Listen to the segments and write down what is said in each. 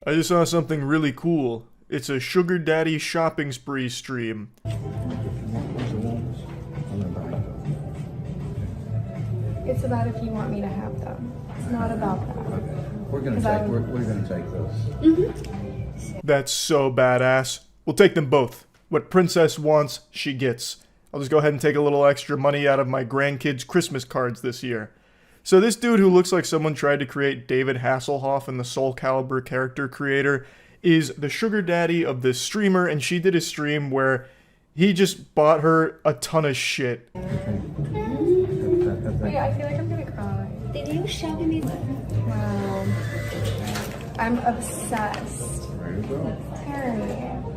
I just saw something really cool. It's a sugar daddy shopping spree stream. It's about if you want me to have them. It's not about that. We're gonna take those. That's so badass. We'll take them both. What princess wants, she gets. I'll just go ahead and take a little extra money out of my grandkids' Christmas cards this year. So this dude who looks like someone tried to create David Hasselhoff in the Soul Calibur character creator is the sugar daddy of this streamer, and she did a stream where he just bought her a ton of shit. Wait, I feel like I'm gonna cry. Did you show me? Wow. I'm obsessed. Terry,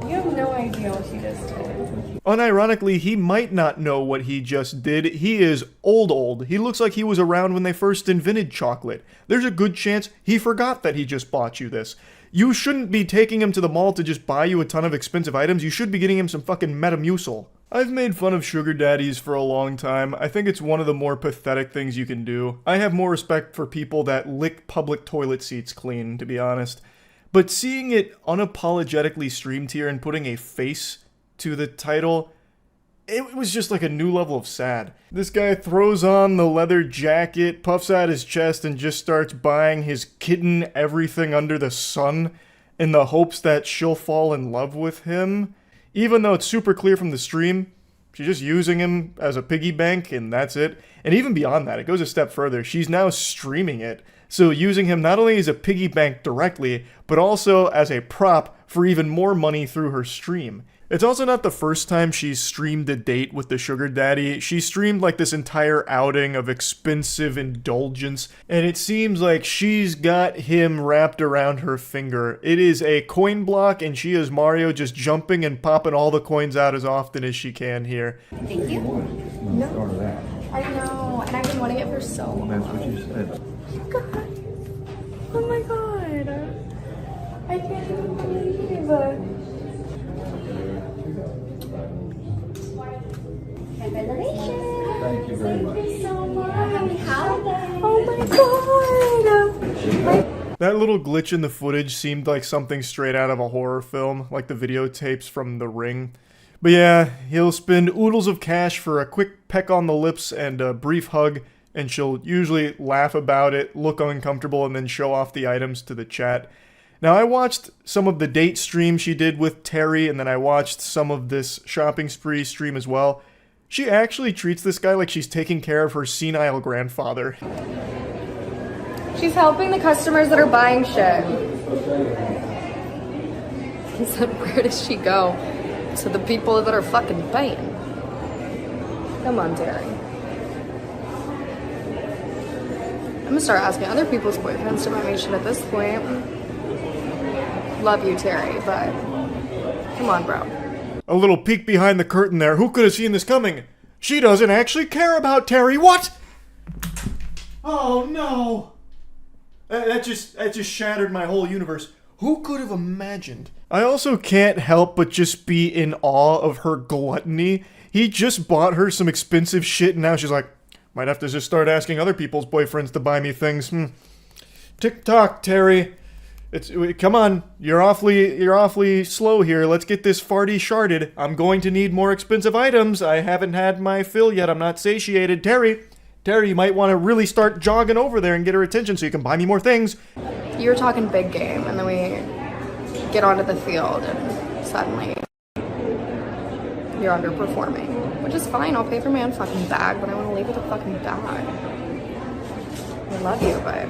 you have no idea what you just did. Unironically, he might not know what he just did. He is old. He looks like he was around when they first invented chocolate. There's a good chance he forgot that he just bought you this. You shouldn't be taking him to the mall to just buy you a ton of expensive items. You should be getting him some fucking Metamucil. I've made fun of sugar daddies for a long time. I think it's one of the more pathetic things you can do. I have more respect for people that lick public toilet seats clean, to be honest. But seeing it unapologetically streamed here and putting a face to the title, it was just like a new level of sad. This guy throws on the leather jacket, puffs out his chest, and just starts buying his kitten everything under the sun in the hopes that she'll fall in love with him. Even though it's super clear from the stream, she's just using him as a piggy bank and that's it. And even beyond that, it goes a step further. She's now streaming it. So using him not only as a piggy bank directly, but also as a prop for even more money through her stream. It's also not the first time she's streamed a date with the sugar daddy. She streamed like this entire outing of expensive indulgence, and it seems like she's got him wrapped around her finger. It is a coin block, and she is Mario just jumping and popping all the coins out as often as she can here. Thank you. No. I know, and I've been wanting it for so long. That's what you said. You guys. Oh my god. I can't even believe it. Congratulations. Thank you very much. Thank you so much. Happy holidays. Oh my god. That little glitch in the footage seemed like something straight out of a horror film, like the videotapes from The Ring. But yeah, he'll spend oodles of cash for a quick peck on the lips and a brief hug, and she'll usually laugh about it, look uncomfortable, and then show off the items to the chat. Now, I watched some of the date stream she did with Terry, and then I watched some of this shopping spree stream as well. She actually treats this guy like she's taking care of her senile grandfather. She's helping the customers that are buying shit. He said, where does she go? To the people that are fucking paying. Come on, Terry. I'm gonna start asking other people's boyfriends to buy me shit at this point. Love you, Terry, but come on, bro. A little peek behind the curtain there. Who could have seen this coming? She doesn't actually care about Terry. What? Oh no. That just shattered my whole universe. Who could have imagined? I also can't help but just be in awe of her gluttony. He just bought her some expensive shit and now she's like, might have to just start asking other people's boyfriends to buy me things. Tick-tock, Terry. Come on, you're awfully slow here. Let's get this farty sharded. I'm going to need more expensive items. I haven't had my fill yet. I'm not satiated. Terry, you might want to really start jogging over there and get her attention so you can buy me more things. You were talking big game, and then we get onto the field, and suddenly you're underperforming, which is fine. I'll pay for my own fucking bag, but I want to leave with a fucking bag. I love you, but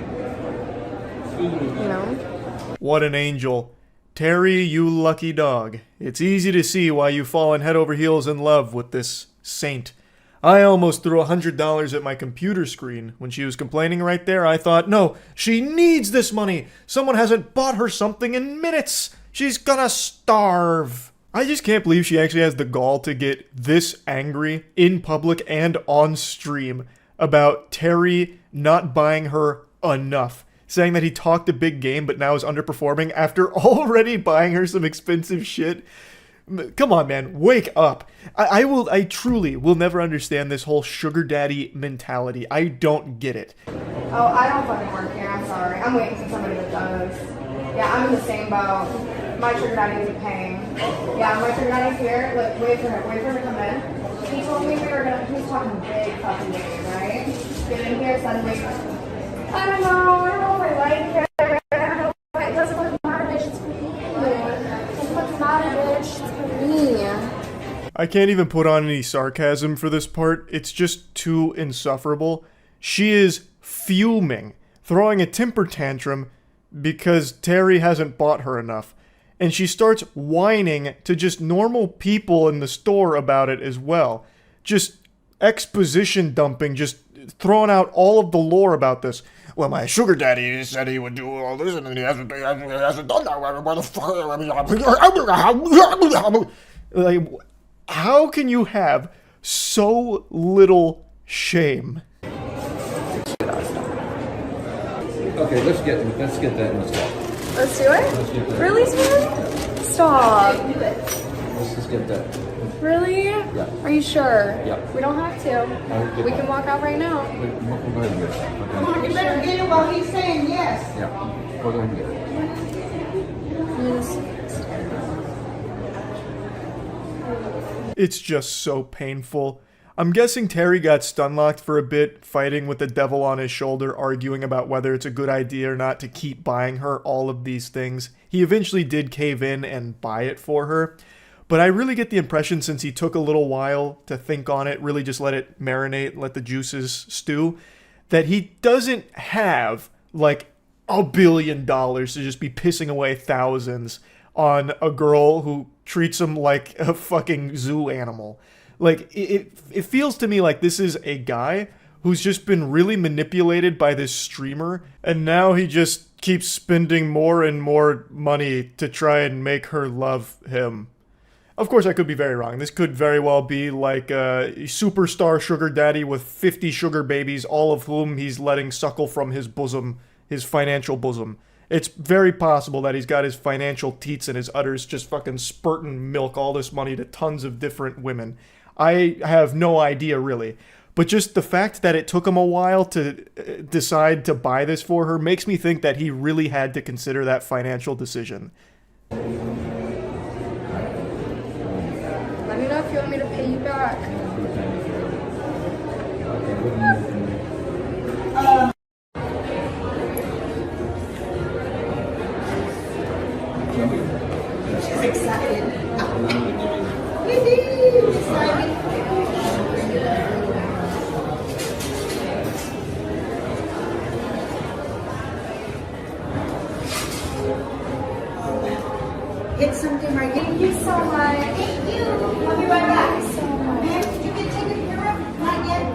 you know. What an angel. Terry, you lucky dog. It's easy to see why you've fallen head over heels in love with this saint. I almost threw $100 at my computer screen. When she was complaining right there, I thought, no, she needs this money. Someone hasn't bought her something in minutes. She's gonna starve. I just can't believe she actually has the gall to get this angry in public and on stream about Terry not buying her enough. Saying that he talked a big game but now is underperforming after already buying her some expensive shit. Come on, man, wake up. I truly will never understand this whole sugar daddy mentality. I don't get it. Oh, I don't fucking work here. I'm sorry. I'm waiting for somebody that does. Yeah, I'm in the same boat. My sugar daddy isn't paying. Yeah, my sugar daddy's here. Look, wait for him to come in. He told me he's talking big fucking game, right? Get in here, suddenly. I don't know if I like it. It doesn't look matter, bitch, it's for me. It doesn't look matter, bitch, it's for me. I can't even put on any sarcasm for this part. It's just too insufferable. She is fuming, throwing a temper tantrum because Terry hasn't bought her enough. And she starts whining to just normal people in the store about it as well. Just exposition dumping, just throwing out all of the lore about this. Well, my sugar daddy said he would do all this, and he hasn't done that. Where the fuck? Like, how can you have so little shame? Okay, let's get that in the stop. Let's do it? Let's get that. Really, sweetie? Stop. Let's just get that. Really? Yeah. Are you sure? Yeah. We don't have to. We can walk out right now. We'll go ahead and get it. Okay. You better get it while he's saying yes. Yeah. We'll go ahead and get it. It's just so painful. I'm guessing Terry got stun-locked for a bit, fighting with the devil on his shoulder, arguing about whether it's a good idea or not to keep buying her all of these things. He eventually did cave in and buy it for her. But I really get the impression, since he took a little while to think on it, really just let it marinate, let the juices stew, that he doesn't have, like, $1 billion to just be pissing away thousands on a girl who treats him like a fucking zoo animal. Like, it feels to me like this is a guy who's just been really manipulated by this streamer, and now he just keeps spending more and more money to try and make her love him. Of course, I could be very wrong. This could very well be like a superstar sugar daddy with 50 sugar babies, all of whom he's letting suckle from his bosom, his financial bosom. It's very possible that he's got his financial teats and his udders just fucking spurting milk all this money to tons of different women. I have no idea, really. But just the fact that it took him a while to decide to buy this for her makes me think that he really had to consider that financial decision. Let me know if you want me to pay you back. She's excited. Woohoo! Excited. Hit something right here. Thank you so much. Thank you. I'll be right back. So much. Ma'am, did you get taken care of? Not yet?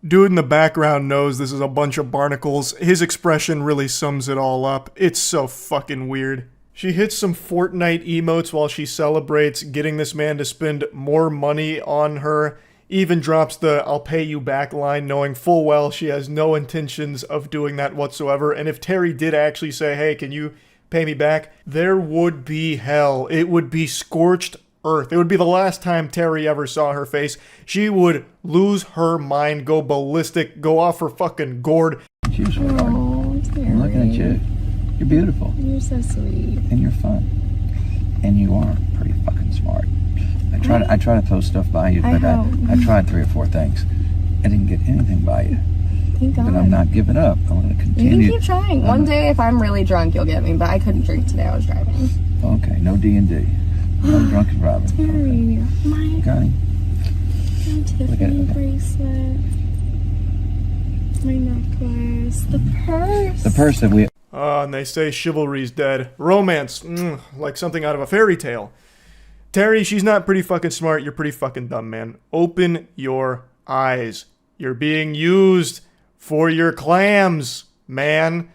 Dude in the background knows this is a bunch of barnacles. His expression really sums it all up. It's so fucking weird. She hits some Fortnite emotes while she celebrates getting this man to spend more money on her. Even drops the "I'll pay you back" line, knowing full well she has no intentions of doing that whatsoever. And if Terry did actually say, hey, can you pay me back? There would be hell. It would be scorched earth. It would be the last time Terry ever saw her face. She would lose her mind, go ballistic, go off her fucking gourd. Cheers, sweetheart. Oh, I'm looking at you. You're beautiful. You're so sweet. And you're fun. And you are pretty fucking smart. I try to throw stuff by you, but I tried 3 or 4 things. I didn't get anything by you. Thank God. But I'm not giving up. I'm going to continue. You can keep trying. One day, if I'm really drunk, you'll get me. But I couldn't drink today. I was driving. Okay, no D&D. No drunk and driving. Terry, my Okay. Tiffany bracelet, my necklace, the purse. The purse that we... And they say chivalry's dead. Romance, like something out of a fairy tale. Terry, she's not pretty fucking smart. You're pretty fucking dumb, man. Open your eyes. You're being used for your clams, man.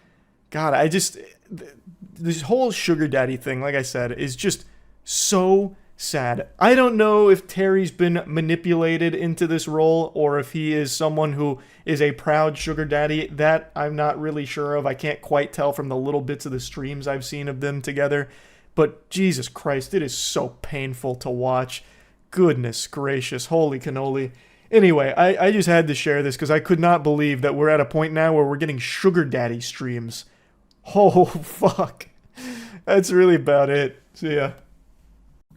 God, this whole sugar daddy thing, like I said, is just so sad. I don't know if Terry's been manipulated into this role or if he is someone who is a proud sugar daddy. That I'm not really sure of. I can't quite tell from the little bits of the streams I've seen of them together. But Jesus Christ, it is so painful to watch. Goodness gracious, holy cannoli. Anyway, I just had to share this because I could not believe that we're at a point now where we're getting sugar daddy streams. Oh, fuck. That's really about it. See ya.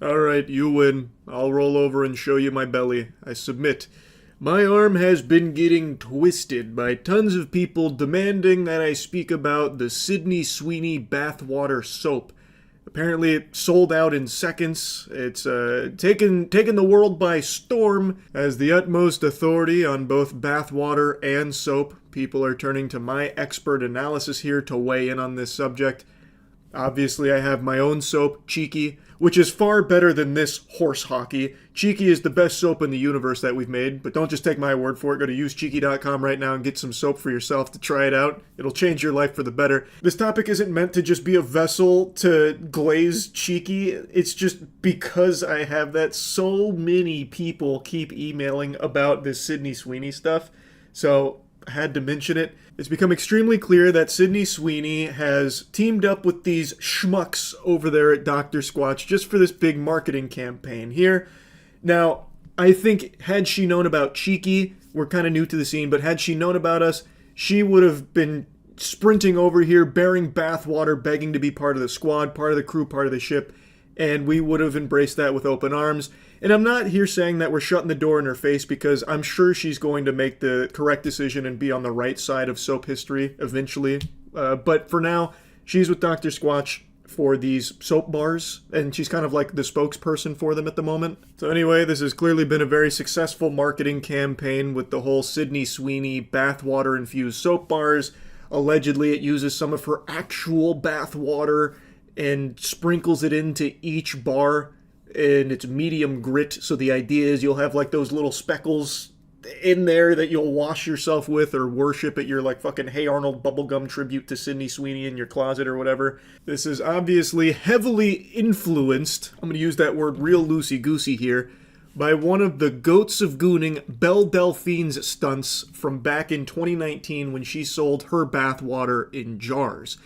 Alright, you win. I'll roll over and show you my belly. I submit. My arm has been getting twisted by tons of people demanding that I speak about the Sydney Sweeney Bathwater soap. Apparently it sold out in seconds. It's taken the world by storm. As the utmost authority on both bathwater and soap, people are turning to my expert analysis here to weigh in on this subject. Obviously, I have my own soap, Cheeky, which is far better than this horse hockey. Cheeky is the best soap in the universe that we've made, but don't just take my word for it. Go to usecheeky.com right now and get some soap for yourself to try it out. It'll change your life for the better. This topic isn't meant to just be a vessel to glaze Cheeky. It's just because I have that so many people keep emailing about this Sydney Sweeney stuff. So I had to mention it. It's become extremely clear that Sydney Sweeney has teamed up with these schmucks over there at Dr. Squatch just for this big marketing campaign here. Now, I think had she known about Cheeky, we're kind of new to the scene, but had she known about us, she would have been sprinting over here, bearing bathwater, begging to be part of the squad, part of the crew, part of the ship, and we would have embraced that with open arms. And I'm not here saying that we're shutting the door in her face, because I'm sure she's going to make the correct decision and be on the right side of soap history eventually. But for now, she's with Dr. Squatch for these soap bars, and she's kind of like the spokesperson for them at the moment. So anyway, this has clearly been a very successful marketing campaign with the whole Sydney Sweeney bathwater-infused soap bars. Allegedly, it uses some of her actual bathwater and sprinkles it into each bar, and it's medium grit, so the idea is you'll have like those little speckles in there that you'll wash yourself with or worship at your like fucking Hey Arnold bubblegum tribute to Sydney Sweeney in your closet or whatever. This is obviously heavily influenced, I'm gonna use that word real loosey-goosey here, by one of the goats of gooning, Belle Delphine's stunts from back in 2019 when she sold her bathwater in jars.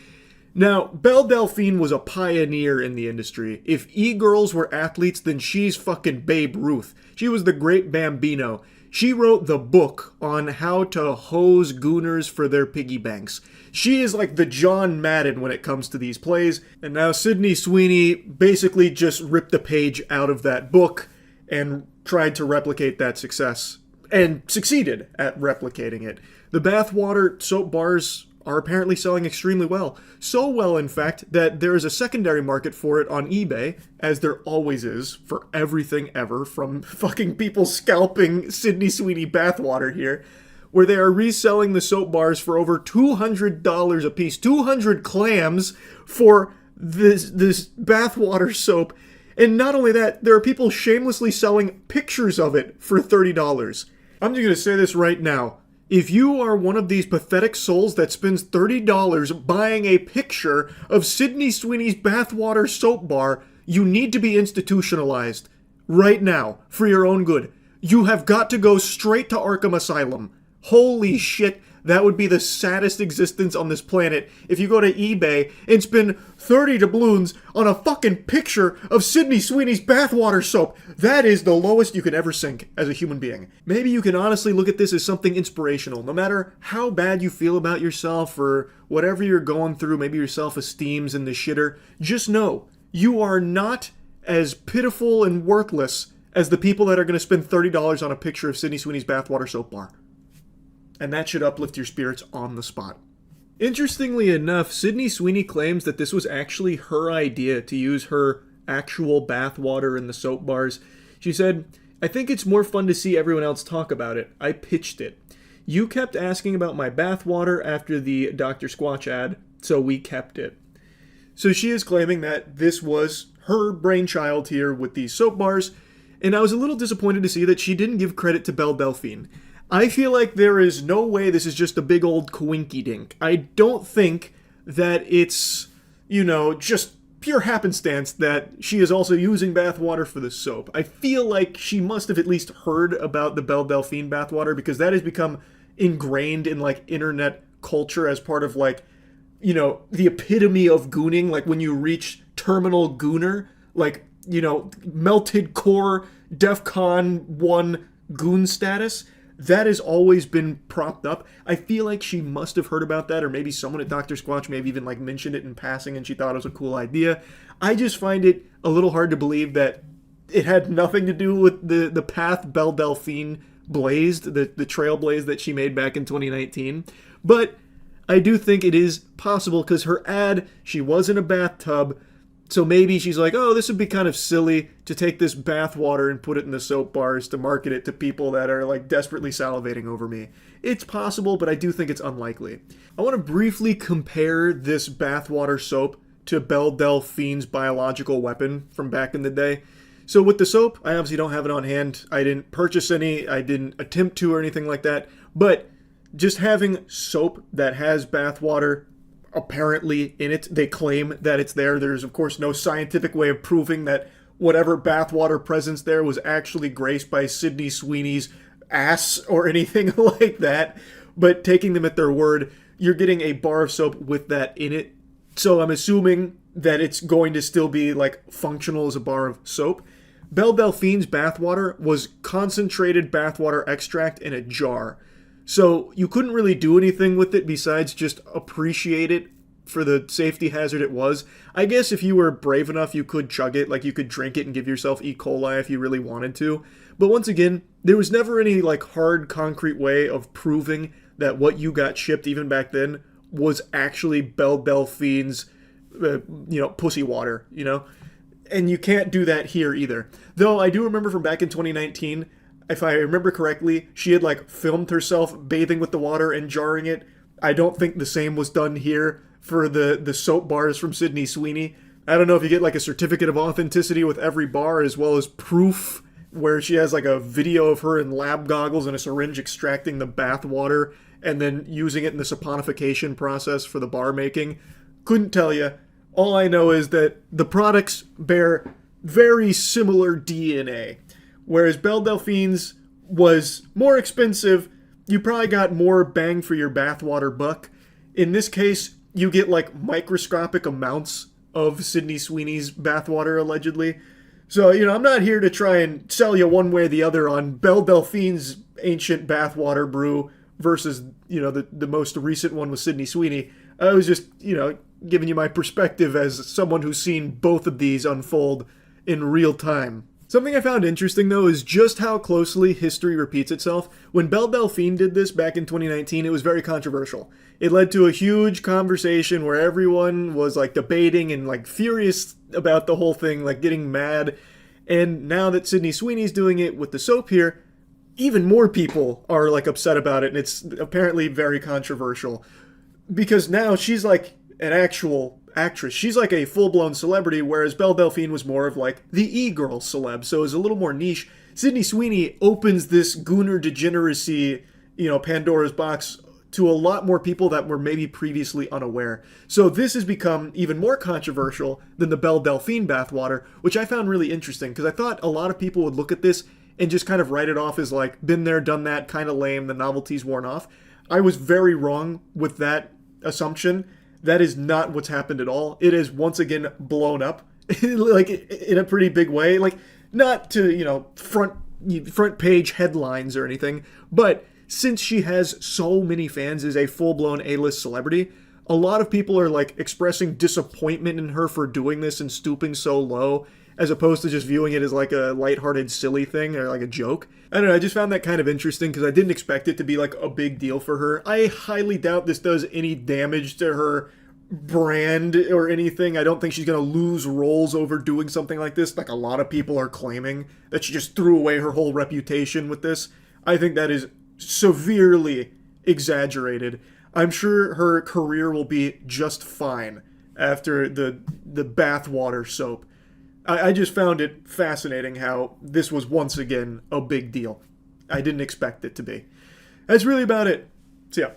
Now, Belle Delphine was a pioneer in the industry. If e-girls were athletes, then she's fucking Babe Ruth. She was the great Bambino. She wrote the book on how to hose gooners for their piggy banks. She is like the John Madden when it comes to these plays. And now Sydney Sweeney basically just ripped a page out of that book and tried to replicate that success. And succeeded at replicating it. The bathwater soap bars are apparently selling extremely well. So well, in fact, that there is a secondary market for it on eBay, as there always is for everything ever, from fucking people scalping Sydney Sweeney bathwater here, where they are reselling the soap bars for over $200 a piece. 200 clams for this bathwater soap. And not only that, there are people shamelessly selling pictures of it for $30. I'm just going to say this right now. If you are one of these pathetic souls that spends $30 buying a picture of Sydney Sweeney's bathwater soap bar, you need to be institutionalized. Right now. For your own good. You have got to go straight to Arkham Asylum. Holy shit. That would be the saddest existence on this planet if you go to eBay and spend 30 doubloons on a fucking picture of Sydney Sweeney's bathwater soap. That is the lowest you can ever sink as a human being. Maybe you can honestly look at this as something inspirational. No matter how bad you feel about yourself or whatever you're going through, maybe your self-esteem's in the shitter, just know you are not as pitiful and worthless as the people that are going to spend $30 on a picture of Sydney Sweeney's bathwater soap bar. And that should uplift your spirits on the spot. Interestingly enough, Sydney Sweeney claims that this was actually her idea to use her actual bathwater in the soap bars. She said, "I think it's more fun to see everyone else talk about it. I pitched it. You kept asking about my bathwater after the Dr. Squatch ad, so we kept it." So she is claiming that this was her brainchild here with these soap bars, and I was a little disappointed to see that she didn't give credit to Belle Delphine. I feel like there is no way this is just a big old coinky-dink. I don't think that it's, just pure happenstance that she is also using bathwater for the soap. I feel like she must have at least heard about the Belle Delphine bathwater, because that has become ingrained in, internet culture as part of, the epitome of gooning. Like, when you reach terminal gooner, melted core, DEFCON 1 goon status, that has always been propped up. I feel like she must have heard about that, or maybe someone at Dr. Squatch maybe even like mentioned it in passing and she thought it was a cool idea. I just find it a little hard to believe that it had nothing to do with the path Belle Delphine blazed, the trailblaze that she made back in 2019. But I do think it is possible because her ad, she was in a bathtub. So maybe she's like, oh, this would be kind of silly to take this bath water and put it in the soap bars to market it to people that are like desperately salivating over me. It's possible, but I do think it's unlikely. I want to briefly compare this bathwater soap to Belle Delphine's biological weapon from back in the day. So with the soap, I obviously don't have it on hand. I didn't purchase any. I didn't attempt to or anything like that. But just having soap that has bathwater apparently in it, they claim that it's there. There's, of course, no scientific way of proving that whatever bathwater presence there was actually graced by Sydney Sweeney's ass or anything like that. But taking them at their word, you're getting a bar of soap with that in it. So I'm assuming that it's going to still be like functional as a bar of soap. Belle Delphine's bathwater was concentrated bathwater extract in a jar. So you couldn't really do anything with it besides just appreciate it for the safety hazard it was. I guess if you were brave enough, you could chug it, like you could drink it and give yourself E. coli if you really wanted to. But once again, there was never any like hard concrete way of proving that what you got shipped even back then was actually Belle Delphine's, pussy water, And you can't do that here either. Though I do remember from back in 2019, if I remember correctly, she had like filmed herself bathing with the water and jarring it. I don't think the same was done here for the soap bars from Sydney Sweeney. I don't know if you get like a certificate of authenticity with every bar as well as proof where she has like a video of her in lab goggles and a syringe extracting the bath water and then using it in the saponification process for the bar making. Couldn't tell you. All I know is that the products bear very similar DNA. Whereas Belle Delphine's was more expensive, you probably got more bang for your bathwater buck. In this case, you get like microscopic amounts of Sydney Sweeney's bathwater, allegedly. So, I'm not here to try and sell you one way or the other on Belle Delphine's ancient bathwater brew versus, the most recent one with Sydney Sweeney. I was just, giving you my perspective as someone who's seen both of these unfold in real time. Something I found interesting, though, is just how closely history repeats itself. When Belle Delphine did this back in 2019, it was very controversial. It led to a huge conversation where everyone was, like, debating and, like, furious about the whole thing, like, getting mad. And now that Sydney Sweeney's doing it with the soap here, even more people are, like, upset about it, and it's apparently very controversial. Because now she's, like, an actual actress. She's like a full-blown celebrity, whereas Belle Delphine was more of like the e-girl celeb, so it's a little more niche. Sydney Sweeney opens this gooner degeneracy, Pandora's box to a lot more people that were maybe previously unaware. So this has become even more controversial than the Belle Delphine bathwater, which I found really interesting because I thought a lot of people would look at this and just kind of write it off as like, been there, done that, kind of lame, the novelty's worn off. I was very wrong with that assumption. That is not what's happened at all. It is once again blown up, like in a pretty big way. Like not to front page headlines or anything, but since she has so many fans as a full blown A-list celebrity, a lot of people are like expressing disappointment in her for doing this and stooping so low, as opposed to just viewing it as like a lighthearted, silly thing or like a joke. I don't know, I just found that kind of interesting because I didn't expect it to be like a big deal for her. I highly doubt this does any damage to her brand or anything. I don't think she's going to lose roles over doing something like this, like a lot of people are claiming that she just threw away her whole reputation with this. I think that is severely exaggerated. I'm sure her career will be just fine after the bathwater soap. I just found it fascinating how this was once again a big deal. I didn't expect it to be. That's really about it. So yeah.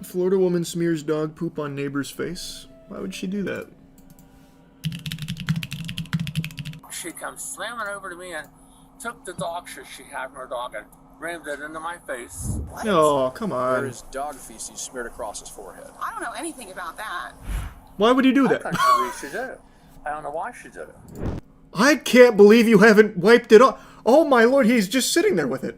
Florida woman smears dog poop on neighbor's face. Why would she do that? She comes slamming over to me and took the dog shit she had from her dog and rammed it into my face. What? Oh, come on. There is dog feces smeared across his forehead. I don't know anything about that. Why would you do that? I can't believe she did it. I don't know why she did it. I can't believe you haven't wiped it off. Oh my lord, he's just sitting there with it.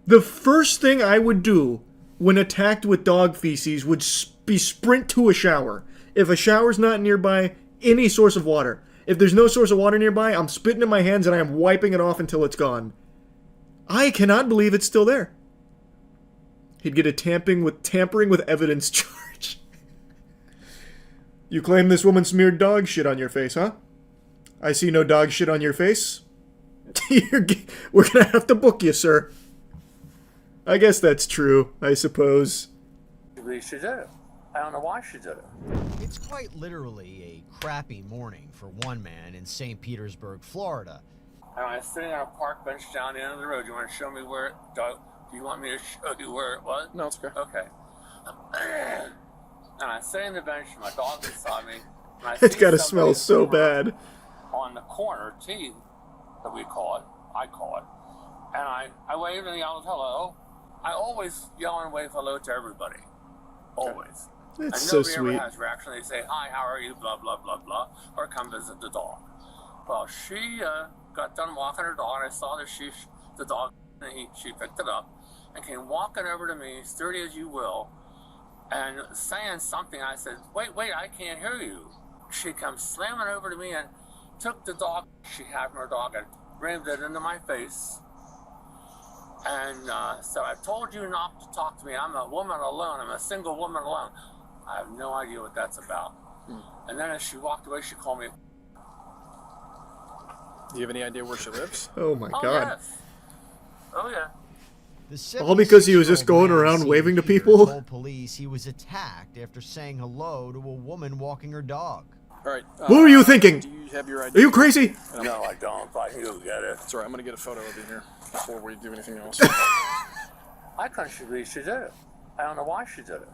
The first thing I would do when attacked with dog feces would be sprint to a shower. If a shower's not nearby, any source of water. If there's no source of water nearby, I'm spitting in my hands and I am wiping it off until it's gone. I cannot believe it's still there. He'd get a tampering with evidence charge. You claim this woman smeared dog shit on your face, huh? I see no dog shit on your face. We're gonna have to book you, sir. I guess that's true, I suppose. She did it. I don't know why she did it. It's quite literally a crappy morning for one man in St. Petersburg, Florida. And I was sitting on a park bench down the end of the road. You want to show me where it, do you want me to show you where it was? No, it's okay. Okay. And I sit on the bench, my dog beside me. And I It's see gotta somebody smell so bad. on the corner, T, that we call it. I call it. And I waved and yelled hello. I always yell and wave hello to everybody. Always. That's and so nobody sweet. ever has reaction. They say, hi, how are you, blah, blah, blah, blah, or come visit the dog. Well, she got done walking her dog, and I saw that the dog, and she picked it up, and came walking over to me, sturdy as you will, and saying something. I said, wait, I can't hear you. She comes slamming over to me and took the dog she had from her dog and rammed it into my face. And so I told you not to talk to me. I'm a woman alone. I'm a single woman alone. I have no idea what that's about. And then as she walked away, she called me. Do you have any idea where she lives? Oh my Oh, god. yes. Oh, yeah. The All because he was just 76-year-old going man around seen waving to here people? told police he was attacked after saying hello to a woman walking her dog. All right. What were you thinking? Do you have your Are idea? you crazy? No, I don't, but you get it. It's all right. I'm going to get a photo of you here before we do anything else. I couldn't believe she did it. I don't know why she did it.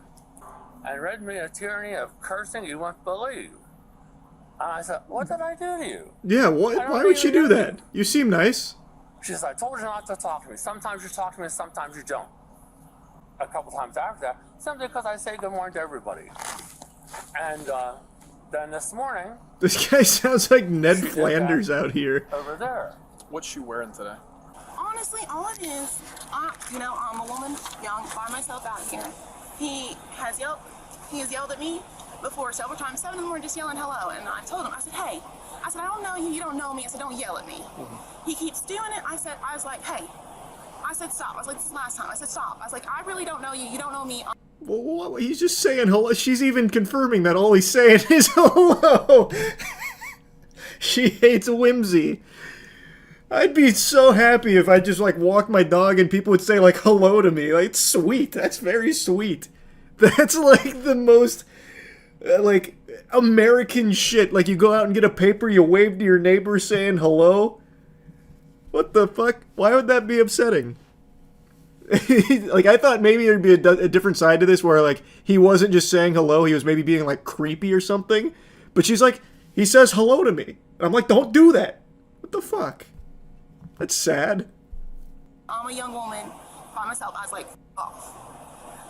And read me a tyranny of cursing you won't believe. And I said, what did I do to you? Yeah, why would she do that? You seem nice. She says, I told you not to talk to me. Sometimes you talk to me, sometimes you don't. A couple times after that, simply because I say good morning to everybody. And then this morning... This guy sounds like Ned She did Flanders that. out here. Over there. What's she wearing today? Honestly, all it is, I'm a woman, young, by myself out here. He has yelled at me before several times, 7 in the morning, just yelling hello. And I told him, I said, hey, I said, I don't know you, you don't know me. I said, don't yell at me. He keeps doing it. I was like, hey. I said, stop. I was like, this is the last time. I said, stop. I was like, I really don't know you, you don't know me. Well, he's just saying hello. She's even confirming that all he's saying is hello. She hates whimsy. I'd be so happy if I just like walked my dog and people would say like hello to me. Like, it's sweet. That's very sweet. That's like the most like American shit. Like you go out and get a paper, you wave to your neighbor saying hello. What the fuck? Why would that be upsetting? Like, I thought maybe there'd be a different side to this where, like, he wasn't just saying hello, he was maybe being, like, creepy or something. But she's like, he says hello to me. And I'm like, don't do that. What the fuck? That's sad. I'm a young woman by myself. I was like, off.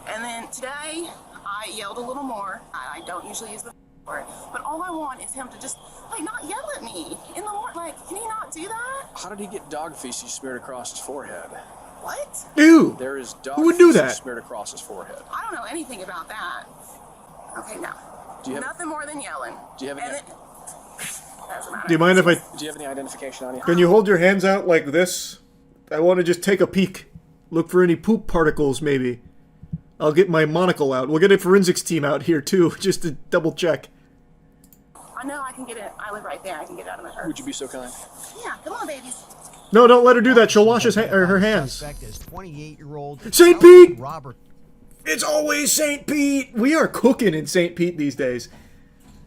And then today, I yelled a little more. I don't usually use the word. But all I want is him to just, like, not yell at me in the morning. Like, can he not do that? How did he get dog feces smeared across his forehead? What? Ew! There is dog Who would do feces that? smeared across his forehead. I don't know anything about that. Okay, no. Do you have, Nothing more than yelling. Do you have any? And it doesn't matter. Do you mind if I... Do you have any identification on you? Can you hold your hands out like this? I want to just take a peek. Look for any poop particles, maybe. I'll get my monocle out. We'll get a forensics team out here, too, just to double check. I know I can get it. I live right there. I can get it out of my purse. Would you be so kind? Yeah, come on, babies. No, don't let her do that. She'll wash her hands. Suspect is 28-year-old St. Pete! Robert. It's always St. Pete! We are cooking in St. Pete these days.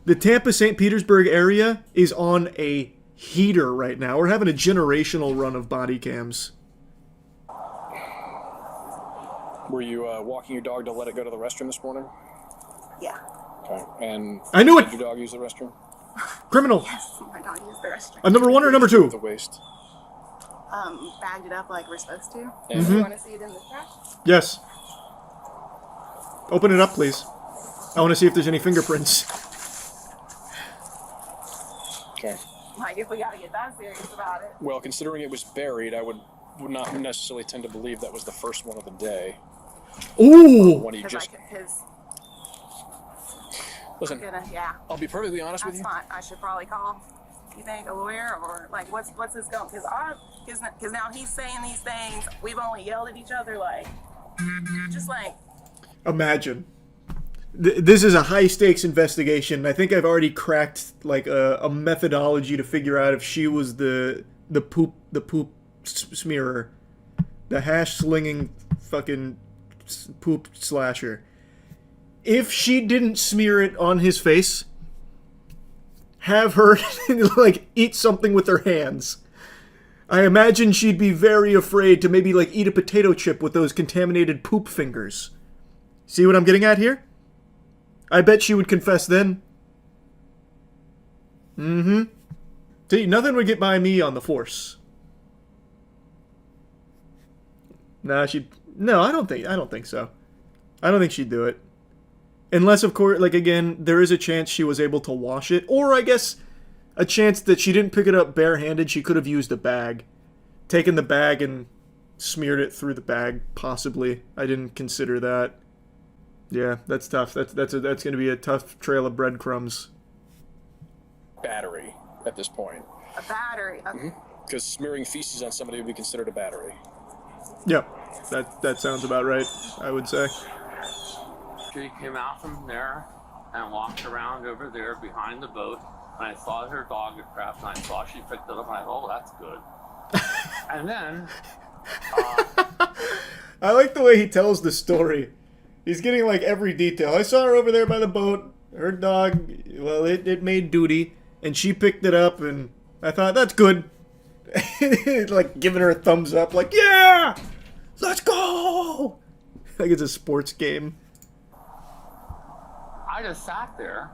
The Tampa-St. Petersburg area is on a heater right now. We're having a generational run of body cams. Were you walking your dog to let it go to the restroom this morning? Yeah. Okay. And I knew it! did your dog use the restroom? Criminal! Yes, my dog used the restroom. A number 1 or number 2? The waste. Bagged it up like we're supposed to. And You want to see it in the trash? Yes. Open it up, please. I want to see if there's any fingerprints. Okay. Like, if we gotta get that serious about it. Well, considering it was buried, I would not necessarily tend to believe that was the first one of the day. Ooh! When he just... Listen, Yeah. I'll be perfectly honest with you. That's fine. I should probably call, you think, a lawyer? Or, like, what's this going? Because now he's saying these things. We've only yelled at each other, like, just like... Imagine. This is a high-stakes investigation. I think I've already cracked, like, a methodology to figure out if she was the poop smearer. The hash-slinging fucking poop slasher. If she didn't smear it on his face, have her, like, eat something with her hands. I imagine she'd be very afraid to maybe, like, eat a potato chip with those contaminated poop fingers. See what I'm getting at here? I bet she would confess then. Mm-hmm. See, nothing would get by me on the force. Nah, no, I don't think so. I don't think she'd do it. Unless, of course, like, again, there is a chance she was able to wash it. Or, I guess, a chance that she didn't pick it up barehanded. She could have used a bag. Taken the bag and smeared it through the bag, possibly. I didn't consider that. Yeah, that's tough. That's going to be a tough trail of breadcrumbs. Battery at this point. A battery. Because smearing feces on somebody would be considered a battery. Yep, that sounds about right, I would say. She came out from there and walked around over there behind the boat, and I saw her dog get trapped, and I saw she picked it up, and I thought, oh, that's good. And then... I like the way he tells the story. He's getting, like, every detail. I saw her over there by the boat. Her dog, well, it made duty, and she picked it up, and I thought, that's good. Like, giving her a thumbs up, like, yeah! Let's go! Like it's a sports game. I just sat there.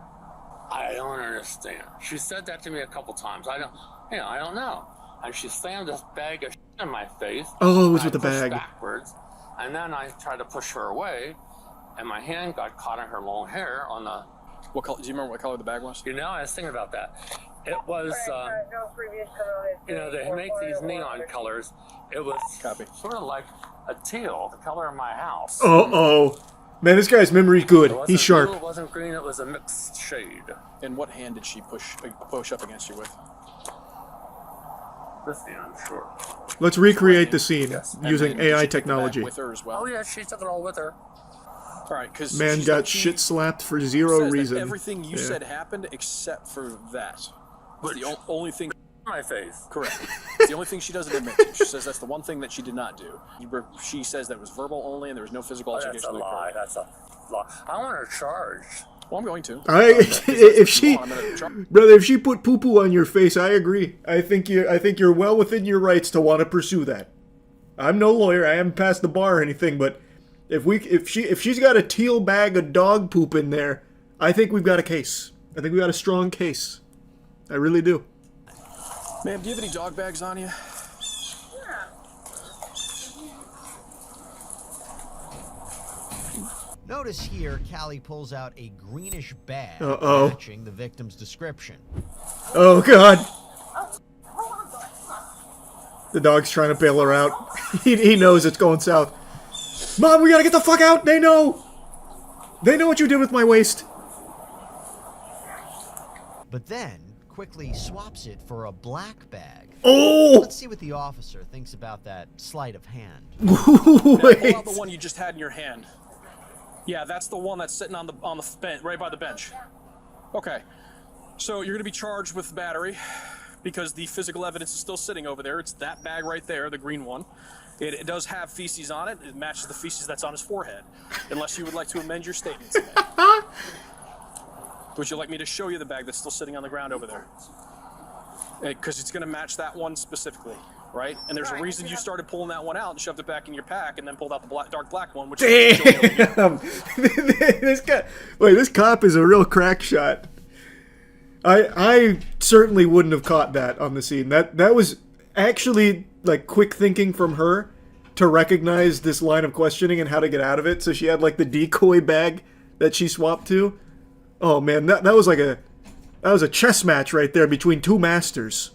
I don't understand. She said that to me a couple times. I don't know. And she slammed this bag of shit in my face. Oh, it was with the bag. Backwards. And then I tried to push her away, and my hand got caught in her long hair on the... What color? Do you remember what color the bag was? You know, I was thinking about that. It was, you know, they make these neon colors. It was sort of like a teal, the color of my house. Uh-oh. Man, this guy's memory's good. He's sharp. Blue, it wasn't green, it was a mixed shade. And what hand did she push up against you with? This hand, sure. Let's recreate the scene using AI she technology. With her as well? Oh yeah, she took it all with her. All right, because man got shit slapped for zero reason. Everything you said happened except for that. It's the only thing. My face. Correct. It's the only thing she doesn't admit to. She says that's the one thing that she did not do. She says that it was verbal only and there was no physical altercation. That's a lie. That's a lie. I want her charged. Well, I'm going to. If she put poo-poo on your face, I agree. I think you're well within your rights to want to pursue that. I'm no lawyer. I haven't passed the bar or anything, but if she's got a teal bag of dog poop in there, I think we've got a case. I think we got a strong case. I really do. Ma'am, do you have any dog bags on you? Yeah. Notice here, Callie pulls out a greenish bag matching the victim's description. Oh, God. The dog's trying to bail her out. He knows it's going south. Mom, we gotta get the fuck out! They know! They know what you did with my waist. But then quickly swaps it for a black bag. Oh! Let's see what the officer thinks about that sleight of hand. Now, pull out the one you just had in your hand. Yeah, that's the one that's sitting on the bench, right by the bench. Okay, so you're gonna be charged with battery because the physical evidence is still sitting over there. It's that bag right there, the green one. It does have feces on it. It matches the feces that's on his forehead. Unless you would like to amend your statement today. Would you like me to show you the bag that's still sitting on the ground over there? Because it's going to match that one specifically, right? And there's a reason you started pulling that one out and shoved it back in your pack and then pulled out the dark black one, which damn! This cop is a real crack shot. I certainly wouldn't have caught that on the scene. That was actually like quick thinking from her to recognize this line of questioning and how to get out of it. So she had like the decoy bag that she swapped to. Oh man, that was like That was a chess match right there between two masters.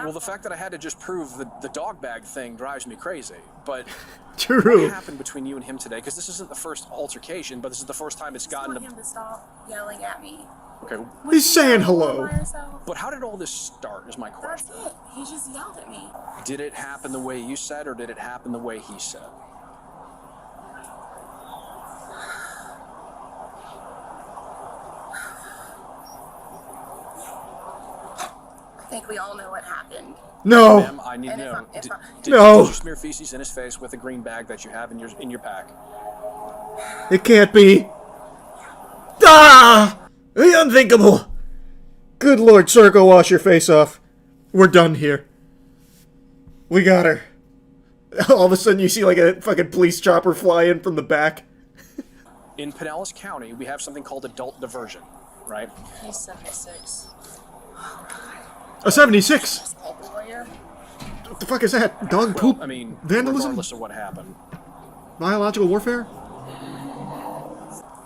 Well, the fact that I had to just prove the dog bag thing drives me crazy. But True. what happened between you and him today? Because this isn't the first altercation, but this is the first time it's gotten I want him to stop yelling at me. Okay. He's saying hello. But how did all this start is my question. That's it. He just yelled at me. Did it happen the way you said, or did it happen the way he said? I think we all know what happened. No. Ma'am, I need to And if know. I- if I- Did No. you smear feces in his face with a green bag that you have in your pack? It can't be. Ah! The unthinkable. Good Lord, sir, go wash your face off. We're done here. We got her. All of a sudden you see like a fucking police chopper fly in from the back. In Pinellas County, we have something called adult diversion, right? He's 76. A 76. Lawyer. What the fuck is that? Dog poop? I mean, Vandalism? regardless of what happened. Biological warfare?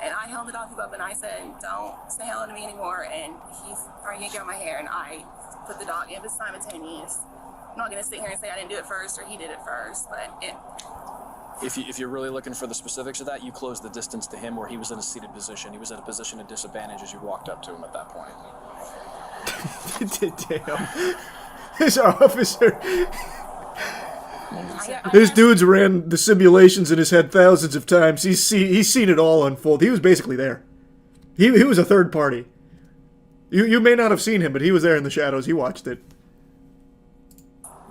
And I held the dog up and I said, don't say hello to me anymore. And he's trying to get out my hair and I put the dog in. It was simultaneous. I'm not going to sit here and say I didn't do it first or he did it first, but it... If you're really looking for the specifics of that, you closed the distance to him where he was in a seated position. He was in a position of disadvantage as you walked up to him at that point. Damn. This officer... This dude's ran the simulations in his head thousands of times. He's seen it all unfold. He was basically there. He was a third party. You may not have seen him, but he was there in the shadows. He watched it.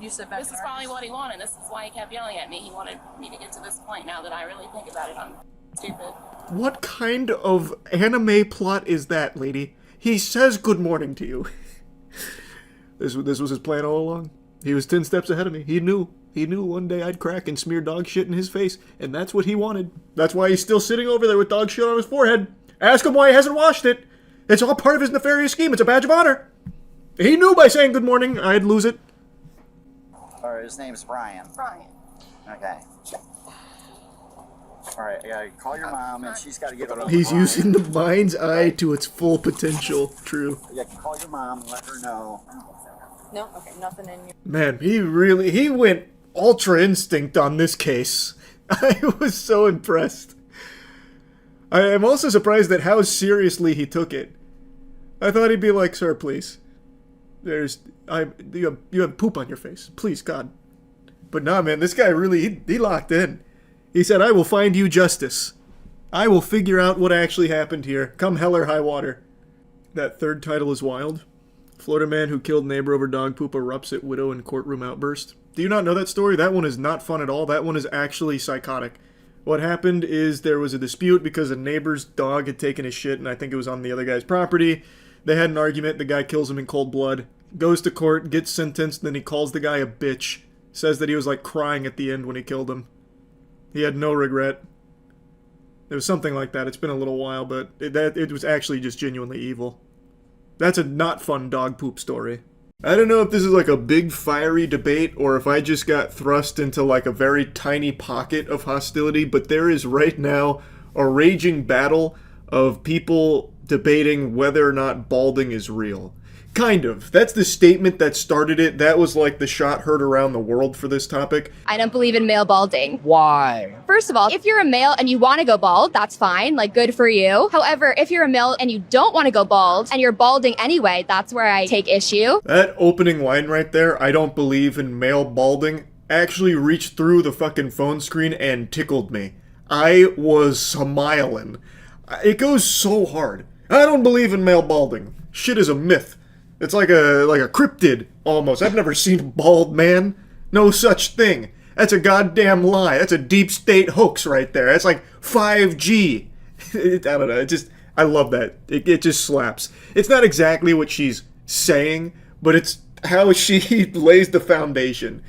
You sit back. This is probably what he wanted. This is why he kept yelling at me. He wanted me to get to this point. Now that I really think about it, I'm stupid. What kind of anime plot is that, lady? He says good morning to you. This was his plan all along. He was 10 steps ahead of me. He knew. He knew one day I'd crack and smear dog shit in his face, and that's what he wanted. That's why he's still sitting over there with dog shit on his forehead. Ask him why he hasn't washed it. It's all part of his nefarious scheme. It's a badge of honor. He knew by saying good morning I'd lose it. Or his name's Brian. Brian. Okay. Alright, I gotta call your mom and she's gotta get over. He's using the mind's eye to its full potential. True. Yeah, call your mom and let her know. No? Okay, nothing in you. Man, he went ultra instinct on this case. I was so impressed. I am also surprised at how seriously he took it. I thought he'd be like, sir, please. You have poop on your face. Please, God. But nah, man, this guy really, he locked in. He said, I will find you justice. I will figure out what actually happened here. Come hell or high water. That third title is wild. Florida man who killed neighbor over dog poop erupts at widow in courtroom outburst. Do you not know that story? That one is not fun at all. That one is actually psychotic. What happened is there was a dispute because a neighbor's dog had taken his shit, and I think it was on the other guy's property. They had an argument. The guy kills him in cold blood. Goes to court, gets sentenced, then he calls the guy a bitch. Says that he was like crying at the end when he killed him. He had no regret. It was something like that. It's been a little while, but it was actually just genuinely evil. That's a not fun dog poop story. I don't know if this is like a big fiery debate or if I just got thrust into like a very tiny pocket of hostility, but there is right now a raging battle of people debating whether or not balding is real. Kind of. That's the statement that started it. That was like the shot heard around the world for this topic. I don't believe in male balding. Why? First of all, if you're a male and you want to go bald, that's fine, like good for you. However, if you're a male and you don't want to go bald and you're balding anyway, that's where I take issue. That opening line right there, I don't believe in male balding, actually reached through the fucking phone screen and tickled me. I was smiling. It goes so hard. I don't believe in male balding. Shit is a myth. It's like a cryptid, almost. I've never seen a bald man. No such thing. That's a goddamn lie. That's a deep state hoax right there. That's like 5G. I don't know. I love that. It just slaps. It's not exactly what she's saying, but it's how she lays the foundation.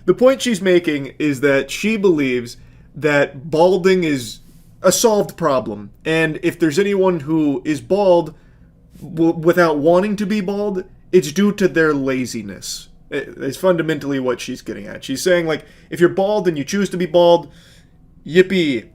The point she's making is that she believes that balding is a solved problem. And if there's anyone who is bald without wanting to be bald, it's due to their laziness. It's fundamentally what she's getting at. She's saying, like, if you're bald and you choose to be bald, yippee,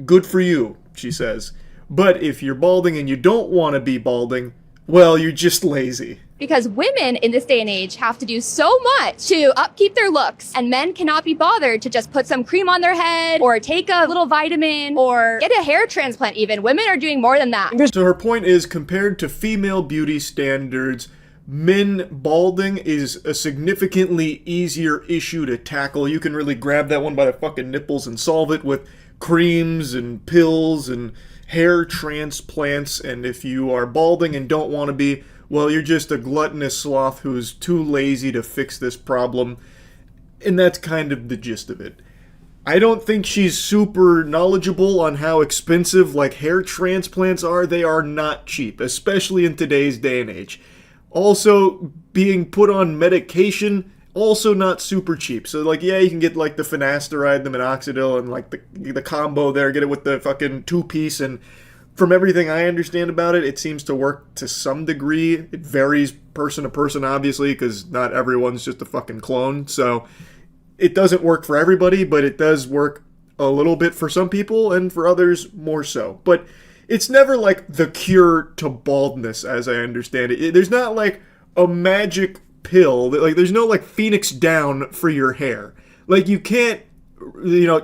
good for you, she says. But if you're balding and you don't want to be balding, well, you're just lazy. Because women in this day and age have to do so much to upkeep their looks, and men cannot be bothered to just put some cream on their head or take a little vitamin or get a hair transplant even. Women are doing more than that. So her point is, compared to female beauty standards, men balding is a significantly easier issue to tackle. You can really grab that one by the fucking nipples and solve it with creams and pills and hair transplants. And if you are balding and don't want to be, well, you're just a gluttonous sloth who's too lazy to fix this problem. And that's kind of the gist of it. I don't think she's super knowledgeable on how expensive, like, hair transplants are. They are not cheap, especially in today's day and age. Also, being put on medication, also not super cheap. So, like, yeah, you can get, like, the finasteride, the minoxidil, and, like, the combo there. Get it with the fucking 2-piece, and from everything I understand about it, it seems to work to some degree. It varies person to person, obviously, because not everyone's just a fucking clone. So it doesn't work for everybody, but it does work a little bit for some people, and for others, more so. But it's never like the cure to baldness, as I understand it. There's not like a magic pill. Like, there's no like Phoenix down for your hair. Like, you can't,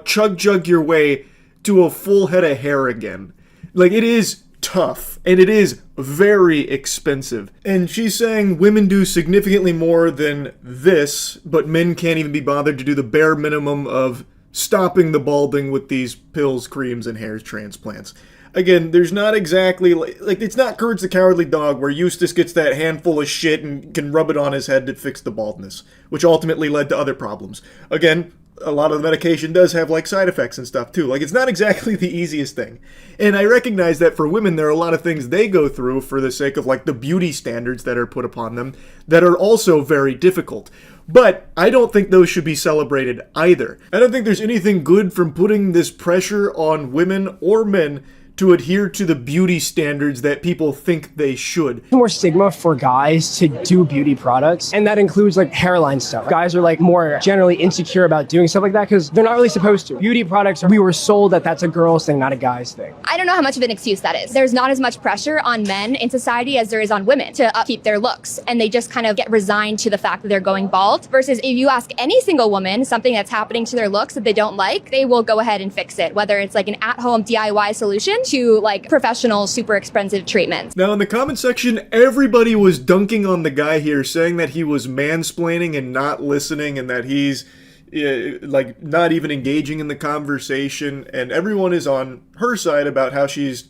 chug your way to a full head of hair again. Like, it is tough, and it is very expensive. And she's saying women do significantly more than this, but men can't even be bothered to do the bare minimum of stopping the balding with these pills, creams, and hair transplants. Again, there's not exactly, like it's not Courage the Cowardly Dog, where Eustace gets that handful of shit and can rub it on his head to fix the baldness, which ultimately led to other problems. Again, a lot of the medication does have, like, side effects and stuff, too. Like, it's not exactly the easiest thing. And I recognize that for women, there are a lot of things they go through for the sake of, like, the beauty standards that are put upon them that are also very difficult. But I don't think those should be celebrated either. I don't think there's anything good from putting this pressure on women or men to adhere to the beauty standards that people think they should. More stigma for guys to do beauty products, and that includes like hairline stuff. Guys are like more generally insecure about doing stuff like that because they're not really supposed to. Beauty products, we were sold that that's a girl's thing, not a guy's thing. I don't know how much of an excuse that is. There's not as much pressure on men in society as there is on women to upkeep their looks, and they just kind of get resigned to the fact that they're going bald. Versus if you ask any single woman something that's happening to their looks that they don't like, they will go ahead and fix it, whether it's like an at-home DIY solution to like professional, super expensive treatments. Now in the comment section, everybody was dunking on the guy here, saying that he was mansplaining and not listening, and that he's like not even engaging in the conversation, and everyone is on her side about how she's,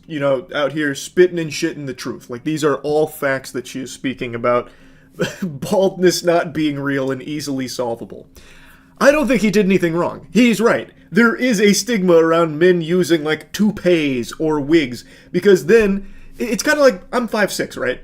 out here spitting and shitting the truth. Like, these are all facts that she is speaking about baldness not being real and easily solvable. I don't think he did anything wrong. He's right. There is a stigma around men using, like, toupees or wigs, because then it's kind of like, I'm 5'6", right?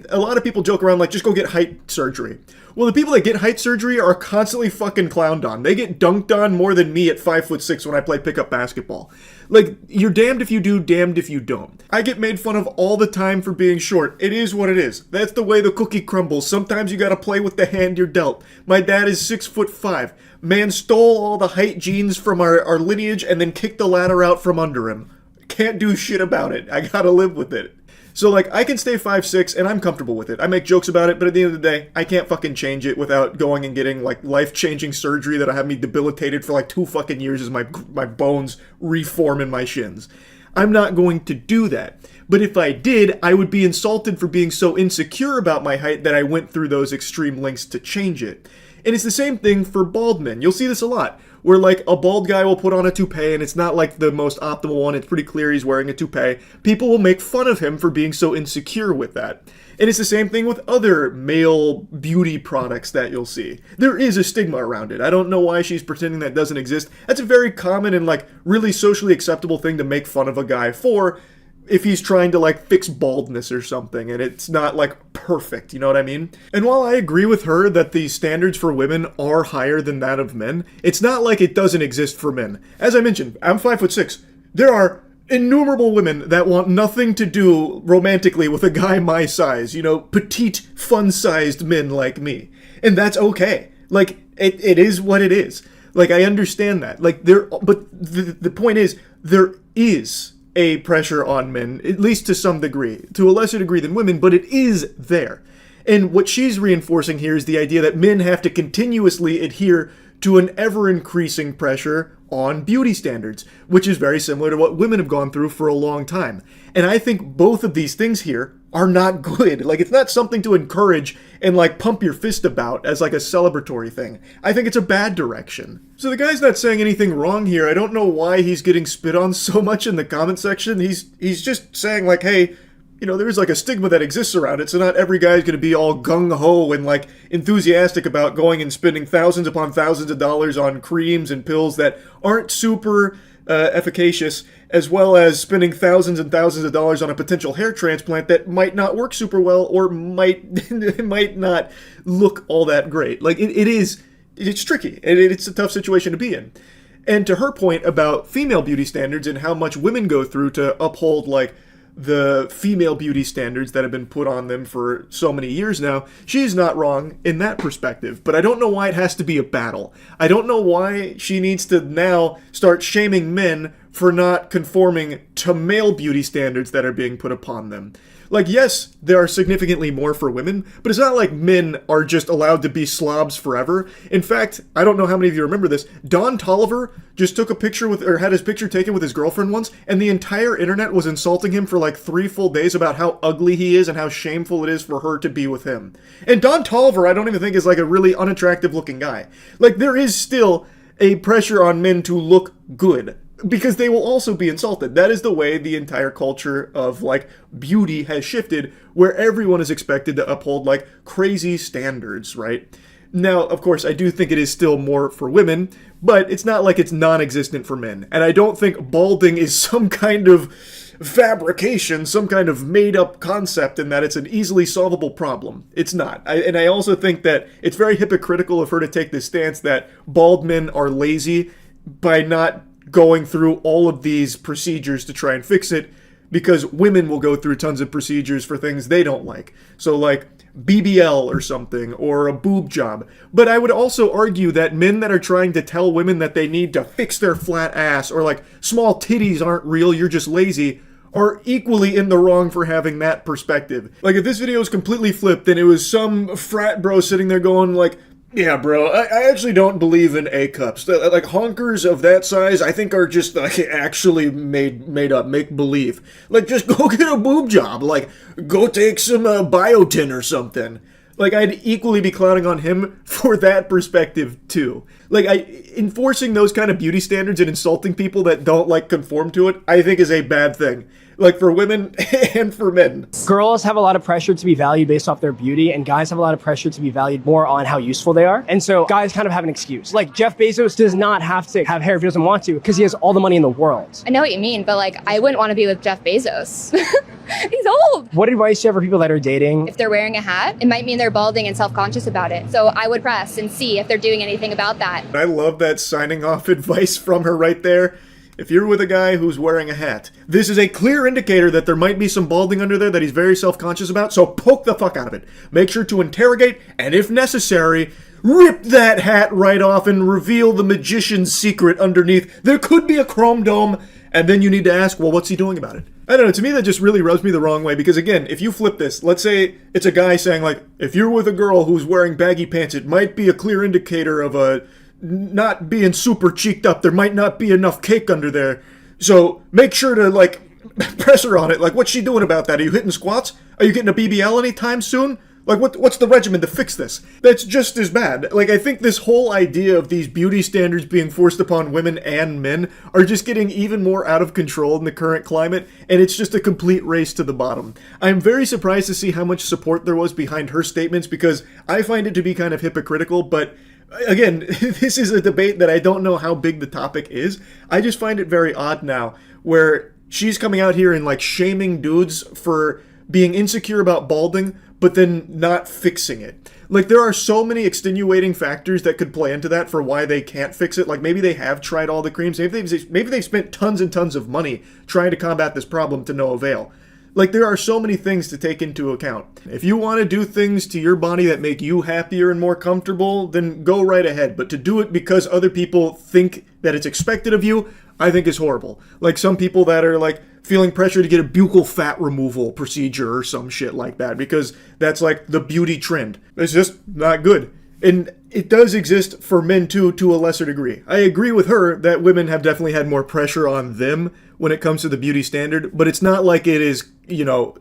A lot of people joke around like, just go get height surgery. Well, the people that get height surgery are constantly fucking clowned on. They get dunked on more than me at 5'6" when I play pickup basketball. Like, you're damned if you do, damned if you don't. I get made fun of all the time for being short. It is what it is. That's the way the cookie crumbles. Sometimes you gotta play with the hand you're dealt. My dad is 6'5". Man stole all the height genes from our lineage and then kicked the ladder out from under him. Can't do shit about it. I gotta live with it. So, like, I can stay 5'6", and I'm comfortable with it. I make jokes about it, but at the end of the day, I can't fucking change it without going and getting, like, life-changing surgery that'll have me debilitated for, like, 2 fucking years as my bones reform in my shins. I'm not going to do that. But if I did, I would be insulted for being so insecure about my height that I went through those extreme lengths to change it. And it's the same thing for bald men. You'll see this a lot, where, like, a bald guy will put on a toupee, and it's not, like, the most optimal one. It's pretty clear he's wearing a toupee. People will make fun of him for being so insecure with that. And it's the same thing with other male beauty products that you'll see. There is a stigma around it. I don't know why she's pretending that doesn't exist. That's a very common and, like, really socially acceptable thing to make fun of a guy for, if he's trying to, like, fix baldness or something, and it's not, like, perfect, you know what I mean? And while I agree with her that the standards for women are higher than that of men, it's not like it doesn't exist for men. As I mentioned, I'm 5'6". There are innumerable women that want nothing to do romantically with a guy my size, petite, fun-sized men like me. And that's okay. Like, it is what it is. Like, I understand that. Like, but the point is, there is a pressure on men, at least to some degree, to a lesser degree than women, but it is there. And what she's reinforcing here is the idea that men have to continuously adhere to an ever-increasing pressure on beauty standards, which is very similar to what women have gone through for a long time. And I think both of these things here are not good. Like, it's not something to encourage and, like, pump your fist about as, like, a celebratory thing. I think it's a bad direction. So the guy's not saying anything wrong here. I don't know why he's getting spit on so much in the comment section. He's just saying, like, hey, you know, there's like a stigma that exists around it, so not every guy's gonna be all gung-ho and like enthusiastic about going and spending thousands upon thousands of dollars on creams and pills that aren't super efficacious, as well as spending thousands and thousands of dollars on a potential hair transplant that might not work super well or might not look all that great. Like, it's tricky, and it's a tough situation to be in. And to her point about female beauty standards and how much women go through to uphold, like, the female beauty standards that have been put on them for so many years now, she's not wrong in that perspective. But I don't know why it has to be a battle. I don't know why she needs to now start shaming men for not conforming to male beauty standards that are being put upon them. Like, yes, there are significantly more for women, but it's not like men are just allowed to be slobs forever. In fact, I don't know how many of you remember this, Don Toliver just took a picture with, or had his picture taken with his girlfriend once, and the entire internet was insulting him for like 3 full days about how ugly he is and how shameful it is for her to be with him. And Don Toliver, I don't even think is like a really unattractive looking guy. Like, there is still a pressure on men to look good, because they will also be insulted. That is the way the entire culture of, like, beauty has shifted, where everyone is expected to uphold, like, crazy standards, right? Now, of course, I do think it is still more for women, but it's not like it's non-existent for men. And I don't think balding is some kind of fabrication, some kind of made-up concept, in that it's an easily solvable problem. It's not. And I also think that it's very hypocritical of her to take this stance that bald men are lazy by not going through all of these procedures to try and fix it, because women will go through tons of procedures for things they don't like. So like BBL or something, or a boob job. But I would also argue that men that are trying to tell women that they need to fix their flat ass, or like small titties aren't real, you're just lazy, are equally in the wrong for having that perspective. Like, if this video was completely flipped and it was some frat bro sitting there going like, yeah, bro, I actually don't believe in A-cups. Like, honkers of that size, I think are just, like, actually made up, make-believe. Like, just go get a boob job. Like, go take some biotin or something. Like, I'd equally be clowning on him for that perspective, too. Like, enforcing those kind of beauty standards and insulting people that don't, like, conform to it, I think is a bad thing. Like, for women and for men. Girls have a lot of pressure to be valued based off their beauty, and guys have a lot of pressure to be valued more on how useful they are. And so guys kind of have an excuse. Like, Jeff Bezos does not have to have hair if he doesn't want to, because he has all the money in the world. I know what you mean, but like, I wouldn't want to be with Jeff Bezos. He's old. What advice do you have for people that are dating? If they're wearing a hat, it might mean they're balding and self-conscious about it. So I would press and see if they're doing anything about that. I love that signing off advice from her right there. If you're with a guy who's wearing a hat, this is a clear indicator that there might be some balding under there that he's very self-conscious about, so poke the fuck out of it. Make sure to interrogate, and if necessary, rip that hat right off and reveal the magician's secret underneath. There could be a chrome dome, and then you need to ask, well, what's he doing about it? I don't know, to me that just really rubs me the wrong way, because again, if you flip this, let's say it's a guy saying like, if you're with a girl who's wearing baggy pants, it might be a clear indicator of a not being super cheeked up. There might not be enough cake under there. So make sure to, like, press her on it. Like, what's she doing about that? Are you hitting squats? Are you getting a BBL anytime soon? Like, what's the regimen to fix this? That's just as bad. Like, I think this whole idea of these beauty standards being forced upon women and men are just getting even more out of control in the current climate, and it's just a complete race to the bottom. I'm very surprised to see how much support there was behind her statements, because I find it to be kind of hypocritical, but again, this is a debate that I don't know how big the topic is. I just find it very odd now, where she's coming out here and, like, shaming dudes for being insecure about balding, but then not fixing it. Like, there are so many extenuating factors that could play into that for why they can't fix it. Like, maybe they have tried all the creams. Maybe they've spent tons and tons of money trying to combat this problem to no avail. Like, there are so many things to take into account. If you want to do things to your body that make you happier and more comfortable, then go right ahead. But to do it because other people think that it's expected of you, I think is horrible. Like, some people that are, like, feeling pressure to get a buccal fat removal procedure or some shit like that, because that's like the beauty trend. It's just not good. And it does exist for men too, to a lesser degree. I agree with her that women have definitely had more pressure on them when it comes to the beauty standard, but it's not like it is, you know,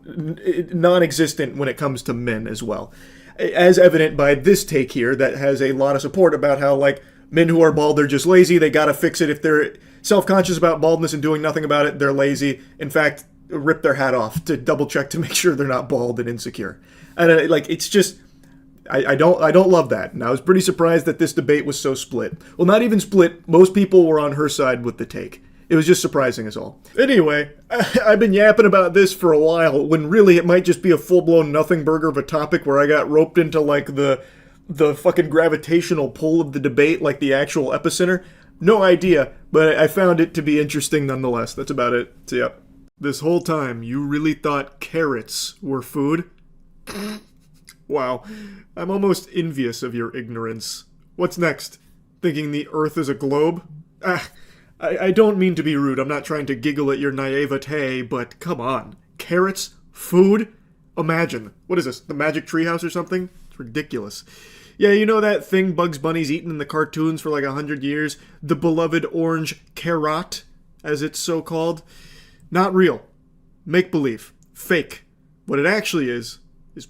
non-existent when it comes to men as well. As evident by this take here that has a lot of support about how, like, men who are bald, they're just lazy, they gotta fix it. If they're self-conscious about baldness and doing nothing about it, they're lazy. In fact, rip their hat off to double check to make sure they're not bald and insecure. And like, it's just, I don't love that. And I was pretty surprised that this debate was so split. Well, not even split. Most people were on her side with the take. It was just surprising as all. Anyway, I've been yapping about this for a while, when really it might just be a full-blown nothing burger of a topic where I got roped into, like, the fucking gravitational pull of the debate, like the actual epicenter. No idea, but I found it to be interesting nonetheless. That's about it. So, yeah. This whole time, you really thought carrots were food? Wow. I'm almost envious of your ignorance. What's next? Thinking the Earth is a globe? I don't mean to be rude. I'm not trying to giggle at your naivete, but come on. Carrots? Food? Imagine. What is this, the Magic Treehouse or something? It's ridiculous. Yeah, you know that thing Bugs Bunny's eaten in the cartoons for like 100 years? The beloved orange carrot, as it's so called? Not real. Make-believe. Fake. What it actually is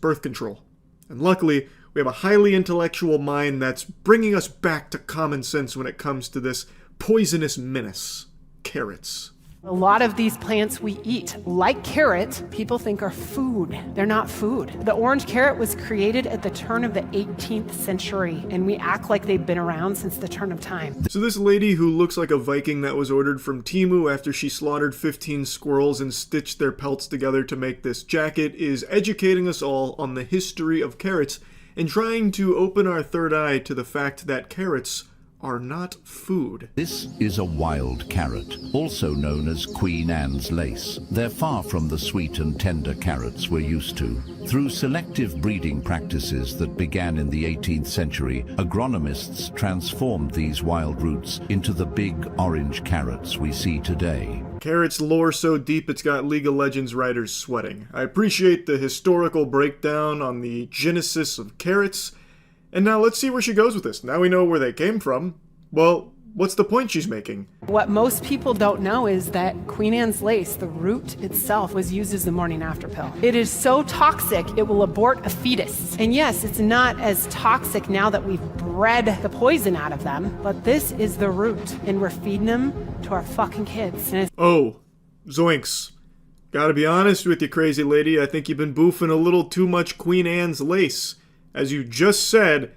birth control. And luckily, we have a highly intellectual mind that's bringing us back to common sense when it comes to this poisonous menace. Carrots. A lot of these plants we eat, like carrot, people think are food. They're not food. The orange carrot was created at the turn of the 18th century, and we act like they've been around since the turn of time. So this lady who looks like a Viking that was ordered from Temu after she slaughtered 15 squirrels and stitched their pelts together to make this jacket is educating us all on the history of carrots and trying to open our third eye to the fact that carrots are not food. This is a wild carrot, also known as Queen Anne's lace. They're far from the sweet and tender carrots we're used to. Through selective breeding practices that began in the 18th century, agronomists transformed these wild roots into the big orange carrots we see today. Carrots lore so deep it's got League of Legends writers sweating. I appreciate the historical breakdown on the genesis of carrots. And now let's see where she goes with this. Now we know where they came from. Well, what's the point she's making? What most people don't know is that Queen Anne's lace, the root itself, was used as the morning after pill. It is so toxic, it will abort a fetus. And yes, it's not as toxic now that we've bred the poison out of them, but this is the root, and we're feeding them to our fucking kids. Oh, zoinks. Gotta be honest with you, crazy lady. I think you've been boofing a little too much Queen Anne's lace. As you just said,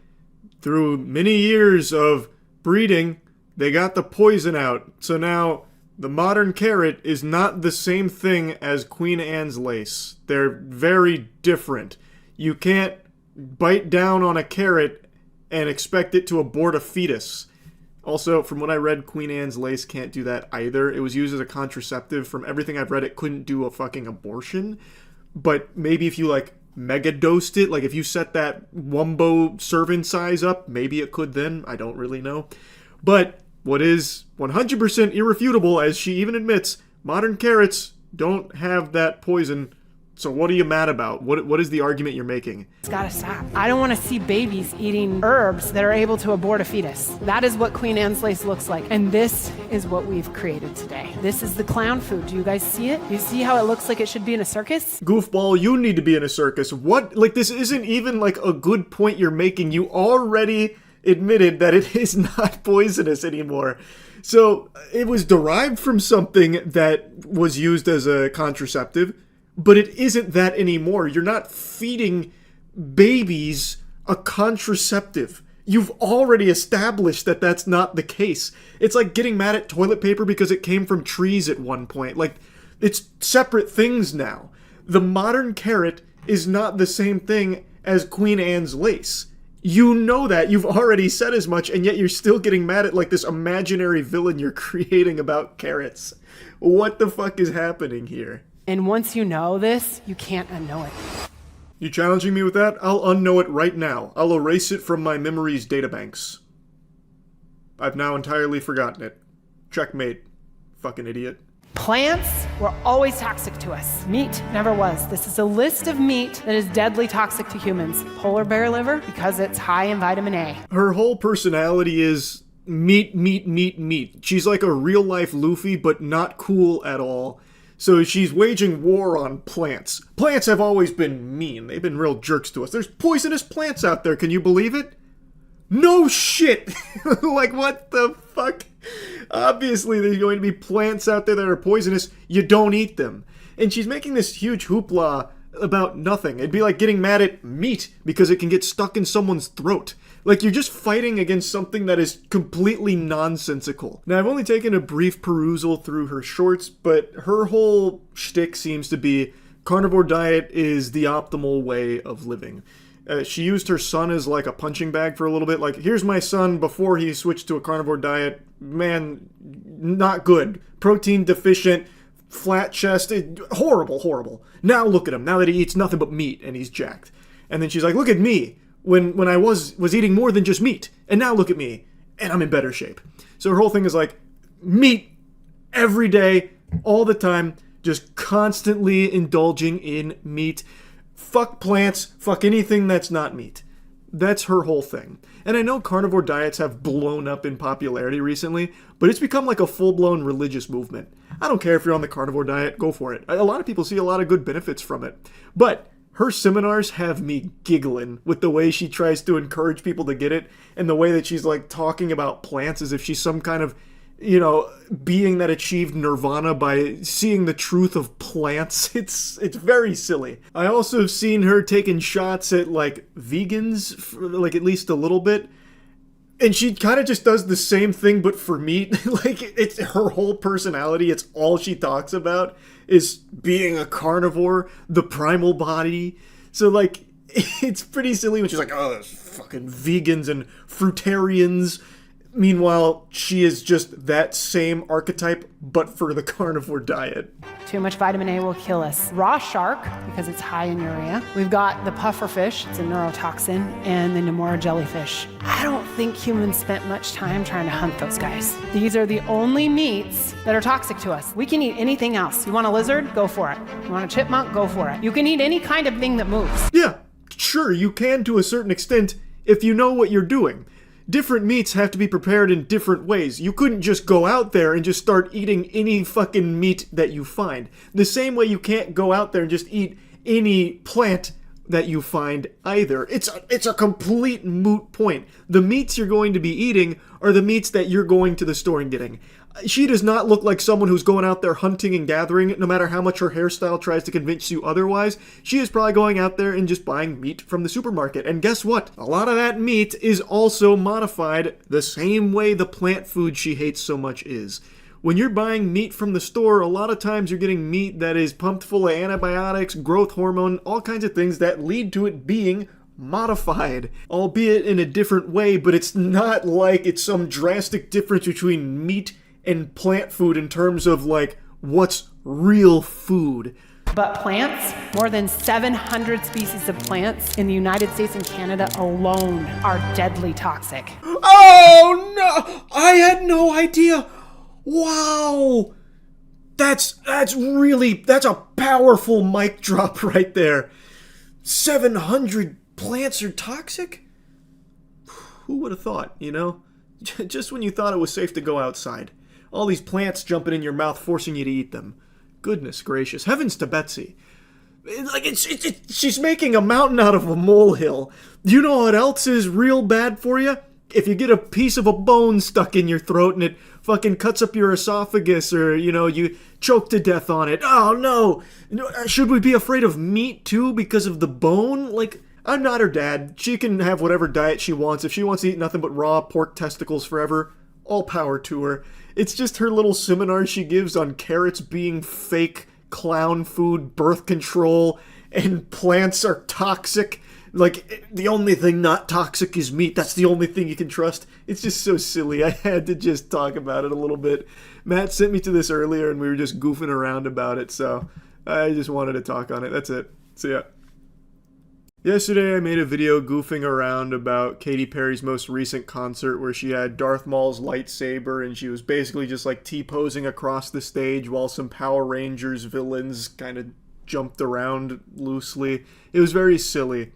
through many years of breeding, they got the poison out. So now, the modern carrot is not the same thing as Queen Anne's lace. They're very different. You can't bite down on a carrot and expect it to abort a fetus. Also, from what I read, Queen Anne's lace can't do that either. It was used as a contraceptive. From everything I've read, it couldn't do a fucking abortion. But maybe if you, like, mega dosed it, like if you set that Wumbo serving size up, maybe it could then. I don't really know. But what is 100% irrefutable, as she even admits, modern carrots don't have that poison. So what are you mad about? What is the argument you're making? It's gotta stop. I don't want to see babies eating herbs that are able to abort a fetus. That is what Queen Anne's lace looks like. And this is what we've created today. This is the clown food. Do you guys see it? You see how it looks like it should be in a circus? Goofball, you need to be in a circus. What? Like, this isn't even like a good point you're making. You already admitted that it is not poisonous anymore. So it was derived from something that was used as a contraceptive. But it isn't that anymore. You're not feeding babies a contraceptive. You've already established that that's not the case. It's like getting mad at toilet paper because it came from trees at one point. Like, it's separate things now. The modern carrot is not the same thing as Queen Anne's lace. You know that. You've already said as much, and yet you're still getting mad at, like, this imaginary villain you're creating about carrots. What the fuck is happening here? And once you know this, you can't unknow it. You challenging me with that? I'll unknow it right now. I'll erase it from my memories databanks. I've now entirely forgotten it. Checkmate. Fucking idiot. Plants were always toxic to us. Meat never was. This is a list of meat that is deadly toxic to humans. Polar bear liver, because it's high in vitamin A. Her whole personality is meat, meat, meat, meat. She's like a real-life Luffy, but not cool at all. So she's waging war on plants. Plants have always been mean. They've been real jerks to us. There's poisonous plants out there. Can you believe it? No shit! Like, what the fuck? Obviously, there's going to be plants out there that are poisonous. You don't eat them. And she's making this huge hoopla about nothing. It'd be like getting mad at meat because it can get stuck in someone's throat. Like, you're just fighting against something that is completely nonsensical. Now, I've only taken a brief perusal through her shorts, but her whole shtick seems to be carnivore diet is the optimal way of living. She used her son as like a punching bag for a little bit. Like, here's my son before he switched to a carnivore diet. Man, not good. Protein deficient, flat chest, horrible, horrible. Now look at him. Now that he eats nothing but meat and he's jacked. And then she's like, look at me when I was eating more than just meat. And now look at me and I'm in better shape. So her whole thing is like meat every day, all the time, just constantly indulging in meat. Fuck plants, fuck anything that's not meat. That's her whole thing. And I know carnivore diets have blown up in popularity recently, but it's become like a full-blown religious movement. I don't care if you're on the carnivore diet, go for it. A lot of people see a lot of good benefits from it. But her seminars have me giggling with the way she tries to encourage people to get it, and the way that she's like talking about plants as if she's some kind of, you know, being that achieved nirvana by seeing the truth of plants. It's very silly. I also have seen her taking shots at like vegans, like at least a little bit. And she kind of just does the same thing but for meat. Like, it's her whole personality. It's all she talks about is being a carnivore, the primal body. So like, it's pretty silly when she's like, oh, those fucking vegans and fruitarians. Meanwhile, she is just that same archetype, but for the carnivore diet. Too much vitamin A will kill us. Raw shark, because it's high in urea. We've got the pufferfish, it's a neurotoxin, and the Nemora jellyfish. I don't think humans spent much time trying to hunt those guys. These are the only meats that are toxic to us. We can eat anything else. You want a lizard? Go for it. You want a chipmunk? Go for it. You can eat any kind of thing that moves. Yeah, sure, you can to a certain extent if you know what you're doing. Different meats have to be prepared in different ways. You couldn't just go out there and just start eating any fucking meat that you find. The same way you can't go out there and just eat any plant that you find either. It's a complete moot point. The meats you're going to be eating are the meats that you're going to the store and getting. She does not look like someone who's going out there hunting and gathering, no matter how much her hairstyle tries to convince you otherwise. She is probably going out there and just buying meat from the supermarket. And guess what? A lot of that meat is also modified the same way the plant food she hates so much is. When you're buying meat from the store, a lot of times you're getting meat that is pumped full of antibiotics, growth hormone, all kinds of things that lead to it being modified, albeit in a different way, but it's not like it's some drastic difference between meat and plant food in terms of like what's real food. But plants, more than 700 species of plants in the United States and Canada alone are deadly toxic. Oh no! I had no idea! Wow! That's a powerful mic drop right there. 700 plants are toxic? Who would have thought, you know? Just when you thought it was safe to go outside. All these plants jumping in your mouth, forcing you to eat them. Goodness gracious. Heavens to Betsy. She's making a mountain out of a molehill. You know what else is real bad for you? If you get a piece of a bone stuck in your throat and it fucking cuts up your esophagus, or, you know, you choke to death on it. Oh no! Should we be afraid of meat too because of the bone? Like, I'm not her dad. She can have whatever diet she wants. If she wants to eat nothing but raw pork testicles forever, all power to her. It's just her little seminar she gives on carrots being fake clown food, birth control, and plants are toxic. Like, the only thing not toxic is meat. That's the only thing you can trust. It's just so silly. I had to just talk about it a little bit. Matt sent me to this earlier, and we were just goofing around about it, so I just wanted to talk on it. That's it. See ya. Yesterday I made a video goofing around about Katy Perry's most recent concert where she had Darth Maul's lightsaber and she was basically just like T-posing across the stage while some Power Rangers villains kind of jumped around loosely. It was very silly.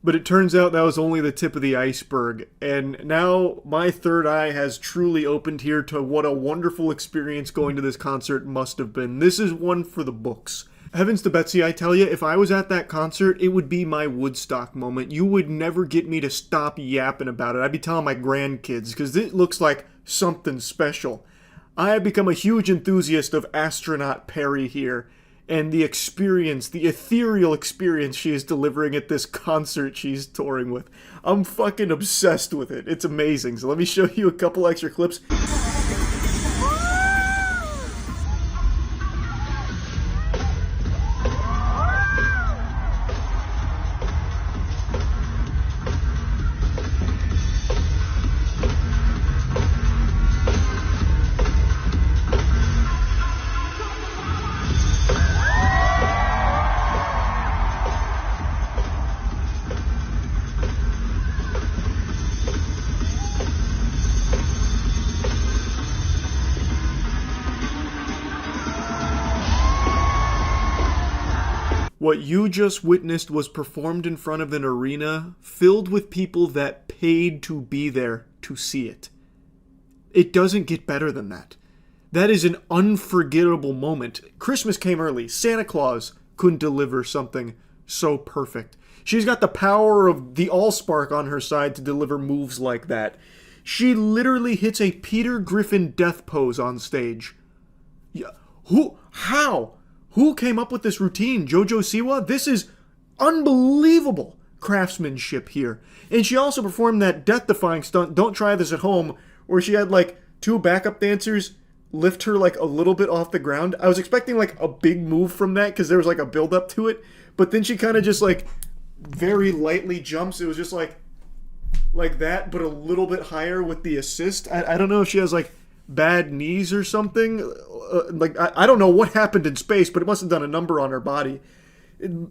But it turns out that was only the tip of the iceberg, and now my third eye has truly opened here to what a wonderful experience going to this concert must have been. This is one for the books. Heavens to Betsy, I tell you, if I was at that concert, it would be my Woodstock moment. You would never get me to stop yapping about it. I'd be telling my grandkids, because it looks like something special. I have become a huge enthusiast of Astronaut Perry here, and the experience, the ethereal experience she is delivering at this concert she's touring with. I'm fucking obsessed with it. It's amazing. So let me show you a couple extra clips. What you just witnessed was performed in front of an arena filled with people that paid to be there to see it. It doesn't get better than that. That is an unforgettable moment. Christmas came early. Santa Claus couldn't deliver something so perfect. She's got the power of the Allspark on her side to deliver moves like that. She literally hits a Peter Griffin death pose on stage. Yeah, how? Who came up with this routine? Jojo Siwa? This is unbelievable craftsmanship here. And she also performed that death-defying stunt, don't try this at home, where she had like two backup dancers lift her like a little bit off the ground. I was expecting like a big move from that because there was like a build-up to it. But then she kind of just like very lightly jumps. It was just like that, but a little bit higher with the assist. I don't know if she has like bad knees or something. I don't know what happened in space, but it must have done a number on her body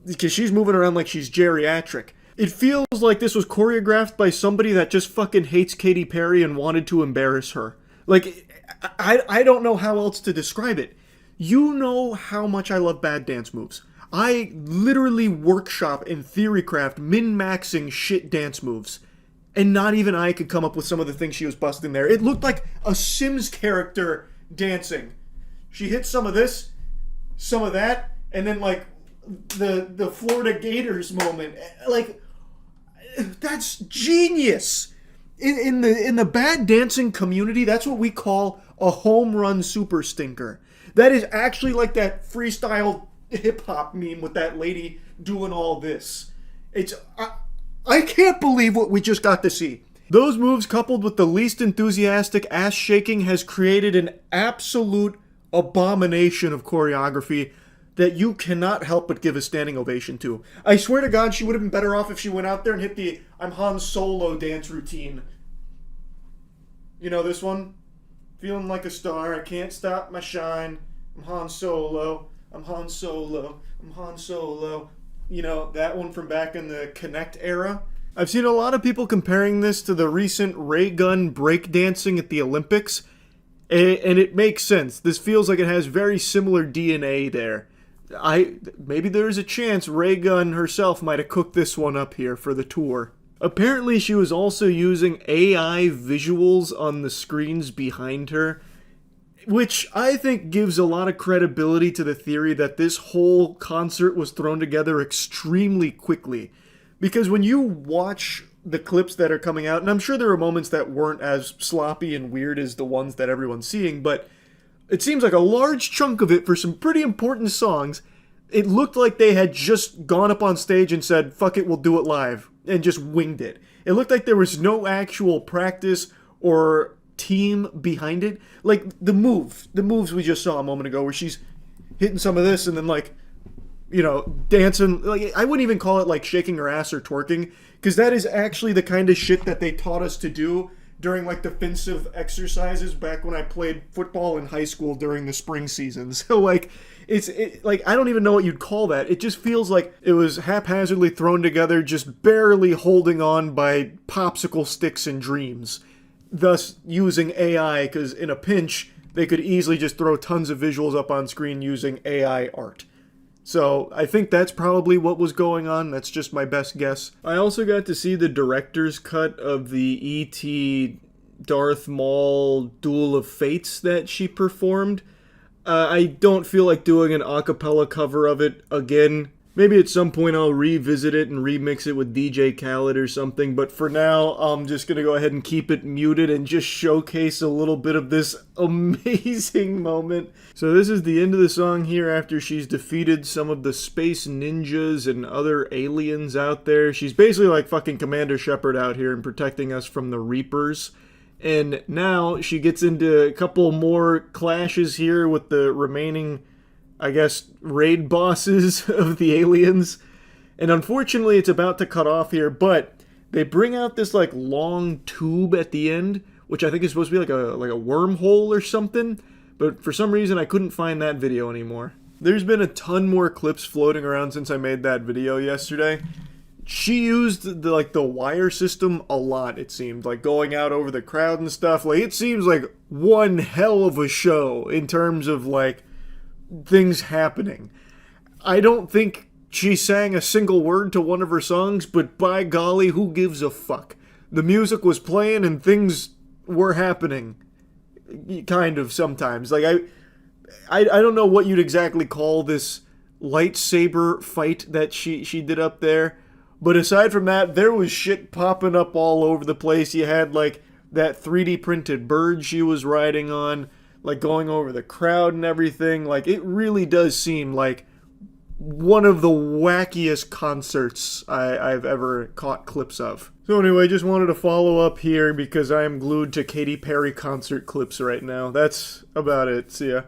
because she's moving around like she's geriatric. It feels like this was choreographed by somebody that just fucking hates Katy Perry and wanted to embarrass her. Like, I don't know how else to describe it. You know how much I love bad dance moves. I literally workshop and theorycraft min-maxing shit dance moves. And not even I could come up with some of the things she was busting there. It looked like a Sims character dancing. She hit some of this, some of that, and then like the Florida Gators moment. Like, that's genius. In the bad dancing community, that's what we call a home run super stinker. That is actually like that freestyle hip hop meme with that lady doing all this. I can't believe what we just got to see. Those moves coupled with the least enthusiastic ass shaking has created an absolute abomination of choreography that you cannot help but give a standing ovation to. I swear to God, she would have been better off if she went out there and hit the I'm Han Solo dance routine. You know this one? Feeling like a star, I can't stop my shine. I'm Han Solo, I'm Han Solo, I'm Han Solo. You know, that one from back in the Kinect era. I've seen a lot of people comparing this to the recent ray gun breakdancing at the Olympics, and it makes sense. This feels like it has very similar DNA there. Maybe there's a chance Ray Gun herself might have cooked this one up here for the tour. Apparently she was also using AI visuals on the screens behind her, which I think gives a lot of credibility to the theory that this whole concert was thrown together extremely quickly. Because when you watch the clips that are coming out, and I'm sure there are moments that weren't as sloppy and weird as the ones that everyone's seeing, but it seems like a large chunk of it for some pretty important songs, it looked like they had just gone up on stage and said, fuck it, we'll do it live, and just winged it. It looked like there was no actual practice or team behind it. Like the moves we just saw a moment ago where she's hitting some of this and then like, you know, dancing. Like, I wouldn't even call it like shaking her ass or twerking, because that is actually the kind of shit that they taught us to do during like defensive exercises back when I played football in high school during the spring season. So like like I don't even know what you'd call that. It just feels like it was haphazardly thrown together, just barely holding on by popsicle sticks and dreams. Thus using AI, because in a pinch they could easily just throw tons of visuals up on screen using AI art. So I think that's probably what was going on. That's just my best guess. I also got to see the director's cut of the E.T. Darth Maul Duel of Fates that she performed. I don't feel like doing an a cappella cover of it again. Maybe at some point I'll revisit it and remix it with DJ Khaled or something, but for now I'm just gonna go ahead and keep it muted and just showcase a little bit of this amazing moment. So this is the end of the song here after she's defeated some of the space ninjas and other aliens out there. She's basically like fucking Commander Shepard out here and protecting us from the Reapers. And now she gets into a couple more clashes here with the remaining, I guess, raid bosses of the aliens. And unfortunately, it's about to cut off here, but they bring out this, like, long tube at the end, which I think is supposed to be like a wormhole or something. But for some reason, I couldn't find that video anymore. There's been a ton more clips floating around since I made that video yesterday. She used the wire system a lot, it seemed, like going out over the crowd and stuff. Like, it seems like one hell of a show in terms of, like, things happening. I don't think she sang a single word to one of her songs, but by golly, who gives a fuck? The music was playing and things were happening, kind of, sometimes. Like, I don't know what you'd exactly call this lightsaber fight that she did up there. But aside from that, there was shit popping up all over the place. You had, like, that 3D printed bird she was riding on, like, going over the crowd and everything. Like, it really does seem like one of the wackiest concerts I've ever caught clips of. So anyway, just wanted to follow up here because I am glued to Katy Perry concert clips right now. That's about it. See ya.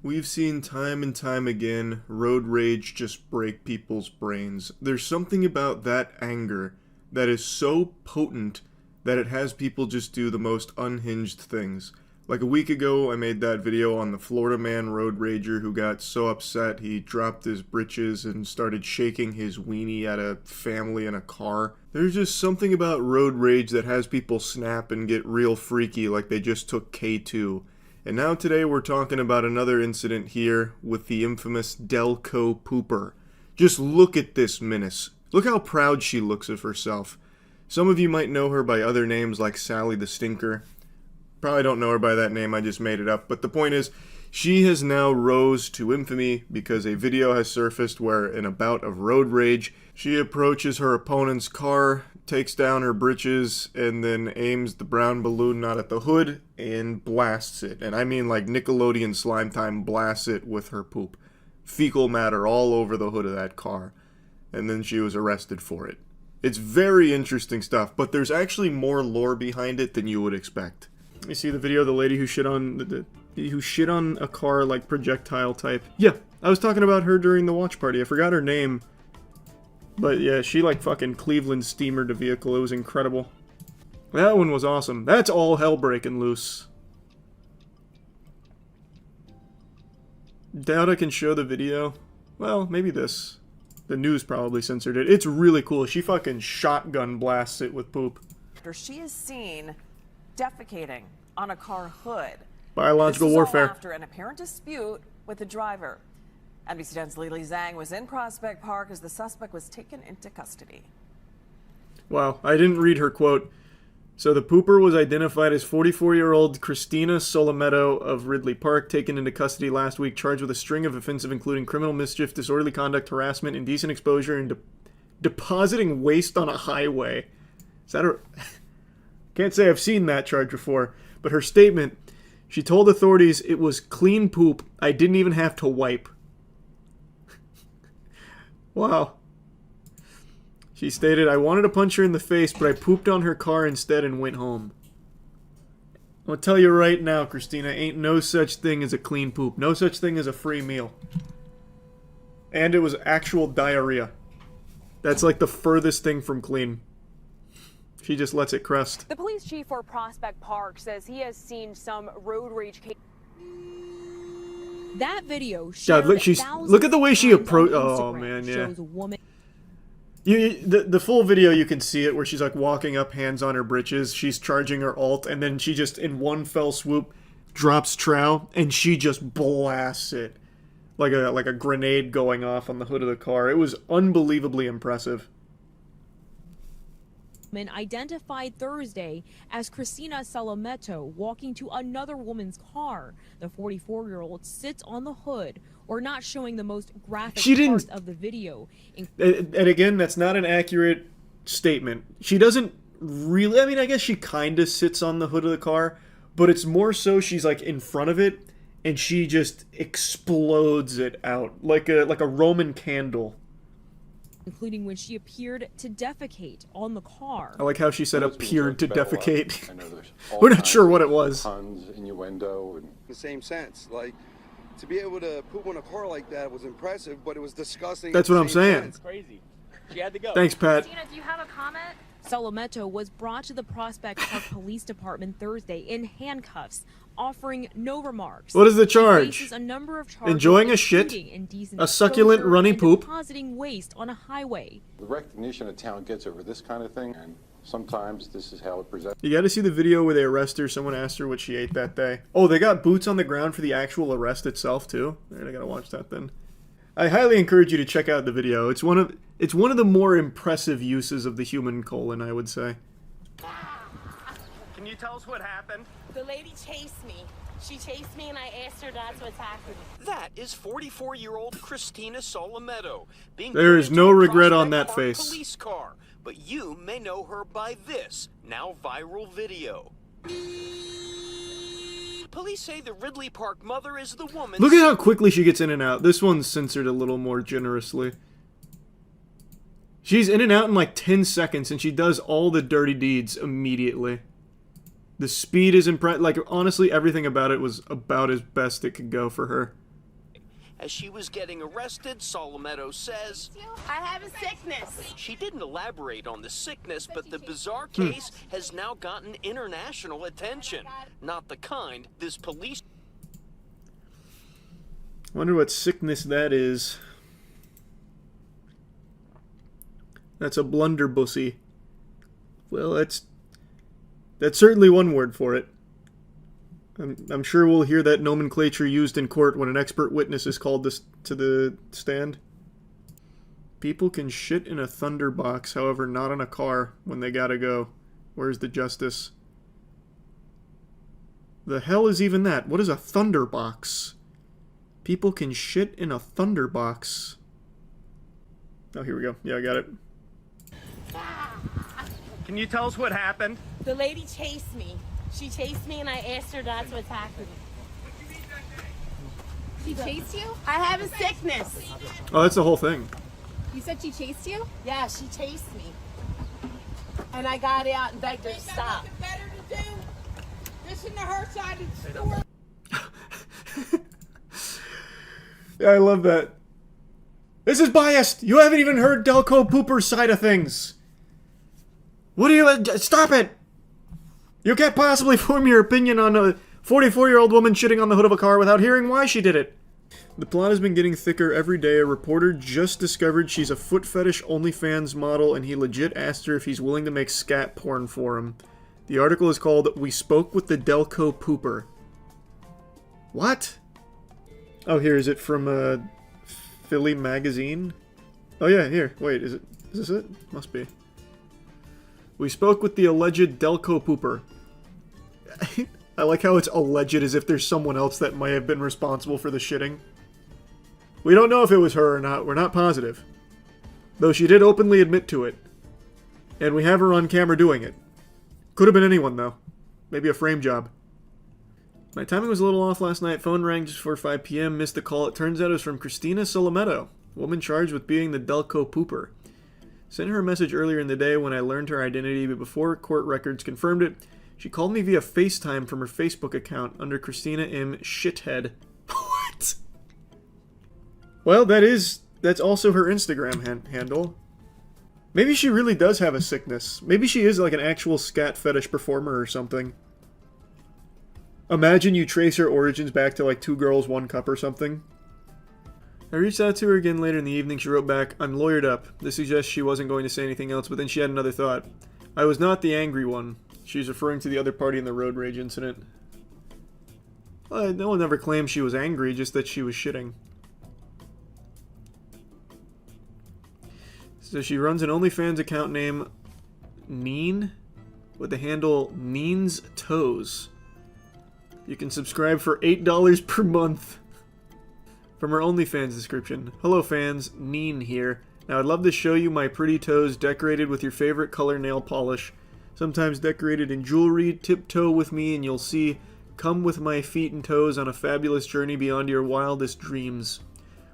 We've seen time and time again road rage just break people's brains. There's something about that anger that is so potent that it has people just do the most unhinged things. Like a week ago, I made that video on the Florida man road rager who got so upset he dropped his britches and started shaking his weenie at a family in a car. There's just something about road rage that has people snap and get real freaky like they just took K2. And now today we're talking about another incident here with the infamous Delco Pooper. Just look at this menace. Look how proud she looks of herself. Some of you might know her by other names like Sally the Stinker. Probably don't know her by that name, I just made it up. But the point is, she has now rose to infamy because a video has surfaced where in a bout of road rage, she approaches her opponent's car, takes down her britches, and then aims the brown balloon not at the hood and blasts it. And I mean like Nickelodeon Slime Time blasts it with her poop. Fecal matter all over the hood of that car. And then she was arrested for it. It's very interesting stuff, but there's actually more lore behind it than you would expect. You see the video of the lady who shit on a car like projectile type? Yeah, I was talking about her during the watch party. I forgot her name. But yeah, she like fucking Cleveland steamered the vehicle. It was incredible. That one was awesome. That's all hell breaking loose. Doubt I can show the video. Well, maybe this. The news probably censored it. It's really cool. She fucking shotgun blasts it with poop. She is seen defecating on a car hood. Biological warfare. After an apparent dispute with the driver. NBC 10's Lily Zhang was in Prospect Park as the suspect was taken into custody. Wow, I didn't read her quote. So the pooper was identified as 44-year-old Christina Solometto of Ridley Park, taken into custody last week, charged with a string of offenses including criminal mischief, disorderly conduct, harassment, indecent exposure, and depositing waste on a highway. Is that a... Can't say I've seen that charge before, but her statement, she told authorities it was clean poop, I didn't even have to wipe. Wow. She stated, I wanted to punch her in the face, but I pooped on her car instead and went home. I'll tell you right now, Christina, ain't no such thing as a clean poop. No such thing as a free meal. And it was actual diarrhea. That's like the furthest thing from clean. She just lets it crest. The police chief for Prospect Park says he has seen some road rage cases. That video God, look at the way she approached. Oh man, yeah. Shows a woman. The full video, you can see it where she's like walking up, hands on her britches. She's charging her ult, and then she just in one fell swoop drops trow, and she just blasts it like a grenade going off on the hood of the car. It was unbelievably impressive. Identified Thursday as Christina Salameto walking to another woman's car. The 44-year-old sits on the hood, or not showing the most graphic parts of the video. And again, that's not an accurate statement. She doesn't really, I mean, I guess she kind of sits on the hood of the car, but it's more so she's like in front of it, and she just explodes it out like a Roman candle. Including when she appeared to defecate on the car. I like how she said appeared to defecate. We're not sure what it was. Puns, innuendo, and the same sense. Like, to be able to poop on a car like that was impressive, but it was disgusting. That's what I'm saying. It's crazy. She had to go. Thanks, Pat. Christina, do you have a comment? Salameto was brought to the Prospect Park Police Department Thursday in handcuffs, offering no remarks. What is the She charge? faces a number of charges, Enjoying a shit? including indecent A succulent exposure runny and poop? depositing waste on a highway. The recognition a town gets over this kind of thing, and sometimes this is how it presents. You got to see the video where they arrest her. Someone asked her what she ate that day. Oh, they got boots on the ground for the actual arrest itself too. All right, I gotta watch that then. I highly encourage you to check out the video. It's one of the more impressive uses of the human colon, I would say. Can you tell us what happened? The lady chased me. She chased me and I asked her not to attack me. That is 44-year-old Christina Salameto being There is no regret on that face. police car, but you may know her by this now viral video. Police say the Ridley Park mother is the woman. Look at how quickly she gets in and out. This one's censored a little more generously. She's in and out in like 10 seconds, and she does all the dirty deeds immediately. The speed is impressive. Like, honestly, everything about it was about as best it could go for her. As she was getting arrested, Salameto says, I have a sickness. She didn't elaborate on the sickness, but the bizarre case has now gotten international attention. Not the kind this police... Wonder what sickness that is. That's a blunderbussy. Well, that's certainly one word for it. I'm sure we'll hear that nomenclature used in court when an expert witness is called to the stand. People can shit in a thunderbox, however not in a car when they gotta go. Where's the justice? The hell is even that? What is a thunderbox? People can shit in a thunderbox. Oh, here we go. Yeah, I got it. Can you tell us what happened? The lady chased me. She chased me and I asked her not to attack me. She chased you? I have a sickness. Oh, that's the whole thing. You said she chased you? Yeah, she chased me. And I got out and begged her to stop. Better to do this in the her side of the store. Yeah, I love that. This is biased. You haven't even heard Delco Pooper's side of things. What do you... Stop it! You can't possibly form your opinion on a 44-year-old woman shitting on the hood of a car without hearing why she did it. The plot has been getting thicker every day. A reporter just discovered she's a foot fetish OnlyFans model, and he legit asked her if he's willing to make scat porn for him. The article is called We Spoke with the Delco Pooper. What? Oh, here, is it from Philly Magazine? Oh yeah, here. Wait, is this it? Must be. We spoke with the alleged Delco Pooper. I like how it's alleged as if there's someone else that might have been responsible for the shitting. We don't know if it was her or not. We're not positive. Though she did openly admit to it. And we have her on camera doing it. Could have been anyone, though. Maybe a frame job. My timing was a little off last night. Phone rang just before 5 p.m. Missed the call. It turns out it was from Christina Salameto, woman charged with being the Delco Pooper. Sent her a message earlier in the day when I learned her identity, but before court records confirmed it, she called me via FaceTime from her Facebook account under Christina M. Shithead. What? Well, that's also her Instagram handle. Maybe she really does have a sickness. Maybe she is like an actual scat fetish performer or something. Imagine you trace her origins back to like 2 girls, 1 cup or something. I reached out to her again later in the evening. She wrote back, "I'm lawyered up." This suggests she wasn't going to say anything else, but then she had another thought. "I was not the angry one." She's referring to the other party in the road rage incident. Well, no one ever claimed she was angry, just that she was shitting. So she runs an OnlyFans account named Neen, with the handle Neen's Toes. You can subscribe for $8 per month. From her OnlyFans description. "Hello fans, Neen here. Now I'd love to show you my pretty toes decorated with your favorite color nail polish. Sometimes decorated in jewelry. Tiptoe with me and you'll see. Come with my feet and toes on a fabulous journey beyond your wildest dreams.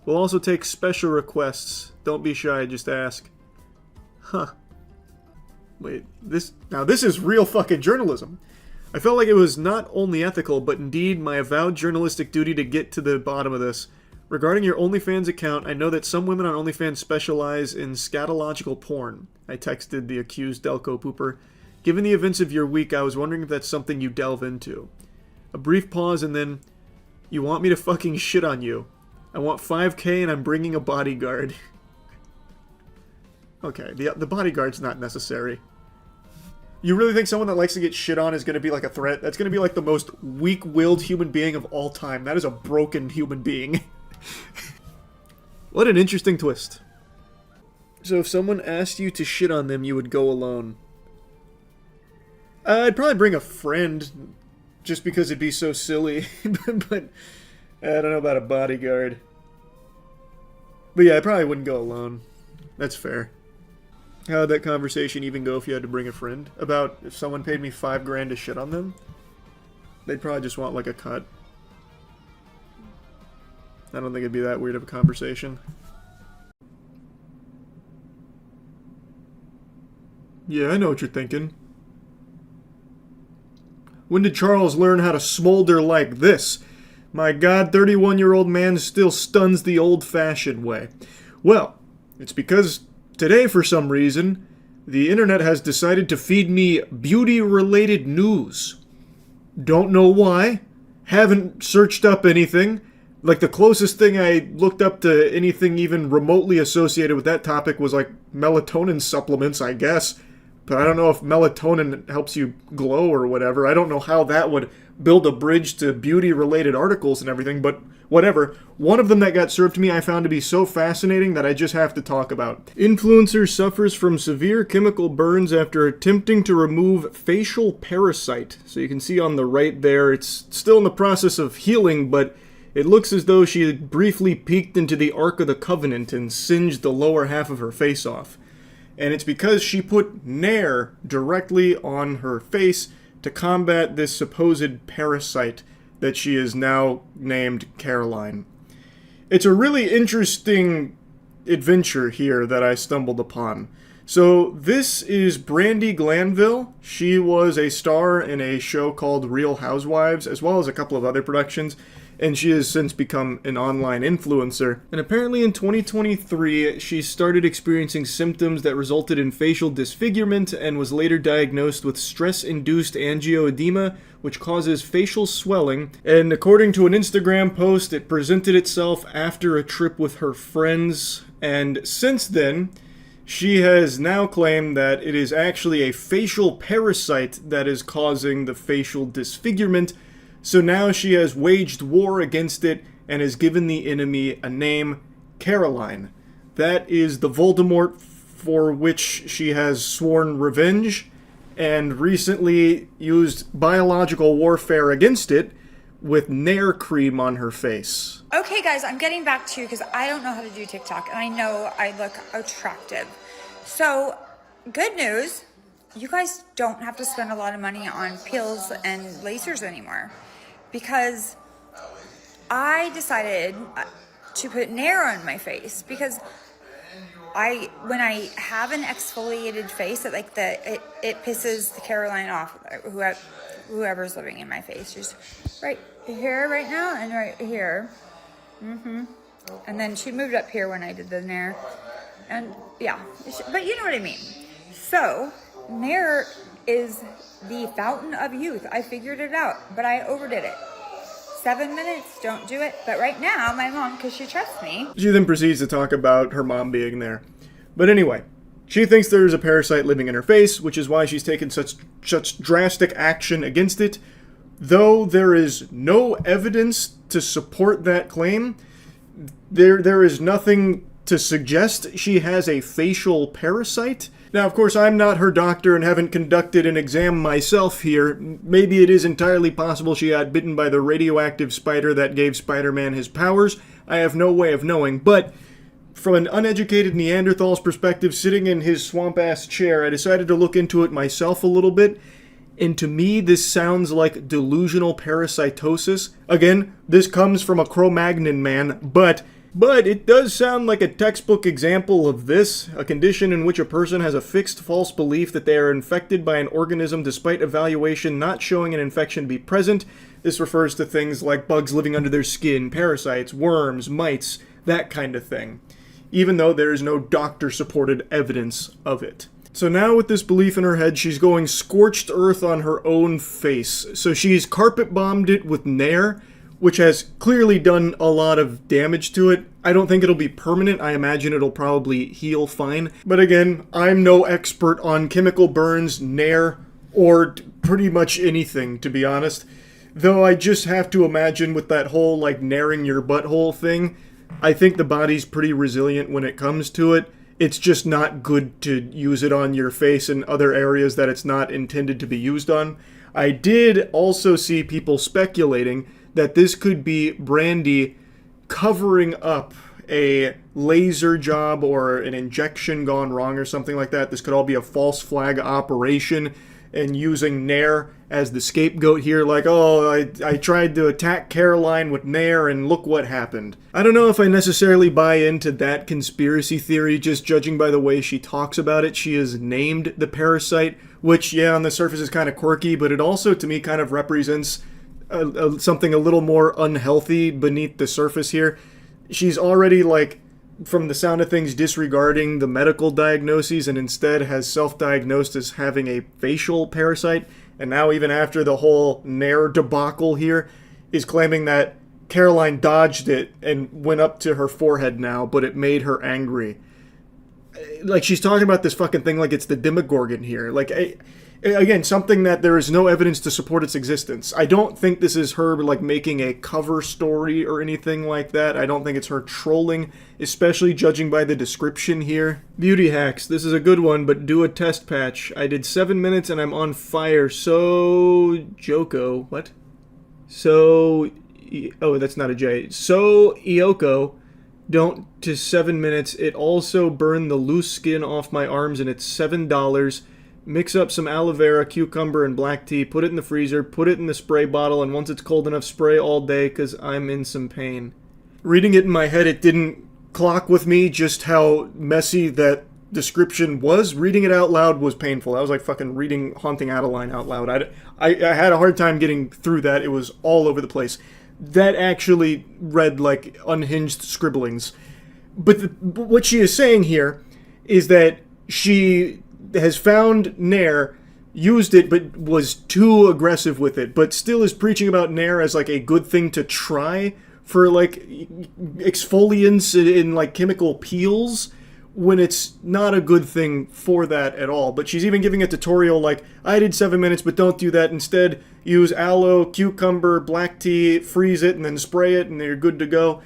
We'll also take special requests. Don't be shy, just ask." Huh. Wait, this is real fucking journalism. I felt like it was not only ethical, but indeed my avowed journalistic duty to get to the bottom of this. "Regarding your OnlyFans account, I know that some women on OnlyFans specialize in scatological porn." I texted the accused Delco pooper. "Given the events of your week, I was wondering if that's something you delve into." A brief pause and then, "You want me to fucking shit on you? I want 5K and I'm bringing a bodyguard." Okay, the bodyguard's not necessary. You really think someone that likes to get shit on is going to be like a threat? That's going to be like the most weak-willed human being of all time. That is a broken human being. What an interesting twist. So if someone asked you to shit on them, you would go alone. I'd probably bring a friend, just because it'd be so silly. But I don't know about a bodyguard. But yeah, I probably wouldn't go alone. That's fair. How'd that conversation even go if you had to bring a friend? About if someone paid me $5 to shit on them? They'd probably just want like a cut. I don't think it'd be that weird of a conversation. Yeah, I know what you're thinking. When did Charles learn how to smolder like this? My god, 31-year-old man still stuns the old-fashioned way. Well, it's because today, for some reason, the internet has decided to feed me beauty-related news. Don't know why. Haven't searched up anything. Like, the closest thing I looked up to anything even remotely associated with that topic was, like, melatonin supplements, I guess. But I don't know if melatonin helps you glow or whatever. I don't know how that would build a bridge to beauty-related articles and everything, but whatever. One of them that got served to me I found to be so fascinating that I just have to talk about. Influencer suffers from severe chemical burns after attempting to remove facial parasite. So you can see on the right there, it's still in the process of healing, but it looks as though she had briefly peeked into the Ark of the Covenant and singed the lower half of her face off. And it's because she put Nair directly on her face to combat this supposed parasite that she is now named Caroline. It's a really interesting adventure here that I stumbled upon. So this is Brandi Glanville. She was a star in a show called Real Housewives, as well as a couple of other productions, and she has since become an online influencer. And apparently in 2023, she started experiencing symptoms that resulted in facial disfigurement and was later diagnosed with stress-induced angioedema, which causes facial swelling. And according to an Instagram post, it presented itself after a trip with her friends. And since then, she has now claimed that it is actually a facial parasite that is causing the facial disfigurement. So now she has waged war against it and has given the enemy a name, Caroline. That is the Voldemort for which she has sworn revenge and recently used biological warfare against it with Nair cream on her face. Okay, guys, I'm getting back to you because I don't know how to do TikTok and I know I look attractive. So, good news, you guys don't have to spend a lot of money on pills and lasers anymore. Because I decided to put Nair on my face because when I have an exfoliated face, it pisses the Caroline off, whoever's living in my face. She's right here right now and right here. And then she moved up here when I did the Nair. And yeah, but you know what I mean. So, Nair is the fountain of youth. I figured it out, but I overdid it. 7 minutes, don't do it. But right now, my mom, because she trusts me. She then proceeds to talk about her mom being there. But anyway, she thinks there's a parasite living in her face, which is why she's taken such drastic action against it. Though there is no evidence to support that claim, there is nothing to suggest she has a facial parasite. Now, of course, I'm not her doctor and haven't conducted an exam myself here. Maybe it is entirely possible she got bitten by the radioactive spider that gave Spider-Man his powers. I have no way of knowing, but from an uneducated Neanderthal's perspective, sitting in his swamp-ass chair, I decided to look into it myself a little bit, and to me, this sounds like delusional parasitosis. Again, this comes from a Cro-Magnon man, but it does sound like a textbook example of this, a condition in which a person has a fixed false belief that they are infected by an organism despite evaluation not showing an infection be present. This refers to things like bugs living under their skin, parasites, worms, mites, that kind of thing, even though there is no doctor-supported evidence of it. So now with this belief in her head, she's going scorched earth on her own face. So she's carpet-bombed it with Nair, which has clearly done a lot of damage to it. I don't think it'll be permanent. I imagine it'll probably heal fine. But again, I'm no expert on chemical burns, Nair, or pretty much anything, to be honest. Though I just have to imagine with that whole, like, Nairing your butthole thing, I think the body's pretty resilient when it comes to it. It's just not good to use it on your face and other areas that it's not intended to be used on. I did also see people speculating that this could be Brandy covering up a laser job or an injection gone wrong or something like that. This could all be a false flag operation, and using Nair as the scapegoat here, like, oh, I tried to attack Caroline with Nair and look what happened. I don't know if I necessarily buy into that conspiracy theory, just judging by the way she talks about it. She is named the parasite, which, yeah, on the surface is kind of quirky, but it also, to me, kind of represents something a little more unhealthy beneath the surface here. She's already, like, from the sound of things, disregarding the medical diagnoses and instead has self-diagnosed as having a facial parasite. And now, even after the whole Nair debacle here, is claiming that Caroline dodged it and went up to her forehead now, but it made her angry. Like, she's talking about this fucking thing like it's the Demogorgon here. Like, again, something that there is no evidence to support its existence. I don't think this is her, like, making a cover story or anything like that. I don't think it's her trolling, especially judging by the description here. Beauty hacks. This is a good one, but do a test patch. I did 7 minutes and I'm on fire. So... Joko. What? So... Oh, that's not a J. So... Ioko. Don't to 7 minutes. It also burned the loose skin off my arms and it's $7. Mix up some aloe vera, cucumber, and black tea, put it in the freezer, put it in the spray bottle, and once it's cold enough, spray all day, because I'm in some pain. Reading it in my head, it didn't clock with me just how messy that description was. Reading it out loud was painful. I was like fucking reading Haunting Adeline out loud. I had a hard time getting through that. It was all over the place. That actually read like unhinged scribblings. But what she is saying here is that she has found Nair, used it, but was too aggressive with it, but still is preaching about Nair as like a good thing to try for like exfoliants in like chemical peels, when it's not a good thing for that at all. But she's even giving a tutorial like, I did 7 minutes, but don't do that. Instead, use aloe, cucumber, black tea, freeze it, and then spray it, and you're good to go.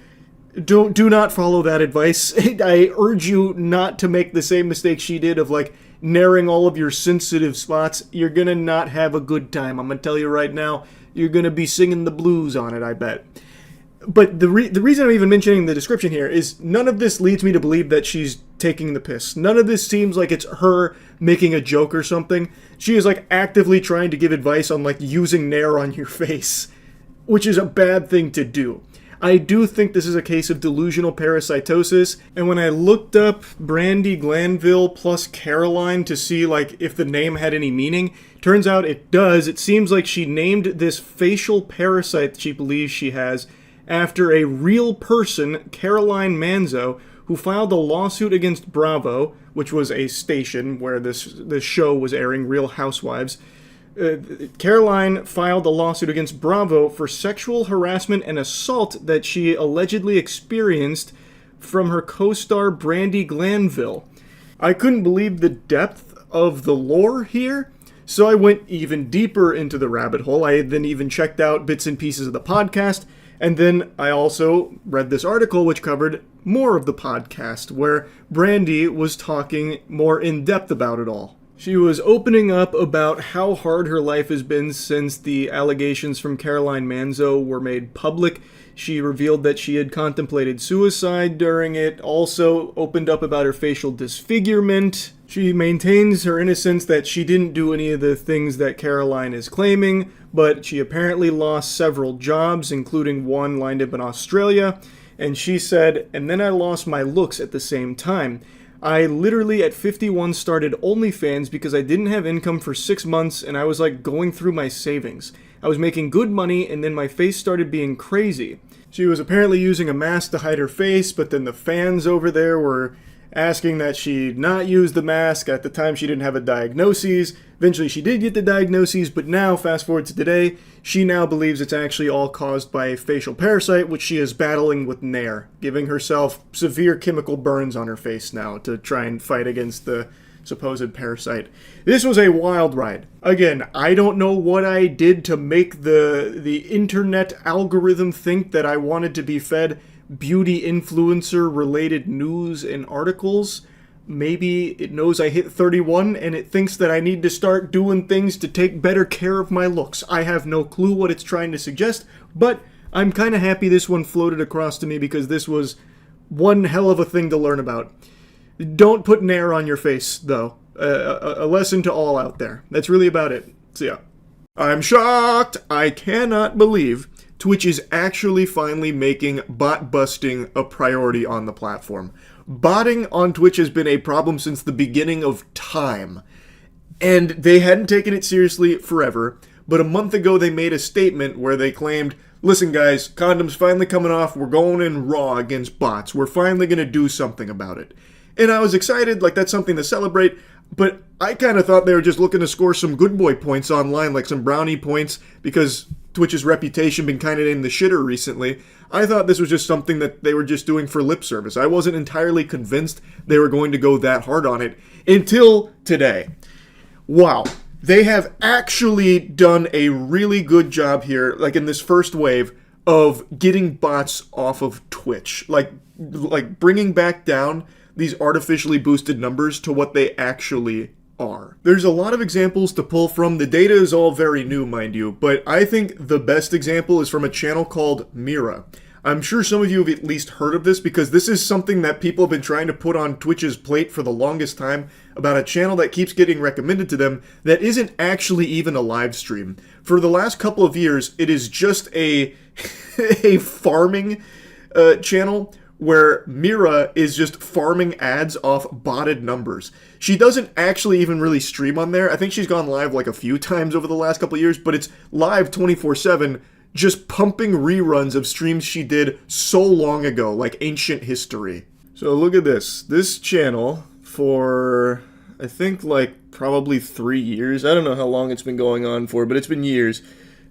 Do not follow that advice. I urge you not to make the same mistake she did of like Nairing all of your sensitive spots. You're gonna not have a good time. I'm gonna tell you right now, you're gonna be singing the blues on it, I bet. But the reason I'm even mentioning the description here is none of this leads me to believe that she's taking the piss. None of this seems like it's her making a joke or something. She is like actively trying to give advice on like using Nair on your face, which is a bad thing to do. I do think this is a case of delusional parasitosis, and when I looked up Brandy Glanville plus Caroline to see like if the name had any meaning, turns out it does. It seems like she named this facial parasite that she believes she has after a real person, Caroline Manzo, who filed a lawsuit against Bravo, which was a station where this show was airing, Real Housewives. Caroline filed a lawsuit against Bravo for sexual harassment and assault that she allegedly experienced from her co-star Brandi Glanville. I couldn't believe the depth of the lore here, so I went even deeper into the rabbit hole. I then even checked out bits and pieces of the podcast, and then I also read this article which covered more of the podcast, where Brandi was talking more in depth about it all. She was opening up about how hard her life has been since the allegations from Penguinz0 were made public. She revealed that she had contemplated suicide during it, also opened up about her facial disfigurement. She maintains her innocence, that she didn't do any of the things that Caroline is claiming, but she apparently lost several jobs, including one lined up in Australia. And she said, "And then I lost my looks at the same time. I literally at 51 started OnlyFans because I didn't have income for 6 months and I was like going through my savings. I was making good money and then my face started being crazy." She was apparently using a mask to hide her face, but then the fans over there were asking that she not use the mask. At the time she didn't have a diagnosis. Eventually she did get the diagnosis, but now, fast forward to today, she now believes it's actually all caused by a facial parasite, which she is battling with Nair, giving herself severe chemical burns on her face now to try and fight against the supposed parasite. This was a wild ride. Again, I don't know what I did to make the internet algorithm think that I wanted to be fed beauty influencer related news and articles. Maybe it knows I hit 31 and it thinks that I need to start doing things to take better care of my looks. I have no clue what it's trying to suggest, but I'm kind of happy this one floated across to me because this was one hell of a thing to learn about. Don't put Nair on your face, though. A lesson to all out there. That's really about it. So yeah. I'm shocked! I cannot believe Twitch is actually finally making bot busting a priority on the platform. Botting on Twitch has been a problem since the beginning of time. And they hadn't taken it seriously forever, but a month ago they made a statement where they claimed, "Listen guys, condoms finally coming off, we're going in raw against bots. We're finally going to do something about it." And I was excited, like that's something to celebrate, but I kind of thought they were just looking to score some good boy points online, like some brownie points, because Twitch's reputation been kind of in the shitter recently. I thought this was just something that they were just doing for lip service. I wasn't entirely convinced they were going to go that hard on it until today. Wow. They have actually done a really good job here, like in this first wave, of getting bots off of Twitch. Like bringing back down these artificially boosted numbers to what they actually are. There's a lot of examples to pull from. The data is all very new, mind you, but I think the best example is from a channel called Mira. I'm sure some of you have at least heard of this because this is something that people have been trying to put on Twitch's plate for the longest time, about a channel that keeps getting recommended to them that isn't actually even a live stream. For the last couple of years, it is just a farming channel where Mira is just farming ads off botted numbers. She doesn't actually even really stream on there. I think she's gone live like a few times over the last couple of years, but it's live 24/7, just pumping reruns of streams she did so long ago, like ancient history. So look at this. This channel, for I think like probably 3 years, I don't know how long it's been going on for, but it's been years,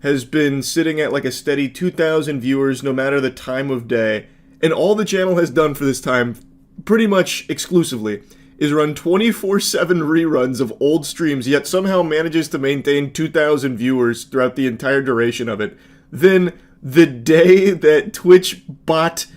has been sitting at like a steady 2,000 viewers no matter the time of day. And all the channel has done for this time, pretty much exclusively, is run 24/7 reruns of old streams, yet somehow manages to maintain 2,000 viewers throughout the entire duration of it. Then, the day that Twitch bot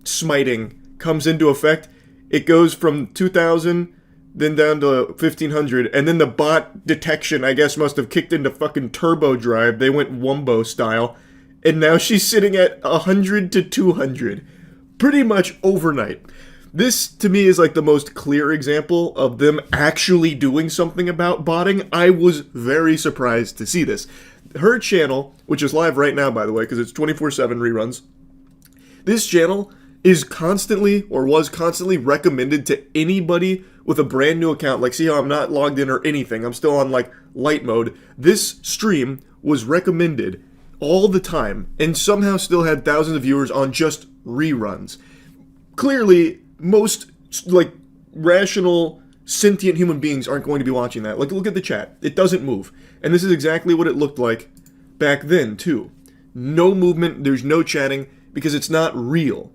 smiting comes into effect, it goes from 2,000, then down to 1,500, and then the bot detection, I guess, must have kicked into fucking turbo drive. They went Wumbo style. And now she's sitting at 100 to 200, pretty much overnight. This, to me, is like the most clear example of them actually doing something about botting. I was very surprised to see this. Her channel, which is live right now, by the way, because it's 24/7 reruns, this channel is constantly, or was constantly, recommended to anybody with a brand new account. Like, see how I'm not logged in or anything. I'm still on, like, light mode. This stream was recommended all the time, and somehow still had thousands of viewers on just reruns. clearly most, like, rational, sentient human beings aren't going to be watching that. Like, look at the chat. It doesn't move. And this is exactly what it looked like back then, too. No movement, there's no chatting, because it's not real.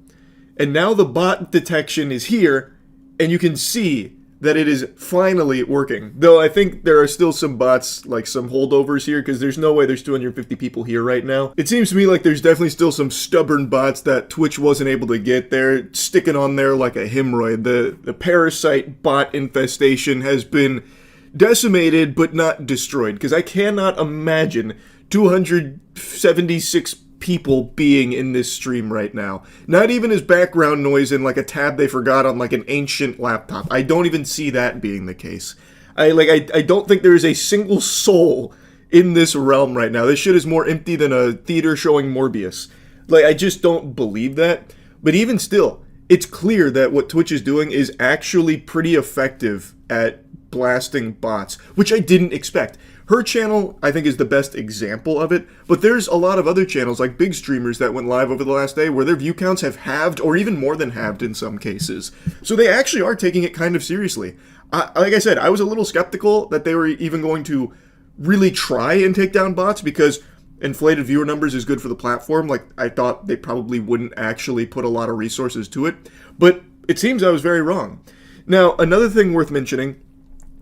And now the bot detection is here, and you can see that it is finally working. Though I think there are still some bots, like some holdovers here, because there's no way there's 250 people here right now. It seems to me like there's definitely still some stubborn bots that Twitch wasn't able to get there, sticking on there like a hemorrhoid. The parasite bot infestation has been decimated, but not destroyed, because I cannot imagine 276 people being in this stream right now. Not even as background noise in like a tab they forgot on like an ancient laptop. I don't even see that being the case. I don't think there is a single soul in this realm right now. This shit is more empty than a theater showing Morbius. Like, I just don't believe that. But even still, it's clear that what Twitch is doing is actually pretty effective at blasting bots, which I didn't expect. Her channel, I think, is the best example of it, but there's a lot of other channels, like big streamers that went live over the last day, where their view counts have halved, or even more than halved in some cases. So they actually are taking it kind of seriously. Like I said, I was a little skeptical that they were even going to really try and take down bots, because inflated viewer numbers is good for the platform. Like, I thought they probably wouldn't actually put a lot of resources to it, but it seems I was very wrong. Now, another thing worth mentioning,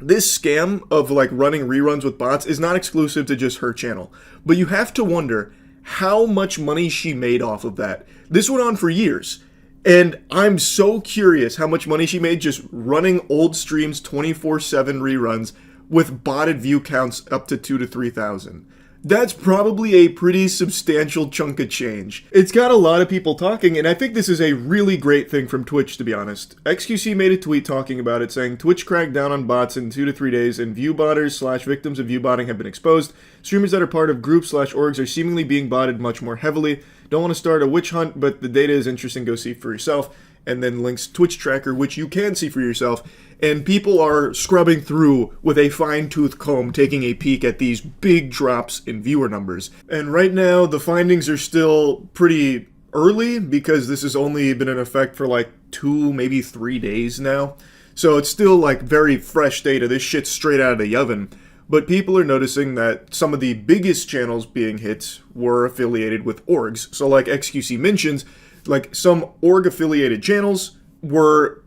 this scam of like running reruns with bots is not exclusive to just her channel, but you have to wonder how much money she made off of that. This went on for years, and I'm so curious how much money she made just running old streams 24/7 reruns with botted view counts up to 2,000 to 3,000. That's probably a pretty substantial chunk of change. It's got a lot of people talking, and I think this is a really great thing from Twitch, to be honest. XQC made a tweet talking about it, saying, Twitch cracked down on bots in 2 to 3 days, and viewbotters / victims of viewbotting have been exposed. Streamers that are part of groups / orgs are seemingly being botted much more heavily. Don't want to start a witch hunt, but the data is interesting, go see for yourself. And then links Twitch tracker, which you can see for yourself. And people are scrubbing through with a fine-tooth comb, taking a peek at these big drops in viewer numbers. And right now, the findings are still pretty early, because this has only been in effect for like 2, maybe 3 days now. So it's still like very fresh data. This shit's straight out of the oven. But people are noticing that some of the biggest channels being hit were affiliated with orgs. So like XQC mentions, like some org-affiliated channels were,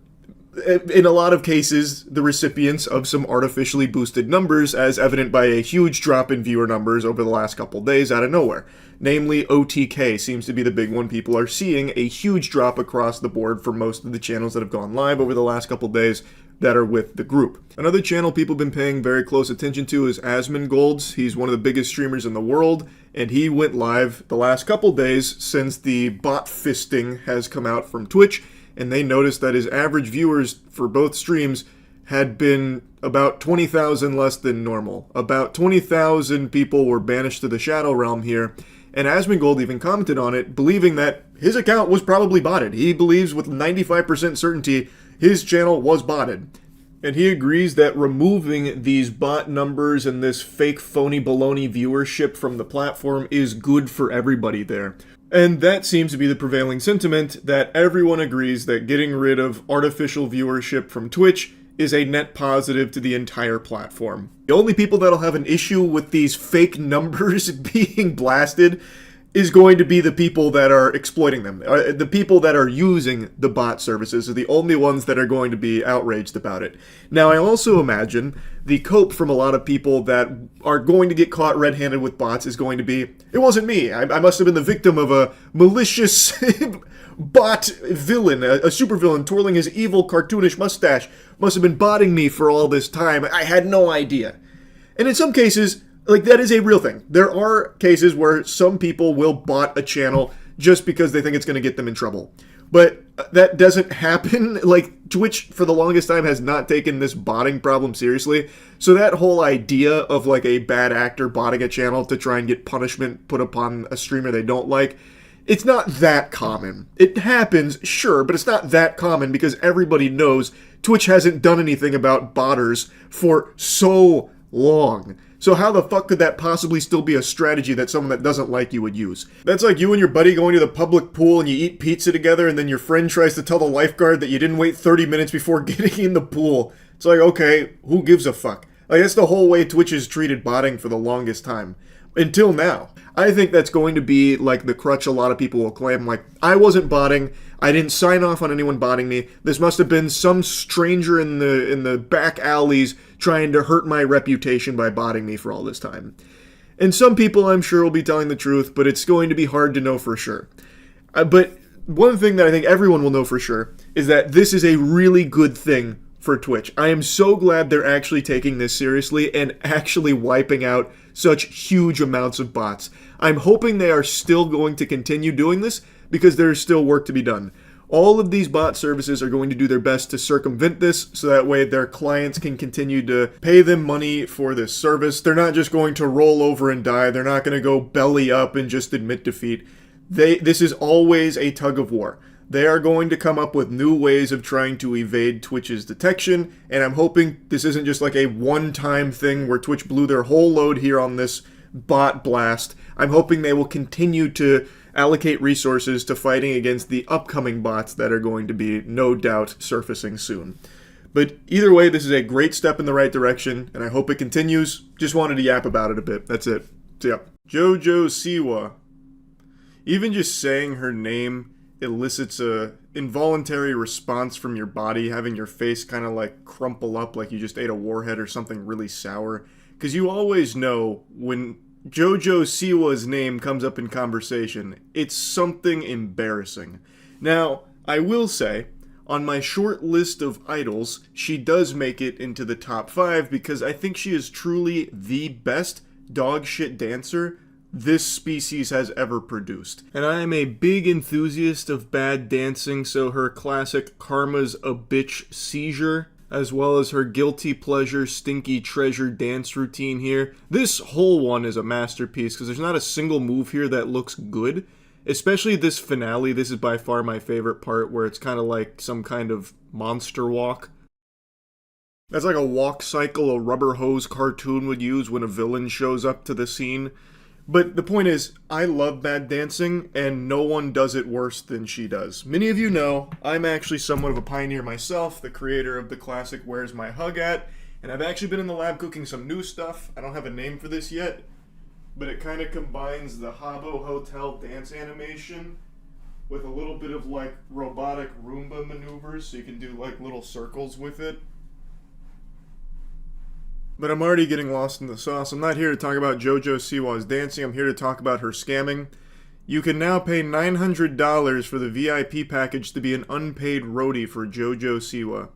in a lot of cases, the recipients of some artificially boosted numbers, as evident by a huge drop in viewer numbers over the last couple days out of nowhere. Namely, OTK seems to be the big one. People are seeing a huge drop across the board for most of the channels that have gone live over the last couple days that are with the group. Another channel people have been paying very close attention to is Asmongold's. He's one of the biggest streamers in the world, and he went live the last couple days since the bot fisting has come out from Twitch, and they noticed that his average viewers for both streams had been about 20,000 less than normal. About 20,000 people were banished to the Shadow Realm here, and Asmongold even commented on it, believing that his account was probably botted. He believes with 95% certainty his channel was botted. And he agrees that removing these bot numbers and this fake phony baloney viewership from the platform is good for everybody there. And that seems to be the prevailing sentiment, that everyone agrees that getting rid of artificial viewership from Twitch is a net positive to the entire platform. The only people that'll have an issue with these fake numbers being blasted is going to be the people that are exploiting them. The people that are using the bot services are the only ones that are going to be outraged about it. Now, I also imagine the cope from a lot of people that are going to get caught red-handed with bots is going to be, it wasn't me. I must have been the victim of a malicious bot villain, a supervillain twirling his evil cartoonish mustache. Must have been botting me for all this time. I had no idea. And in some cases, like, that is a real thing. There are cases where some people will bot a channel just because they think it's going to get them in trouble. But that doesn't happen. Like, Twitch, for the longest time, has not taken this botting problem seriously. So that whole idea of, like, a bad actor botting a channel to try and get punishment put upon a streamer they don't like, it's not that common. It happens, sure, but it's not that common because everybody knows Twitch hasn't done anything about botters for so long. So how the fuck could that possibly still be a strategy that someone that doesn't like you would use? That's like you and your buddy going to the public pool and you eat pizza together and then your friend tries to tell the lifeguard that you didn't wait 30 minutes before getting in the pool. It's like, okay, who gives a fuck? Like, that's the whole way Twitch has treated botting for the longest time. Until now. I think that's going to be like the crutch a lot of people will claim. Like, I wasn't botting. I didn't sign off on anyone botting me. This must have been some stranger in the back alleys trying to hurt my reputation by botting me for all this time. And some people, I'm sure, will be telling the truth, but it's going to be hard to know for sure. But one thing that I think everyone will know for sure is that this is a really good thing for Twitch. I am so glad they're actually taking this seriously and actually wiping out such huge amounts of bots. I'm hoping they are still going to continue doing this because there is still work to be done. All of these bot services are going to do their best to circumvent this so that way their clients can continue to pay them money for this service. They're not just going to roll over and die. They're not going to go belly up and just admit defeat. This is always a tug of war. They are going to come up with new ways of trying to evade Twitch's detection, and I'm hoping this isn't just like a one-time thing where Twitch blew their whole load here on this bot blast. I'm hoping they will continue to allocate resources to fighting against the upcoming bots that are going to be, no doubt, surfacing soon. But either way, this is a great step in the right direction, and I hope it continues. Just wanted to yap about it a bit. That's it. So yeah. Jojo Siwa. Even just saying her name elicits a involuntary response from your body, having your face kind of like crumple up like you just ate a warhead or something really sour. Because you always know when Jojo Siwa's name comes up in conversation, it's something embarrassing. Now, I will say, on my short list of idols, she does make it into the top 5 because I think she is truly the best dog shit dancer this species has ever produced. And I am a big enthusiast of bad dancing, so her classic Karma's a Bitch seizure, as well as her guilty pleasure stinky treasure dance routine here. This whole one is a masterpiece because there's not a single move here that looks good. Especially this finale, this is by far my favorite part where it's kind of like some kind of monster walk. That's like a walk cycle a rubber hose cartoon would use when a villain shows up to the scene. But the point is, I love bad dancing, and no one does it worse than she does. Many of you know, I'm actually somewhat of a pioneer myself, the creator of the classic Where's My Hug At? And I've actually been in the lab cooking some new stuff. I don't have a name for this yet, but it kind of combines the Habbo Hotel dance animation with a little bit of like robotic Roomba maneuvers, so you can do like little circles with it. But I'm already getting lost in the sauce. I'm not here to talk about Jojo Siwa's dancing. I'm here to talk about her scamming. You can now pay $900 for the VIP package to be an unpaid roadie for Jojo Siwa.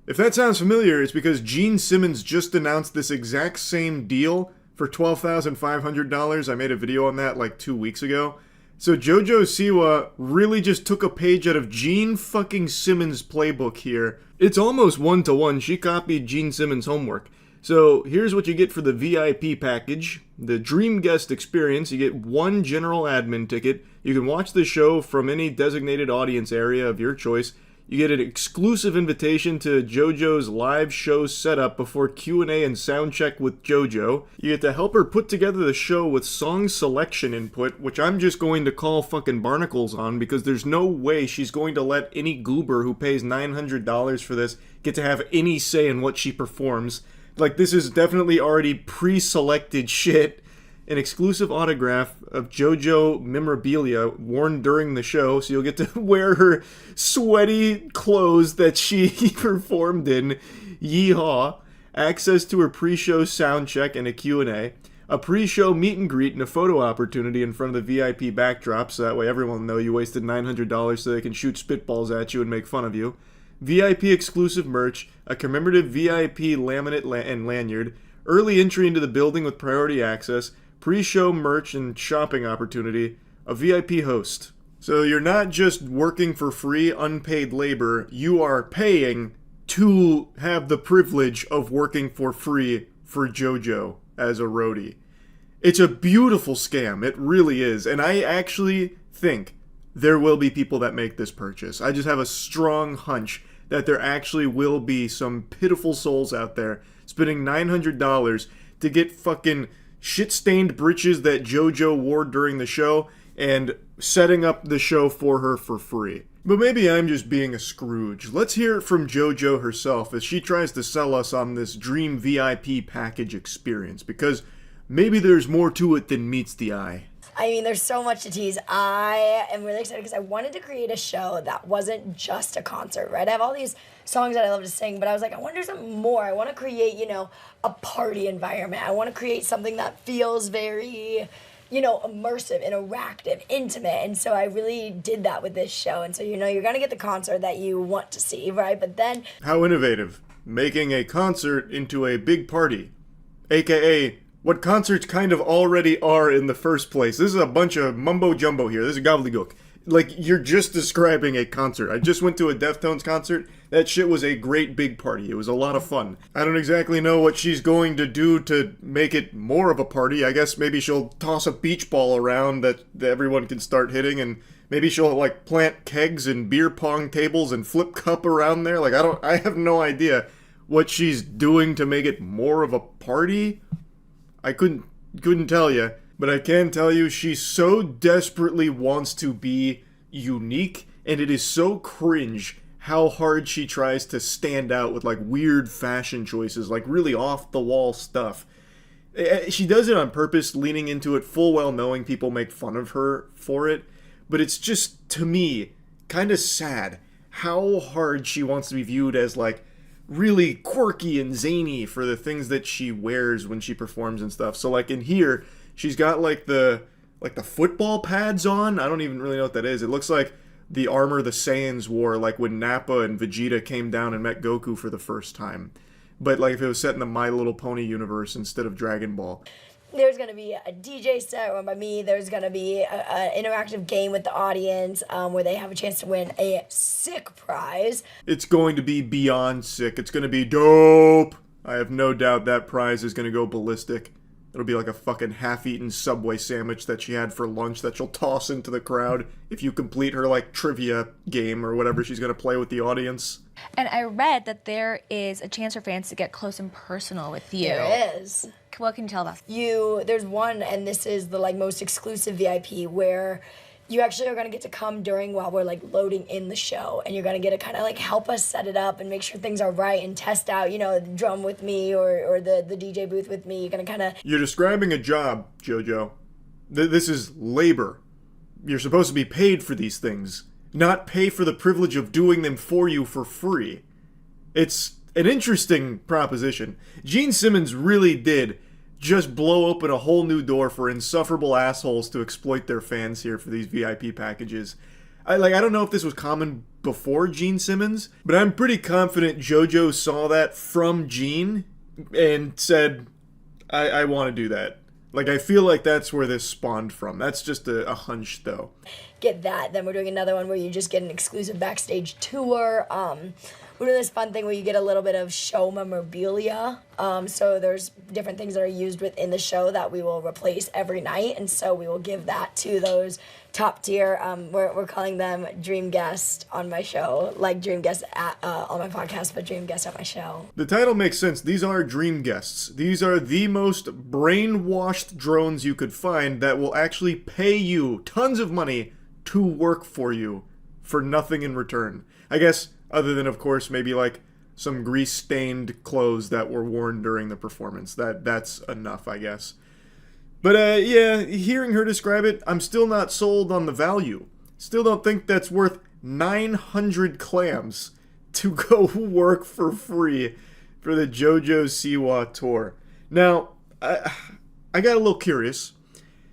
If that sounds familiar, it's because Gene Simmons just announced this exact same deal for $12,500. I made a video on that like 2 weeks ago. So Jojo Siwa really just took a page out of Gene fucking Simmons' playbook here. It's almost one-to-one. She copied Gene Simmons' homework. So here's what you get for the VIP package. The Dream Guest Experience. You get 1 general admin ticket. You can watch the show from any designated audience area of your choice. You get an exclusive invitation to JoJo's live show setup before Q&A and soundcheck with JoJo. You get to help her put together the show with song selection input, which I'm just going to call fucking barnacles on because there's no way she's going to let any goober who pays $900 for this get to have any say in what she performs. Like, this is definitely already pre-selected shit. An exclusive autograph of JoJo memorabilia worn during the show, so you'll get to wear her sweaty clothes that she performed in. Yeehaw. Access to her pre-show sound check and a Q&A. A pre-show meet and greet and a photo opportunity in front of the VIP backdrop, so that way everyone will know you wasted $900 so they can shoot spitballs at you and make fun of you. VIP exclusive merch, a commemorative VIP laminate and lanyard, early entry into the building with priority access, pre-show merch and shopping opportunity, a VIP host. So you're not just working for free, unpaid labor, you are paying to have the privilege of working for free for JoJo as a roadie. It's a beautiful scam, it really is, and I actually think there will be people that make this purchase. I just have a strong hunch that there actually will be some pitiful souls out there spending $900 to get fucking shit-stained britches that JoJo wore during the show and setting up the show for her for free. But maybe I'm just being a Scrooge. Let's hear it from JoJo herself as she tries to sell us on this dream VIP package experience, because maybe there's more to it than meets the eye. I mean, there's so much to tease. I am really excited because I wanted to create a show that wasn't just a concert, right? I have all these songs that I love to sing, but I was like, I want to do something more. I want to create, you know, a party environment. I want to create something that feels very, you know, immersive, interactive, intimate. And so I really did that with this show. And so, you know, you're going to get the concert that you want to see, right? But then... How innovative. Making a concert into a big party. AKA... what concerts kind of already are in the first place. This is a bunch of mumbo-jumbo here. This is gobbledygook. Like, you're just describing a concert. I just went to a Deftones concert. That shit was a great big party. It was a lot of fun. I don't exactly know what she's going to do to make it more of a party. I guess maybe she'll toss a beach ball around that everyone can start hitting, and maybe she'll, like, plant kegs and beer pong tables and flip cup around there. Like, I have no idea what she's doing to make it more of a party. I couldn't tell you, but I can tell you she so desperately wants to be unique, and it is so cringe how hard she tries to stand out with like weird fashion choices, like really off-the-wall stuff. She does it on purpose, leaning into it full well knowing people make fun of her for it, but it's just, to me, kind of sad how hard she wants to be viewed as like really quirky and zany for the things that she wears when she performs and stuff. So like in here, she's got like the football pads on. I don't even really know what that is. It looks like the armor the Saiyans wore like when Nappa and Vegeta came down and met Goku for the first time. But like if it was set in the My Little Pony universe instead of Dragon Ball. There's going to be a DJ set run by me. There's going to be an interactive game with the audience where they have a chance to win a sick prize. It's going to be beyond sick. It's going to be dope. I have no doubt that prize is going to go ballistic. It'll be like a fucking half-eaten Subway sandwich that she had for lunch that she'll toss into the crowd if you complete her like trivia game or whatever she's going to play with the audience. And I read that there is a chance for fans to get close and personal with you. There is. What can you tell us? There's one, and this is the like most exclusive VIP, where you actually are going to get to come while we're like loading in the show, and you're going to get to kind of like help us set it up and make sure things are right and test out, you know, the drum with me or the DJ booth with me. You're going to kind of... You're describing a job, JoJo. This is labor. You're supposed to be paid for these things, not pay for the privilege of doing them for you for free. It's an interesting proposition. Gene Simmons really did just blow open a whole new door for insufferable assholes to exploit their fans here for these VIP packages. I don't know if this was common before Gene Simmons, but I'm pretty confident JoJo saw that from Gene and said, I want to do that. Like, I feel like that's where this spawned from. That's just a hunch, though. Get that. Then we're doing another one where you just get an exclusive backstage tour. We're doing this fun thing where you get a little bit of show memorabilia. So there's different things that are used within the show that we will replace every night. And so we will give that to those top tier. We're calling them dream guests on my show. Like dream guests on my podcast, but dream guests at my show. The title makes sense. These are dream guests. These are the most brainwashed drones you could find that will actually pay you tons of money to work for you for nothing in return. I guess, other than, of course, maybe like some grease-stained clothes that were worn during the performance. That's enough, I guess. But, yeah, hearing her describe it, I'm still not sold on the value. Still don't think that's worth 900 clams to go work for free for the Jojo Siwa tour. Now, I got a little curious.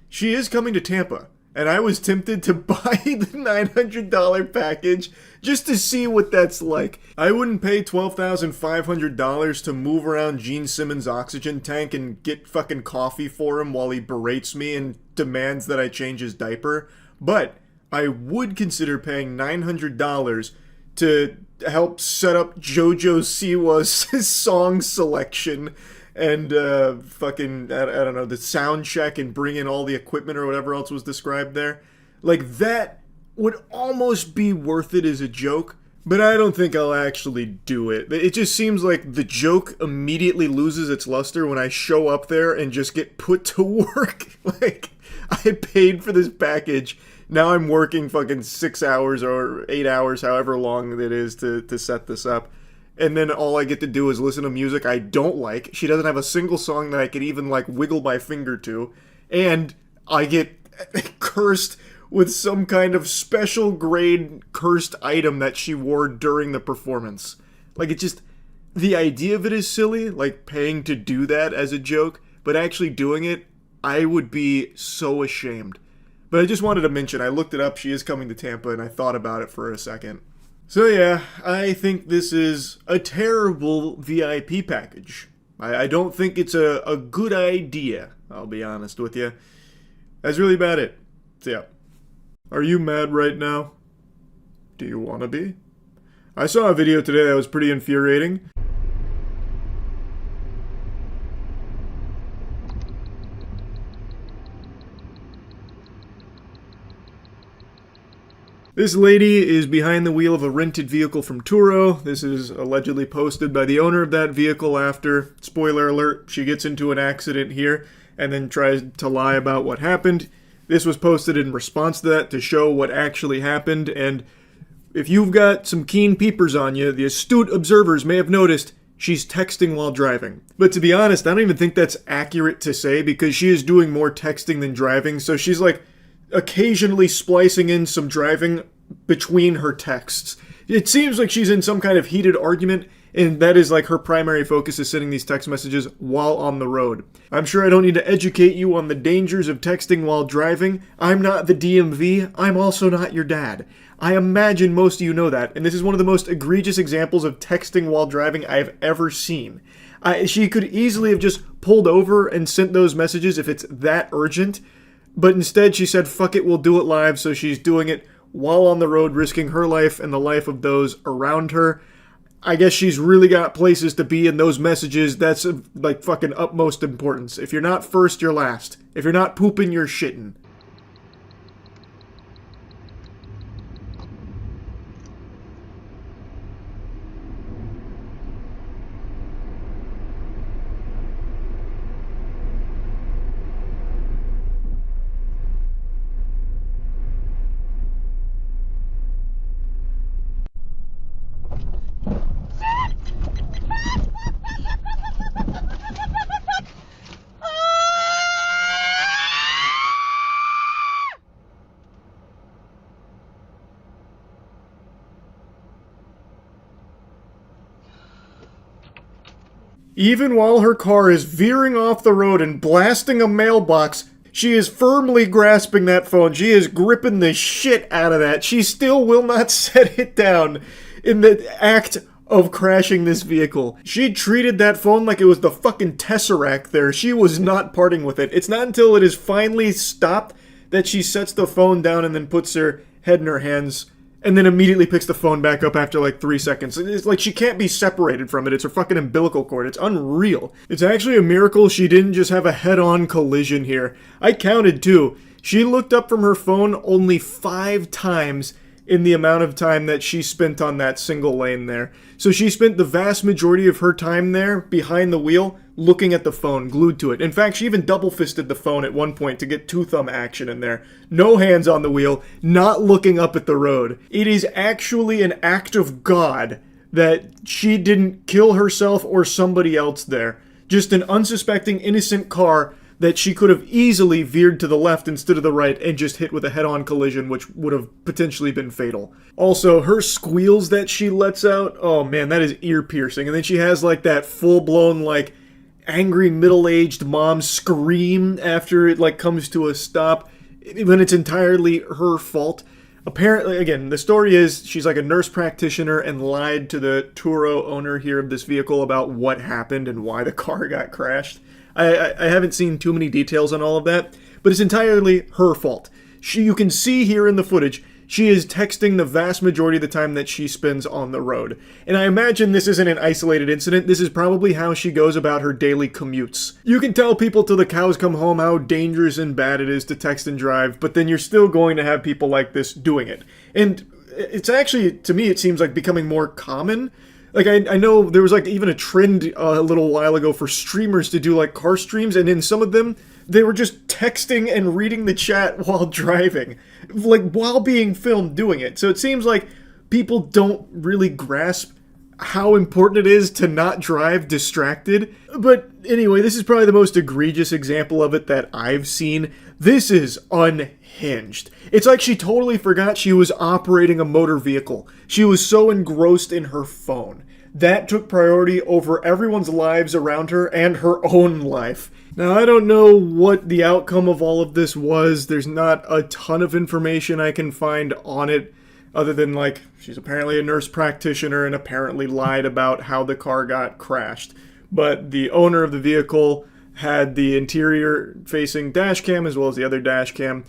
She is coming to Tampa, and I was tempted to buy the $900 package just to see what that's like. I wouldn't pay $12,500 to move around Gene Simmons' oxygen tank and get fucking coffee for him while he berates me and demands that I change his diaper. But I would consider paying $900 to help set up Jojo Siwa's song selection and fucking, I don't know, the sound check and bring in all the equipment or whatever else was described there. Like, that would almost be worth it as a joke, But I don't think I'll actually do it. It just seems like the joke immediately loses its luster when I show up there and just get put to work. Like, I paid for this package. Now I'm working fucking 6 hours or 8 hours, however long it is to set this up. And then all I get to do is listen to music I don't like. She doesn't have a single song that I could even, like, wiggle my finger to. And I get cursed with some kind of special grade cursed item that she wore during the performance. Like, it just... The idea of it is silly, like paying to do that as a joke, but actually doing it, I would be so ashamed. But I just wanted to mention, I looked it up, she is coming to Tampa, and I thought about it for a second. So yeah, I think this is a terrible VIP package. I don't think it's a good idea, I'll be honest with you. That's really about it. So yeah. Are you mad right now? Do you want to be? I saw a video today that was pretty infuriating. This lady is behind the wheel of a rented vehicle from Tuah. This is allegedly posted by the owner of that vehicle after, spoiler alert, she gets into an accident here and then tries to lie about what happened. This was posted in response to that to show what actually happened, and if you've got some keen peepers on you, the astute observers may have noticed she's texting while driving. But to be honest, I don't even think that's accurate to say because she is doing more texting than driving, so she's like occasionally splicing in some driving between her texts. It seems like she's in some kind of heated argument, and that is like her primary focus is sending these text messages while on the road. I'm sure I don't need to educate you on the dangers of texting while driving. I'm not the DMV. I'm also not your dad. I imagine most of you know that, and this is one of the most egregious examples of texting while driving I've ever seen. She could easily have just pulled over and sent those messages if it's that urgent, but instead she said, fuck it, we'll do it live, so she's doing it while on the road, risking her life and the life of those around her. I guess she's really got places to be in those messages. That's like fucking utmost importance. If you're not first, you're last. If you're not pooping, you're shitting. Even while her car is veering off the road and blasting a mailbox, she is firmly grasping that phone. She is gripping the shit out of that. She still will not set it down in the act of crashing this vehicle. She treated that phone like it was the fucking Tesseract there. She was not parting with it. It's not until it is finally stopped that she sets the phone down and then puts her head in her hands and then immediately picks the phone back up after like 3 seconds. It's like she can't be separated from it. It's her fucking umbilical cord. It's unreal. It's actually a miracle she didn't just have a head-on collision here. I counted too. She looked up from her phone only 5 times in the amount of time that she spent on that single lane there. So she spent the vast majority of her time there behind the wheel looking at the phone, glued to it. In fact, she even double-fisted the phone at one point to get two-thumb action in there. No hands on the wheel, not looking up at the road. It is actually an act of God that she didn't kill herself or somebody else there. Just an unsuspecting, innocent car that she could have easily veered to the left instead of the right and just hit with a head-on collision, which would have potentially been fatal. Also, her squeals that she lets out, oh man, that is ear-piercing. And then she has like that full-blown like angry middle-aged mom scream after it like comes to a stop when it's entirely her fault. Apparently, again, the story is she's like a nurse practitioner and lied to the Tuah owner here of this vehicle about what happened and why the car got crashed. I haven't seen too many details on all of that, but it's entirely her fault. You can see here in the footage, she is texting the vast majority of the time that she spends on the road. And I imagine this isn't an isolated incident. This is probably how she goes about her daily commutes. You can tell people till the cows come home how dangerous and bad it is to text and drive, but then you're still going to have people like this doing it. And it's actually, to me, it seems like becoming more common. Like, I know there was, like, even a trend a little while ago for streamers to do, like, car streams, and in some of them, they were just texting and reading the chat while driving. Like, while being filmed doing it. So it seems like people don't really grasp how important it is to not drive distracted. But anyway, this is probably the most egregious example of it that I've seen. This is unhinged. It's like she totally forgot she was operating a motor vehicle. She was so engrossed in her phone. That took priority over everyone's lives around her and her own life. Now, I don't know what the outcome of all of this was. There's not a ton of information I can find on it, other than, like, she's apparently a nurse practitioner and apparently lied about how the car got crashed. But the owner of the vehicle had the interior-facing dash cam as well as the other dash cam.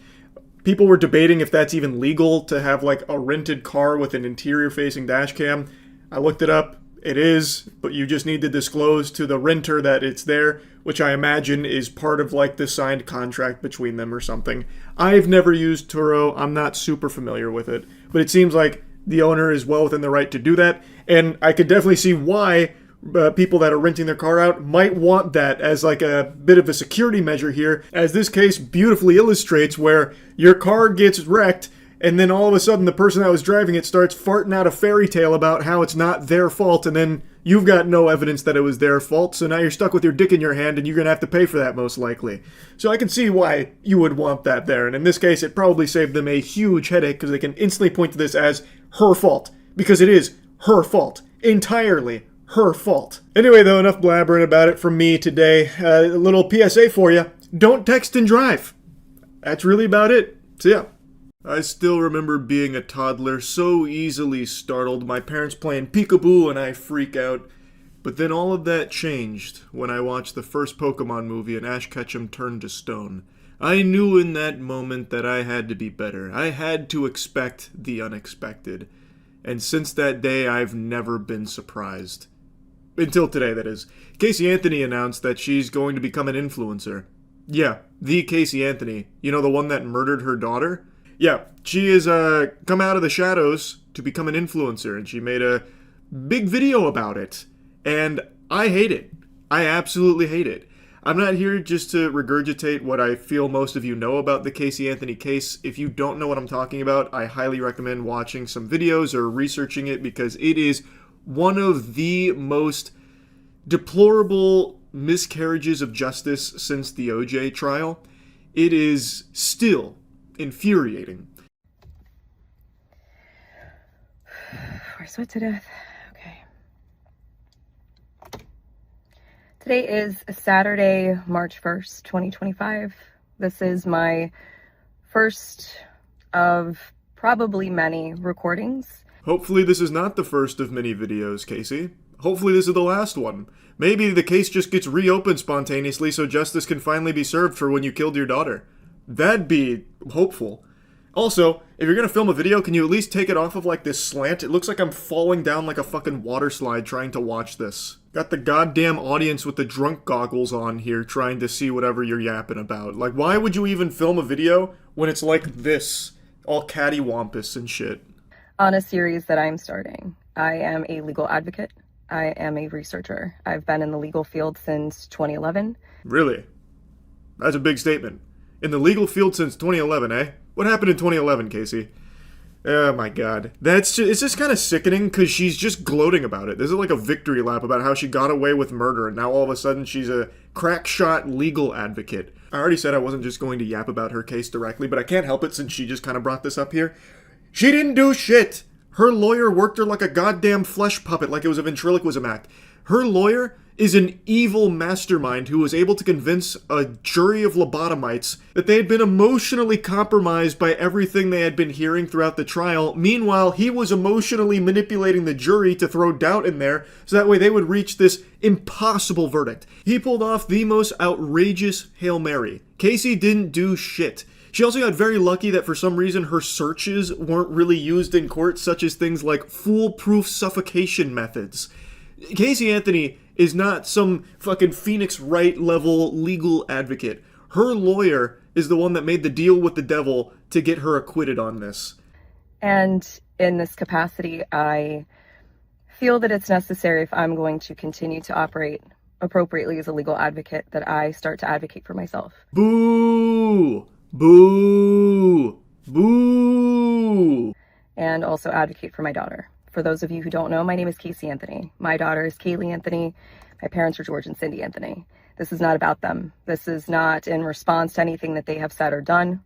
People were debating if that's even legal to have, like, a rented car with an interior-facing dash cam. I looked it up. It is, but you just need to disclose to the renter that it's there, which I imagine is part of, like, the signed contract between them or something. I've never used Turo. I'm not super familiar with it. But it seems like the owner is well within the right to do that. And I could definitely see why people that are renting their car out might want that as, like, a bit of a security measure here, as this case beautifully illustrates, where your car gets wrecked and then all of a sudden the person that was driving it starts farting out a fairy tale about how it's not their fault, and then you've got no evidence that it was their fault, so now you're stuck with your dick in your hand and you're going to have to pay for that most likely. So I can see why you would want that there, and in this case it probably saved them a huge headache because they can instantly point to this as her fault, because it is her fault. Entirely her fault. Anyway though, enough blabbering about it from me today. A little PSA for you. Don't text and drive. That's really about it. So yeah. I still remember being a toddler, so easily startled, my parents playing peekaboo and I freak out. But then all of that changed when I watched the first Pokemon movie and Ash Ketchum turned to stone. I knew in that moment that I had to be better. I had to expect the unexpected. And since that day, I've never been surprised. Until today, that is. Casey Anthony announced that she's going to become an influencer. Yeah, the Casey Anthony. You know, the one that murdered her daughter? Yeah, she has come out of the shadows to become an influencer, and she made a big video about it. And I hate it. I absolutely hate it. I'm not here just to regurgitate what I feel most of you know about the Casey Anthony case. If you don't know what I'm talking about, I highly recommend watching some videos or researching it, because it is one of the most deplorable miscarriages of justice since the OJ trial. It is still infuriating. We're sweat to death. Okay. Today is Saturday, March 1st, 2025. This is my first of probably many recordings. Hopefully this is not the first of many videos, Casey. Hopefully this is the last one. Maybe the case just gets reopened spontaneously so justice can finally be served for when you killed your daughter. That'd be hopeful. Also, if you're gonna film a video, can you at least take it off of, like, this slant? It looks like I'm falling down like a fucking water slide trying to watch this. Got the goddamn audience with the drunk goggles on here trying to see whatever you're yapping about. Like, why would you even film a video when it's like this? All cattywampus and shit. On a series that I'm starting. I am a legal advocate. I am a researcher. I've been in the legal field since 2011. Really? That's a big statement. In the legal field since 2011, eh? What happened in 2011, Casey? Oh my god. It's just kind of sickening because she's just gloating about it. This is like a victory lap about how she got away with murder, and now all of a sudden she's a crack shot legal advocate. I already said I wasn't just going to yap about her case directly, but I can't help it since she just kind of brought this up here. She didn't do shit! Her lawyer worked her like a goddamn flesh puppet, like it was a ventriloquism act. Her lawyer is an evil mastermind who was able to convince a jury of lobotomites that they had been emotionally compromised by everything they had been hearing throughout the trial. Meanwhile, he was emotionally manipulating the jury to throw doubt in there so that way they would reach this impossible verdict. He pulled off the most outrageous Hail Mary. Casey didn't do shit. She also got very lucky that for some reason her searches weren't really used in court, such as things like foolproof suffocation methods. Casey Anthony is not some fucking Phoenix Wright level legal advocate. Her lawyer is the one that made the deal with the devil to get her acquitted on this. And In this capacity, I feel that it's necessary, if I'm going to continue to operate appropriately as a legal advocate, that I start to advocate for myself. Boo! Boo! Boo! And also advocate for my daughter. For those of you who don't know, my name is Casey Anthony. My daughter is Kaylee Anthony. My parents are George and Cindy Anthony. This is not about them. This is not in response to anything that they have said or done.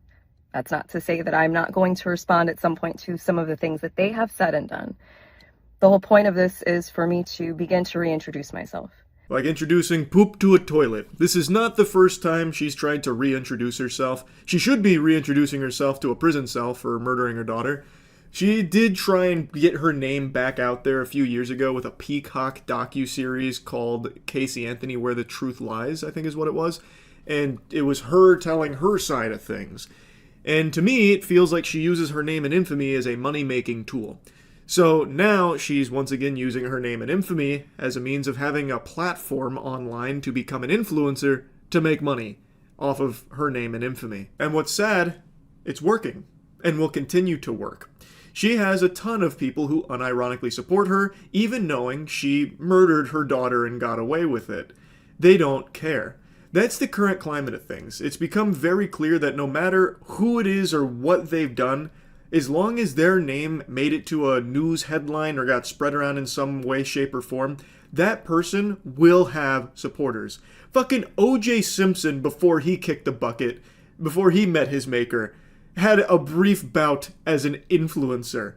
That's not to say that I'm not going to respond at some point to some of the things that they have said and done. The whole point of this is for me to begin to reintroduce myself. Like introducing poop to a toilet. This is not the first time she's tried to reintroduce herself. She should be reintroducing herself to a prison cell for murdering her daughter. She did try and get her name back out there a few years ago with a Peacock docuseries called Casey Anthony, Where the Truth Lies, I think is what it was. And it was her telling her side of things. And to me, it feels like she uses her name and infamy as a money-making tool. So now she's once again using her name and infamy as a means of having a platform online to become an influencer to make money off of her name and infamy. And what's sad, it's working and will continue to work. She has a ton of people who unironically support her, even knowing she murdered her daughter and got away with it. They don't care. That's the current climate of things. It's become very clear that no matter who it is or what they've done, as long as their name made it to a news headline or got spread around in some way, shape, or form, that person will have supporters. Fucking O.J. Simpson, before he kicked the bucket, before he met his maker, had a brief bout as an influencer.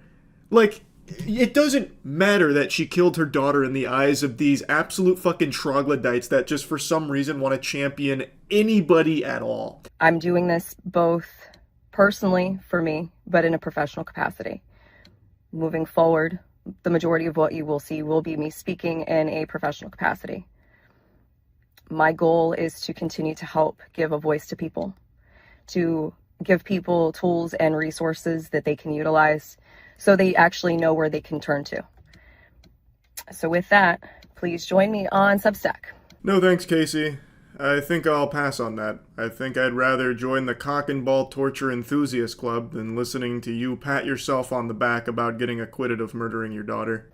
Like, it doesn't matter that she killed her daughter in the eyes of these absolute fucking troglodytes that just for some reason want to champion anybody at all. I'm doing this both personally for me, but in a professional capacity. Moving forward, the majority of what you will see will be me speaking in a professional capacity. My goal is to continue to help give a voice to people, to give people tools and resources that they can utilize so they actually know where they can turn to. So with that, please join me on Substack. No thanks, Casey. I think I'll pass on that. I think I'd rather join the Cock and Ball Torture Enthusiast Club than listening to you pat yourself on the back about getting acquitted of murdering your daughter.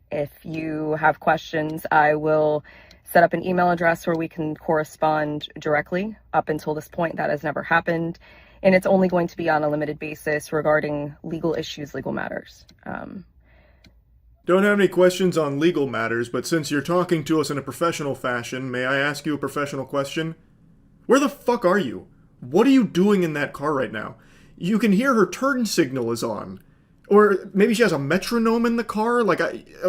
If you have questions, I will set up an email address where we can correspond directly. Up until this point, that has never happened. And it's only going to be on a limited basis regarding legal issues, legal matters. Don't have any questions on legal matters, but since you're talking to us in a professional fashion, may I ask you a professional question? Where the fuck are you? What are you doing in that car right now? You can hear her turn signal is on. Or maybe she has a metronome in the car?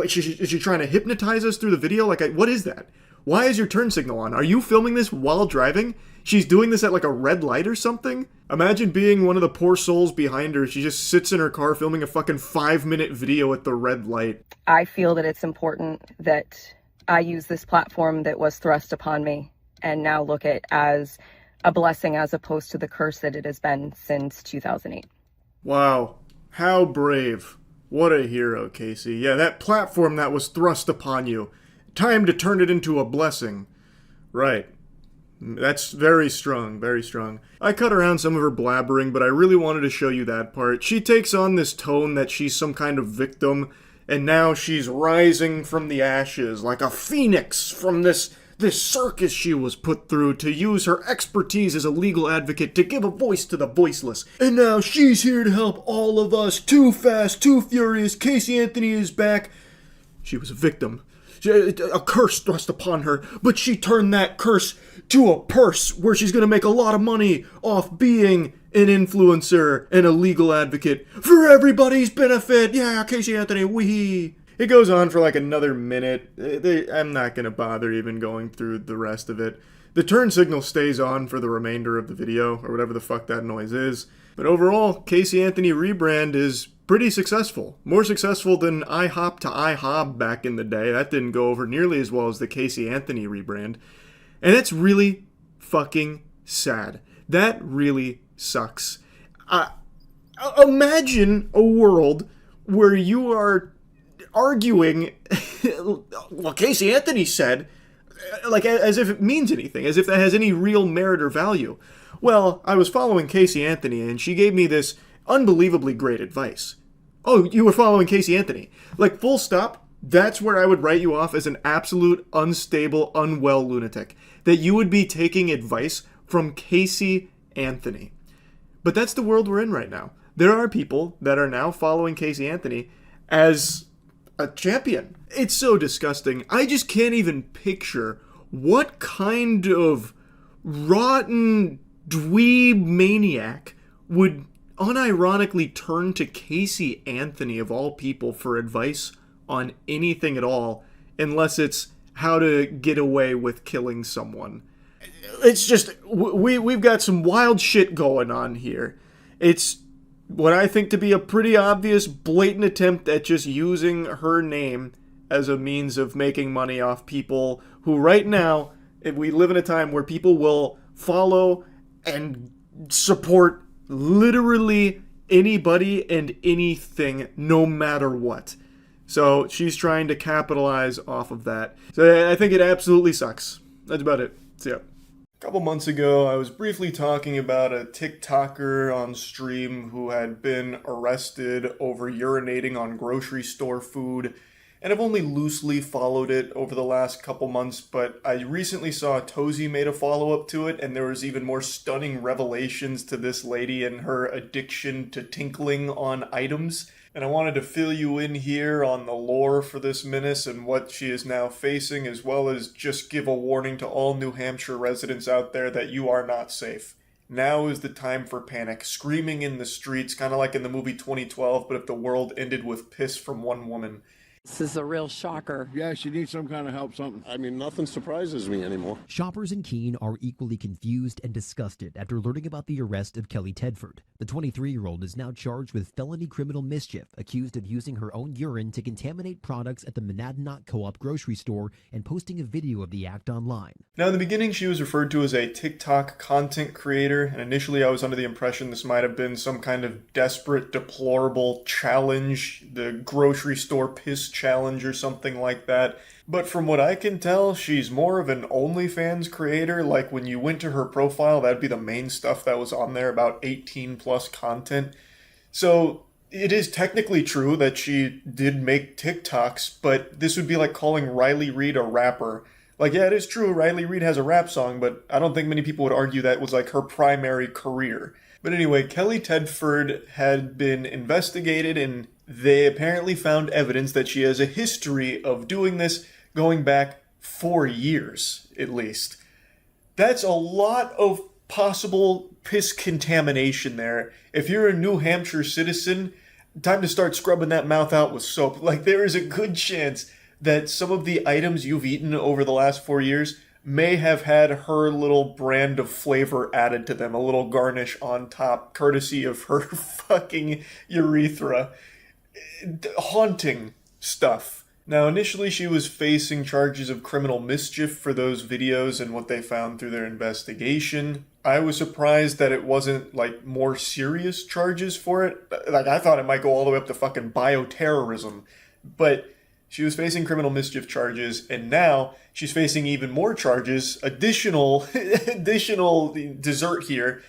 Is she trying to hypnotize us through the video? What is that? Why is your turn signal on? Are you filming this while driving? She's doing this at a red light or something? Imagine being one of the poor souls behind her. She just sits in her car filming a fucking 5-minute video at the red light. I feel that it's important that I use this platform that was thrust upon me and now look at as a blessing as opposed to the curse that it has been since 2008. Wow. How brave. What a hero, Casey. Yeah, that platform that was thrust upon you. Time to turn it into a blessing. Right. That's very strong, very strong. I cut around some of her blabbering, but I really wanted to show you that part. She takes on this tone that she's some kind of victim, and now she's rising from the ashes like a phoenix from this circus she was put through to use her expertise as a legal advocate to give a voice to the voiceless. And now she's here to help all of us. Too fast, too furious. Casey Anthony is back. She was a victim. A curse thrust upon her, but she turned that curse to a purse where she's going to make a lot of money off being an influencer and a legal advocate for everybody's benefit. Yeah, Casey Anthony, wee. It goes on for another minute. I'm not going to bother even going through the rest of it. The turn signal stays on for the remainder of the video, or whatever the fuck that noise is. But overall, Casey Anthony rebrand is pretty successful. More successful than IHOP to IHOB back in the day. That didn't go over nearly as well as the Casey Anthony rebrand. And that's really fucking sad. That really sucks. Imagine a world where you are arguing, well, Casey Anthony said, as if it means anything, as if that has any real merit or value. Well, I was following Casey Anthony, and she gave me this unbelievably great advice. Oh, you were following Casey Anthony. Like, full stop, that's where I would write you off as an absolute unstable, unwell lunatic. That you would be taking advice from Casey Anthony. But that's the world we're in right now. There are people that are now following Casey Anthony as a champion. It's so disgusting. I just can't even picture what kind of rotten dweeb maniac would unironically turn to Casey Anthony of all people for advice on anything at all, unless it's how to get away with killing someone. It's just, we've got some wild shit going on here. It's what I think to be a pretty obvious, blatant attempt at just using her name as a means of making money off people who right now, if we live in a time where people will follow and support literally anybody and anything, no matter what. So she's trying to capitalize off of that. So I think it absolutely sucks. That's about it. See ya. A couple months ago, I was briefly talking about a TikToker on stream who had been arrested over urinating on grocery store food, and I've only loosely followed it over the last couple months, but I recently saw Tozy made a follow-up to it, and there was even more stunning revelations to this lady and her addiction to tinkling on items. And I wanted to fill you in here on the lore for this menace and what she is now facing, as well as just give a warning to all New Hampshire residents out there that you are not safe. Now is the time for panic, screaming in the streets, kind of like in the movie 2012, but if the world ended with piss from one woman. This is a real shocker. Yeah, she needs some kind of help, something. I mean, nothing surprises me anymore. Shoppers in Keene are equally confused and disgusted after learning about the arrest of Kelly Tedford. The 23-year-old is now charged with felony criminal mischief, accused of using her own urine to contaminate products at the Monadnock Co-op grocery store and posting a video of the act online. Now, in the beginning, she was referred to as a TikTok content creator, and initially I was under the impression this might have been some kind of desperate, deplorable challenge, the grocery store piss challenge or something like that. But from what I can tell, she's more of an OnlyFans creator. Like when you went to her profile, that'd be the main stuff that was on there, about 18 plus content. So it is technically true that she did make TikToks, but this would be like calling Riley Reid a rapper. Like, yeah, it is true, Riley Reid has a rap song, but I don't think many people would argue that was like her primary career. But anyway, Kelly Tedford had been investigated, and they apparently found evidence that she has a history of doing this going back 4 years, at least. That's a lot of possible piss contamination there. If you're a New Hampshire citizen, time to start scrubbing that mouth out with soap. Like, there is a good chance that some of the items you've eaten over the last 4 years may have had her little brand of flavor added to them, a little garnish on top, courtesy of her fucking urethra. Haunting stuff. Now, initially she was facing charges of criminal mischief for those videos and what they found through their investigation. I was surprised that it wasn't, like, more serious charges for it. Like, I thought it might go all the way up to fucking bioterrorism. But she was facing criminal mischief charges, and now she's facing even more charges, additional dessert here,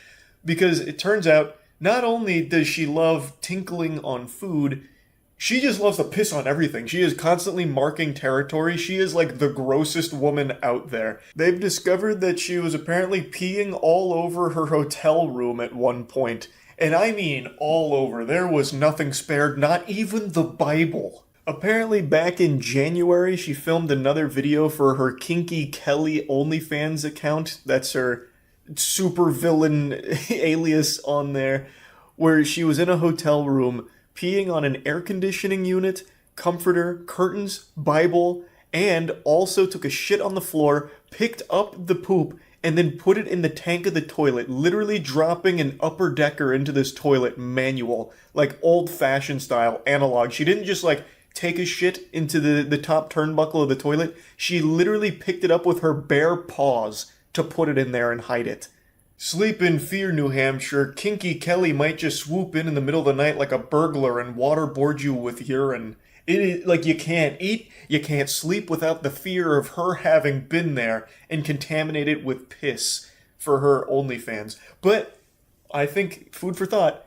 because it turns out not only does she love tinkling on food, she just loves to piss on everything. She is constantly marking territory. She is like the grossest woman out there. They've discovered that she was apparently peeing all over her hotel room at one point. And I mean all over. There was nothing spared, not even the Bible. Apparently back in January, she filmed another video for her Kinky Kelly OnlyFans account. That's her supervillain alias on there, where she was in a hotel room peeing on an air conditioning unit, comforter, curtains, Bible, and also took a shit on the floor, picked up the poop, and then put it in the tank of the toilet, literally dropping an upper decker into this toilet manual, like old-fashioned style, analog. She didn't just like take a shit into the top turnbuckle of the toilet. She literally picked it up with her bare paws to put it in there and hide it. Sleep in fear, New Hampshire. Kinky Kelly might just swoop in the middle of the night like a burglar and waterboard you with urine. It is like you can't eat, you can't sleep without the fear of her having been there and contaminated with piss for her OnlyFans. But I think, food for thought,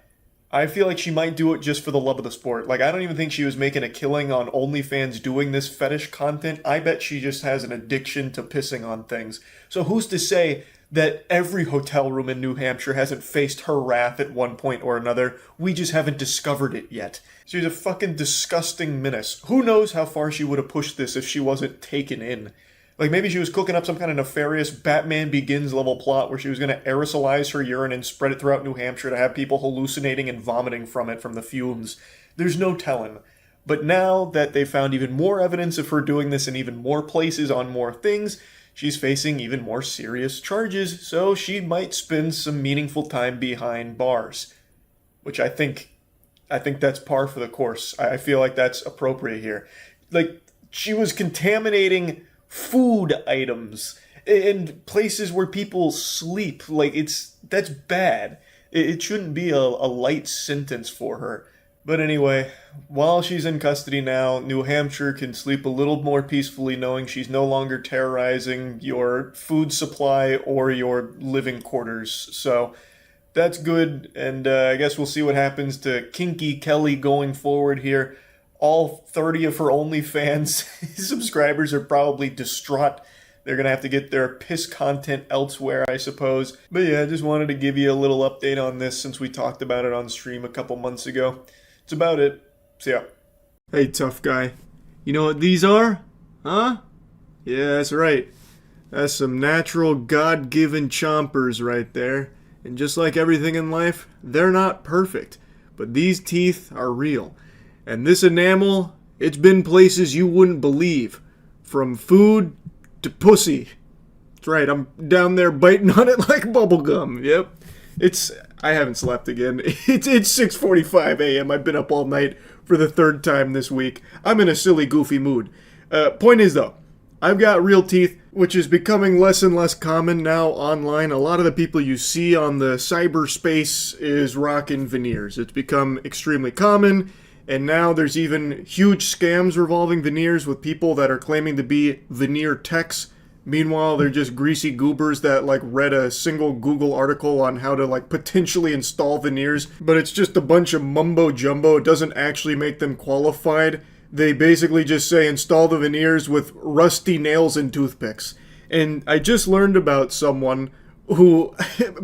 I feel like she might do it just for the love of the sport. Like, I don't even think she was making a killing on OnlyFans doing this fetish content. I bet she just has an addiction to pissing on things. So who's to say that every hotel room in New Hampshire hasn't faced her wrath at one point or another? We just haven't discovered it yet. She's a fucking disgusting menace. Who knows how far she would have pushed this if she wasn't taken in? Like, maybe she was cooking up some kind of nefarious Batman Begins level plot where she was going to aerosolize her urine and spread it throughout New Hampshire to have people hallucinating and vomiting from it from the fumes. There's no telling. But now that they've found even more evidence of her doing this in even more places on more things, she's facing even more serious charges, so she might spend some meaningful time behind bars. Which I think that's par for the course. I feel like that's appropriate here. Like, she was contaminating food items in places where people sleep. Like, that's bad. It shouldn't be a light sentence for her. But anyway, while she's in custody now, New Hampshire can sleep a little more peacefully knowing she's no longer terrorizing your food supply or your living quarters. So that's good, and I guess we'll see what happens to Kinky Kelly going forward here. All 30 of her OnlyFans subscribers are probably distraught. They're going to have to get their piss content elsewhere, I suppose. But yeah, I just wanted to give you a little update on this since we talked about it on stream a couple months ago. That's about it. See ya. Hey, tough guy. You know what these are? Huh? Yeah, that's right. That's some natural, God-given chompers right there. And just like everything in life, they're not perfect. But these teeth are real. And this enamel, it's been places you wouldn't believe. From food to pussy. That's right, I'm down there biting on it like bubblegum. Yep. I haven't slept again. It's 6:45 a.m. I've been up all night for the third time this week. I'm in a silly, goofy mood. Point is, though, I've got real teeth, which is becoming less and less common now online. A lot of the people you see on the cyberspace is rocking veneers. It's become extremely common, and now there's even huge scams revolving veneers with people that are claiming to be veneer techs. Meanwhile, they're just greasy goobers that read a single Google article on how to potentially install veneers, but it's just a bunch of mumbo jumbo. It doesn't actually make them qualified. They basically just say install the veneers with rusty nails and toothpicks. And I just learned about someone who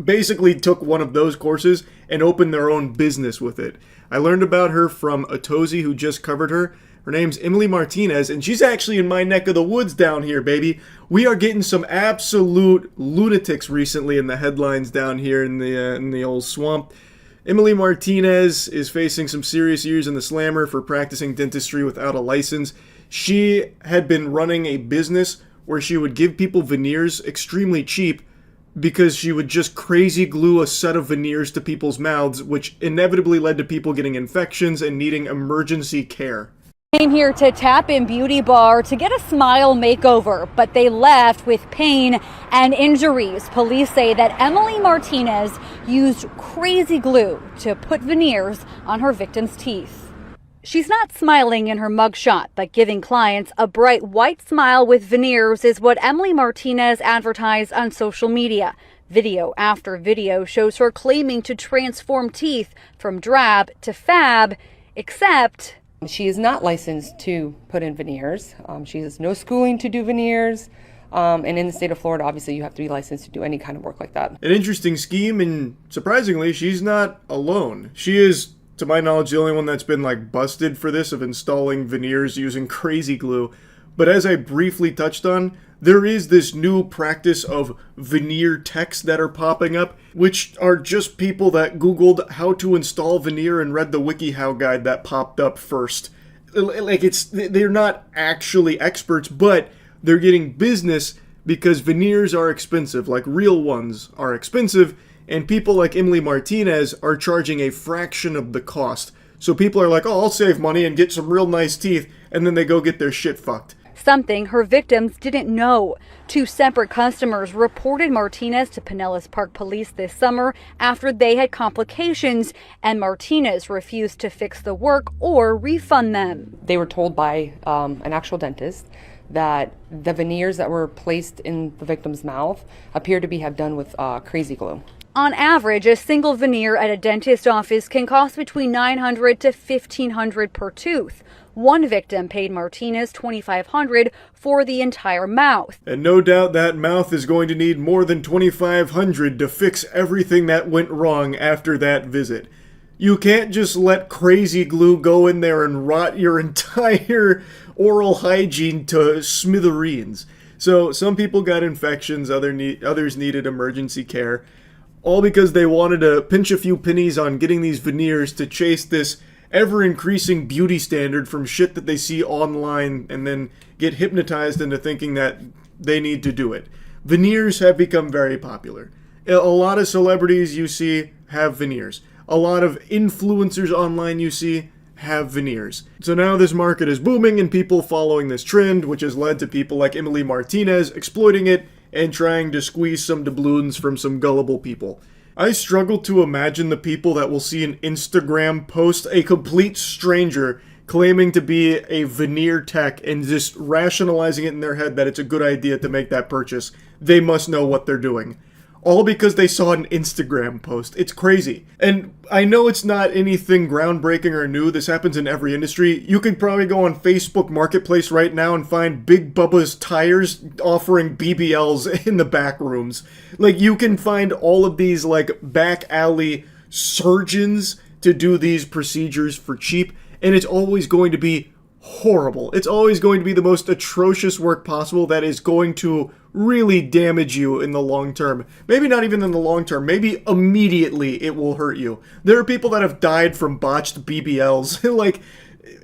basically took one of those courses and opened their own business with it. I learned about her from Atozi, who just covered her. Her name's Emily Martinez, and she's actually in my neck of the woods down here, baby. We are getting some absolute lunatics recently in the headlines down here in the old swamp. Emily Martinez is facing some serious years in the slammer for practicing dentistry without a license. She had been running a business where she would give people veneers extremely cheap because she would just crazy glue a set of veneers to people's mouths, which inevitably led to people getting infections and needing emergency care. Came here to Tap In Beauty Bar to get a smile makeover, but they left with pain and injuries. Police say that Emily Martinez used crazy glue to put veneers on her victims' teeth. She's not smiling in her mugshot, but giving clients a bright white smile with veneers is what Emily Martinez advertised on social media. Video after video shows her claiming to transform teeth from drab to fab, except she is not licensed to put in veneers. She has no schooling to do veneers. And in the state of Florida, obviously, you have to be licensed to do any kind of work like that. An interesting scheme, and surprisingly, she's not alone. She is, to my knowledge, the only one that's been busted for this, of installing veneers using crazy glue. But as I briefly touched on, there is this new practice of veneer techs that are popping up, which are just people that Googled how to install veneer and read the WikiHow guide that popped up first. They're not actually experts, but they're getting business because veneers are expensive, real ones are expensive, and people like Emily Martinez are charging a fraction of the cost. So people are like, oh, I'll save money and get some real nice teeth, and then they go get their shit fucked. something her victims didn't know. 2 separate customers reported Martinez to Pinellas Park Police this summer after they had complications, and Martinez refused to fix the work or refund them. They were told by an actual dentist that the veneers that were placed in the victim's mouth appeared to have done with crazy glue. On average, a single veneer at a dentist office can cost between $900 to $1,500 per tooth. One victim paid Martinez $2,500 for the entire mouth. And no doubt that mouth is going to need more than $2,500 to fix everything that went wrong after that visit. You can't just let crazy glue go in there and rot your entire oral hygiene to smithereens. So some people got infections, others needed emergency care, all because they wanted to pinch a few pennies on getting these veneers to chase this ever-increasing beauty standard from shit that they see online and then get hypnotized into thinking that they need to do it. Veneers have become very popular. A lot of celebrities you see have veneers. A lot of influencers online you see have veneers. So now this market is booming and people following this trend, which has led to people like Emily Martinez exploiting it and trying to squeeze some doubloons from some gullible people. I struggle to imagine the people that will see an Instagram post, a complete stranger claiming to be a veneer tech and just rationalizing it in their head that it's a good idea to make that purchase. They must know what they're doing. All because they saw an Instagram post. It's crazy. And I know it's not anything groundbreaking or new. This happens in every industry. You could probably go on Facebook Marketplace right now and find Big Bubba's Tires offering BBLs in the back rooms. Like, you can find all of these, like, back alley surgeons to do these procedures for cheap. And it's always going to be horrible. It's always going to be the most atrocious work possible that is going to really damage you in the long term. Maybe not even in the long term. Maybe immediately it will hurt you. There are people that have died from botched BBLs. Like,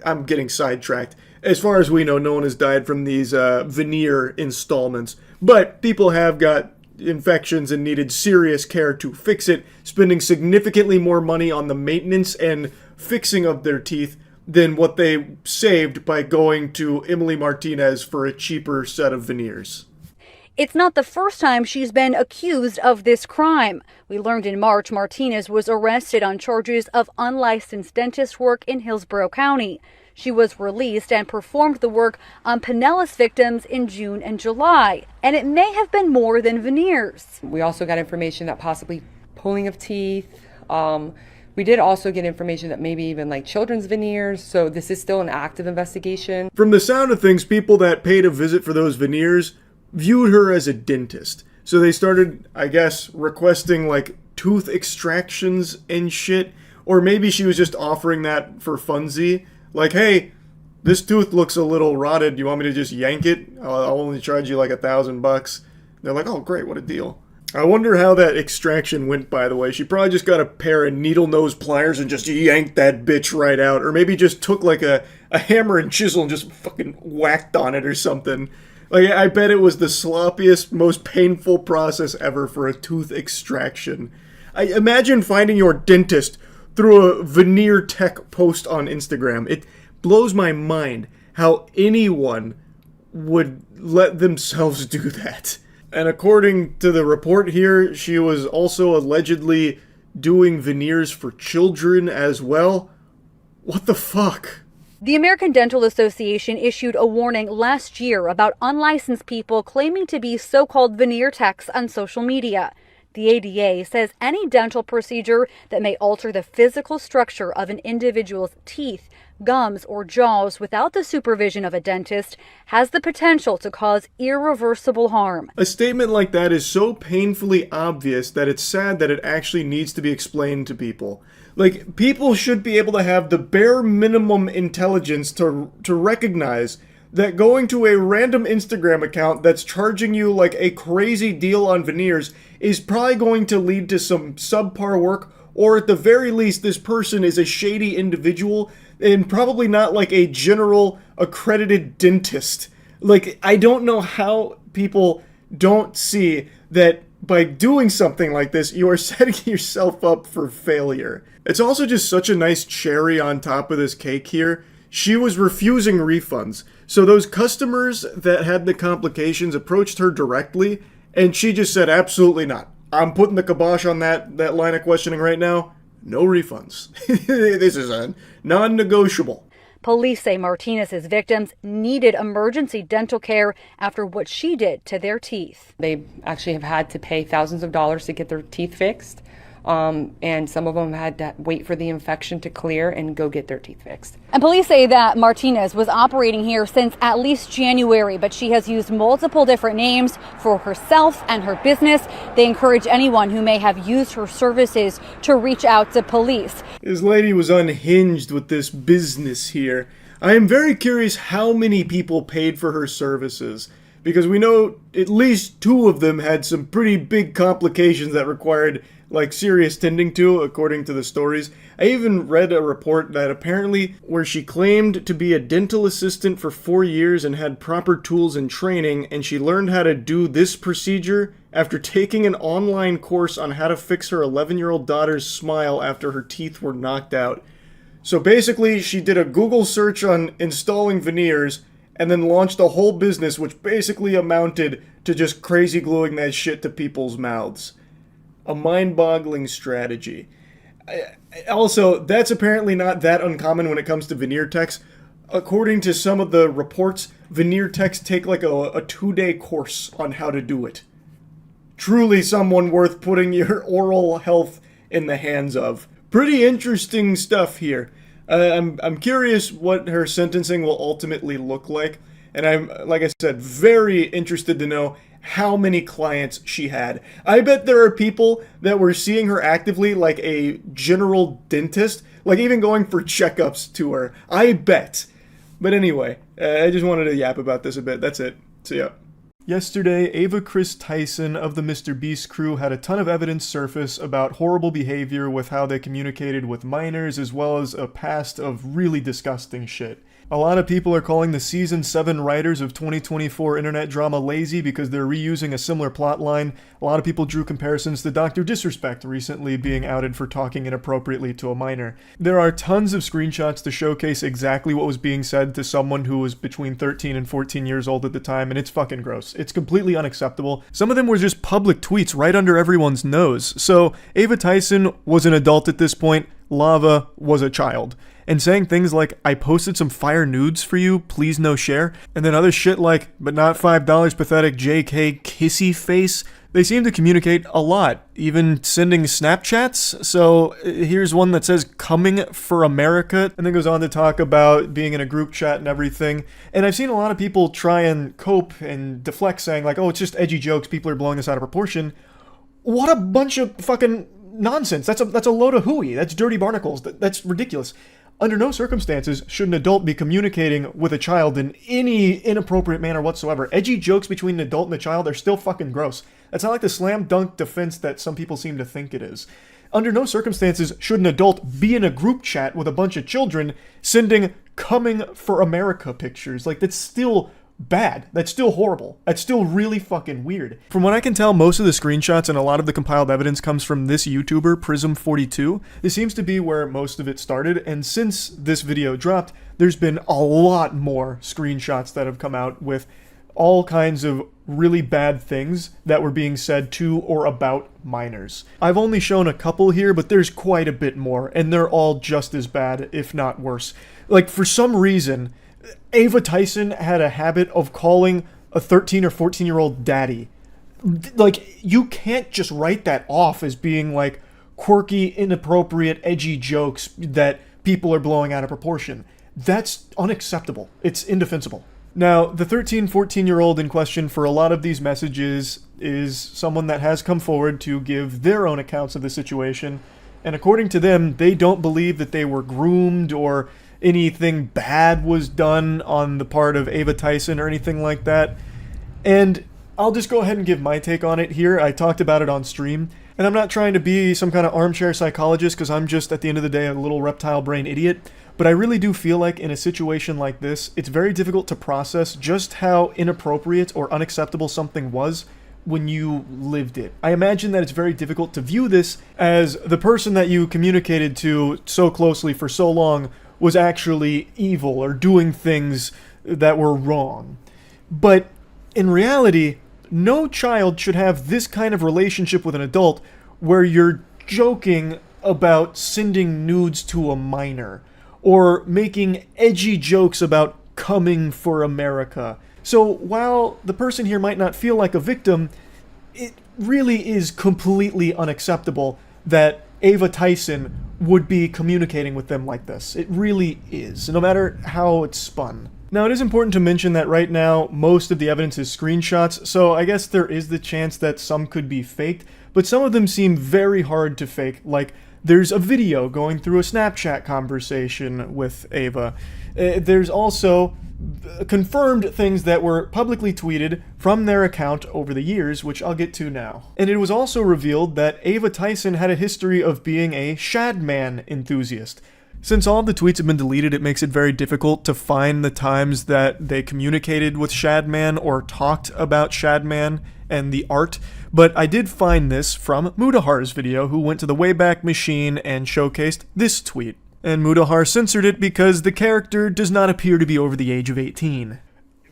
I'm getting sidetracked. As far as we know, no one has died from these veneer installments. But people have got infections and needed serious care to fix it, spending significantly more money on the maintenance and fixing of their teeth than what they saved by going to Emily Martinez for a cheaper set of veneers. It's not the first time she's been accused of this crime. We learned in March Martinez was arrested on charges of unlicensed dentist work in Hillsborough County. She was released and performed the work on Pinellas victims in June and July. And it may have been more than veneers. We also got information that possibly pulling of teeth. We did also get information that maybe even like children's veneers. So this is still an active investigation. From the sound of things, people that paid a visit for those veneers viewed her as a dentist. So they started, I guess, requesting like tooth extractions and shit. Or maybe she was just offering that for funsy. Like, hey, this tooth looks a little rotted. Do you want me to just yank it? I'll only charge you like $1,000. They're like, oh, great, what a deal. I wonder how that extraction went, by the way. She probably just got a pair of needle nose pliers and just yanked that bitch right out. Or maybe just took like a hammer and chisel and just fucking whacked on it or something. Like, I bet it was the sloppiest, most painful process ever for a tooth extraction. I imagine finding your dentist through a veneer tech post on Instagram. It blows my mind how anyone would let themselves do that. And according to the report here, she was also allegedly doing veneers for children as well. What the fuck? The American Dental Association issued a warning last year about unlicensed people claiming to be so-called veneer techs on social media. The ADA says any dental procedure that may alter the physical structure of an individual's teeth, gums, or jaws without the supervision of a dentist has the potential to cause irreversible harm. A statement like that is so painfully obvious that it's sad that it actually needs to be explained to people. Like, people should be able to have the bare minimum intelligence to recognize that going to a random Instagram account that's charging you like a crazy deal on veneers is probably going to lead to some subpar work, or at the very least, this person is a shady individual and probably not like a general accredited dentist. Like, I don't know how people don't see that by doing something like this, you are setting yourself up for failure. It's also just such a nice cherry on top of this cake here. She was refusing refunds. So those customers that had the complications approached her directly, and she just said, absolutely not. I'm putting the kibosh on that line of questioning right now. No refunds. This is a non-negotiable. Police say Martinez's victims needed emergency dental care after what she did to their teeth. They actually have had to pay thousands of dollars to get their teeth fixed. And some of them had to wait for the infection to clear and go get their teeth fixed. And police say that Martinez was operating here since at least January, but she has used multiple different names for herself and her business. They encourage anyone who may have used her services to reach out to police. This lady was unhinged with this business here. I am very curious how many people paid for her services, because we know at least 2 of them had some pretty big complications that required like serious tending to, according to the stories. I even read a report that apparently where she claimed to be a dental assistant for 4 years and had proper tools and training, and she learned how to do this procedure after taking an online course on how to fix her 11-year-old daughter's smile after her teeth were knocked out. So basically, she did a Google search on installing veneers and then launched a whole business which basically amounted to just crazy gluing that shit to people's mouths. A mind-boggling strategy. Also, that's apparently not that uncommon when it comes to veneer techs. According to some of the reports, veneer techs take like a 2-day course on how to do it. Truly someone worth putting your oral health in the hands of. Pretty interesting stuff here. I'm curious what her sentencing will ultimately look like. And I'm, like I said, very interested to know how many clients she had. I bet there are people that were seeing her actively like a general dentist, like even going for checkups to her. I bet. But anyway, I just wanted to yap about this a bit. That's it. See ya. Yesterday, Ava Tyson of the Mr. Beast crew had a ton of evidence surface about horrible behavior with how they communicated with minors, as well as a past of really disgusting shit. A lot of people are calling the Season 7 writers of 2024 internet drama lazy because they're reusing a similar plotline. A lot of people drew comparisons to Dr. Disrespect recently being outed for talking inappropriately to a minor. There are tons of screenshots to showcase exactly what was being said to someone who was between 13 and 14 years old at the time, and it's fucking gross. It's completely unacceptable. Some of them were just public tweets right under everyone's nose. So, Ava Tyson was an adult at this point. Lava was a child. And saying things like, I posted some fire nudes for you, please no share, and then other shit like, but not $5 pathetic JK kissy face, they seem to communicate a lot, even sending Snapchats. So here's one that says, coming for America, and then goes on to talk about being in a group chat and everything. And I've seen a lot of people try and cope and deflect saying like, oh, it's just edgy jokes, people are blowing this out of proportion. What a bunch of fucking nonsense. That's a load of hooey. That's dirty barnacles. That's ridiculous. Under no circumstances should an adult be communicating with a child in any inappropriate manner whatsoever. Edgy jokes between an adult and a child are still fucking gross. That's not like the slam dunk defense that some people seem to think it is. Under no circumstances should an adult be in a group chat with a bunch of children sending coming for America pictures. Like, that's still bad. That's still horrible. That's still really fucking weird. From what I can tell, most of the screenshots and a lot of the compiled evidence comes from this YouTuber, Prism42. This seems to be where most of it started, and since this video dropped, there's been a lot more screenshots that have come out with all kinds of really bad things that were being said to or about minors. I've only shown a couple here, but there's quite a bit more, and they're all just as bad, if not worse. Like, for some reason, Ava Tyson had a habit of calling a 13 or 14-year-old daddy. Like, you can't just write that off as being like quirky, inappropriate, edgy jokes that people are blowing out of proportion. That's unacceptable. It's indefensible. Now, the 13, 14-year-old in question for a lot of these messages is someone that has come forward to give their own accounts of the situation, and according to them, they don't believe that they were groomed or anything bad was done on the part of Ava Tyson or anything like that. And I'll just go ahead and give my take on it here. I talked about it on stream, and I'm not trying to be some kind of armchair psychologist because I'm just, at the end of the day, a little reptile brain idiot. But I really do feel like in a situation like this, it's very difficult to process just how inappropriate or unacceptable something was when you lived it. I imagine that it's very difficult to view this as the person that you communicated to so closely for so long was actually evil or doing things that were wrong. But in reality, no child should have this kind of relationship with an adult where you're joking about sending nudes to a minor, or making edgy jokes about coming for America. So while the person here might not feel like a victim, it really is completely unacceptable that Ava Tyson would be communicating with them like this. It really is, no matter how it's spun. Now, it is important to mention that right now, most of the evidence is screenshots, so I guess there is the chance that some could be faked, but some of them seem very hard to fake, like there's a video going through a Snapchat conversation with Ava. There's also confirmed things that were publicly tweeted from their account over the years, which I'll get to now. And it was also revealed that Ava Tyson had a history of being a Shadman enthusiast. Since all of the tweets have been deleted, it makes it very difficult to find the times that they communicated with Shadman or talked about Shadman and the art, but I did find this from Mudahar's video, who went to the Wayback Machine and showcased this tweet. And Mudahar censored it because the character does not appear to be over the age of 18.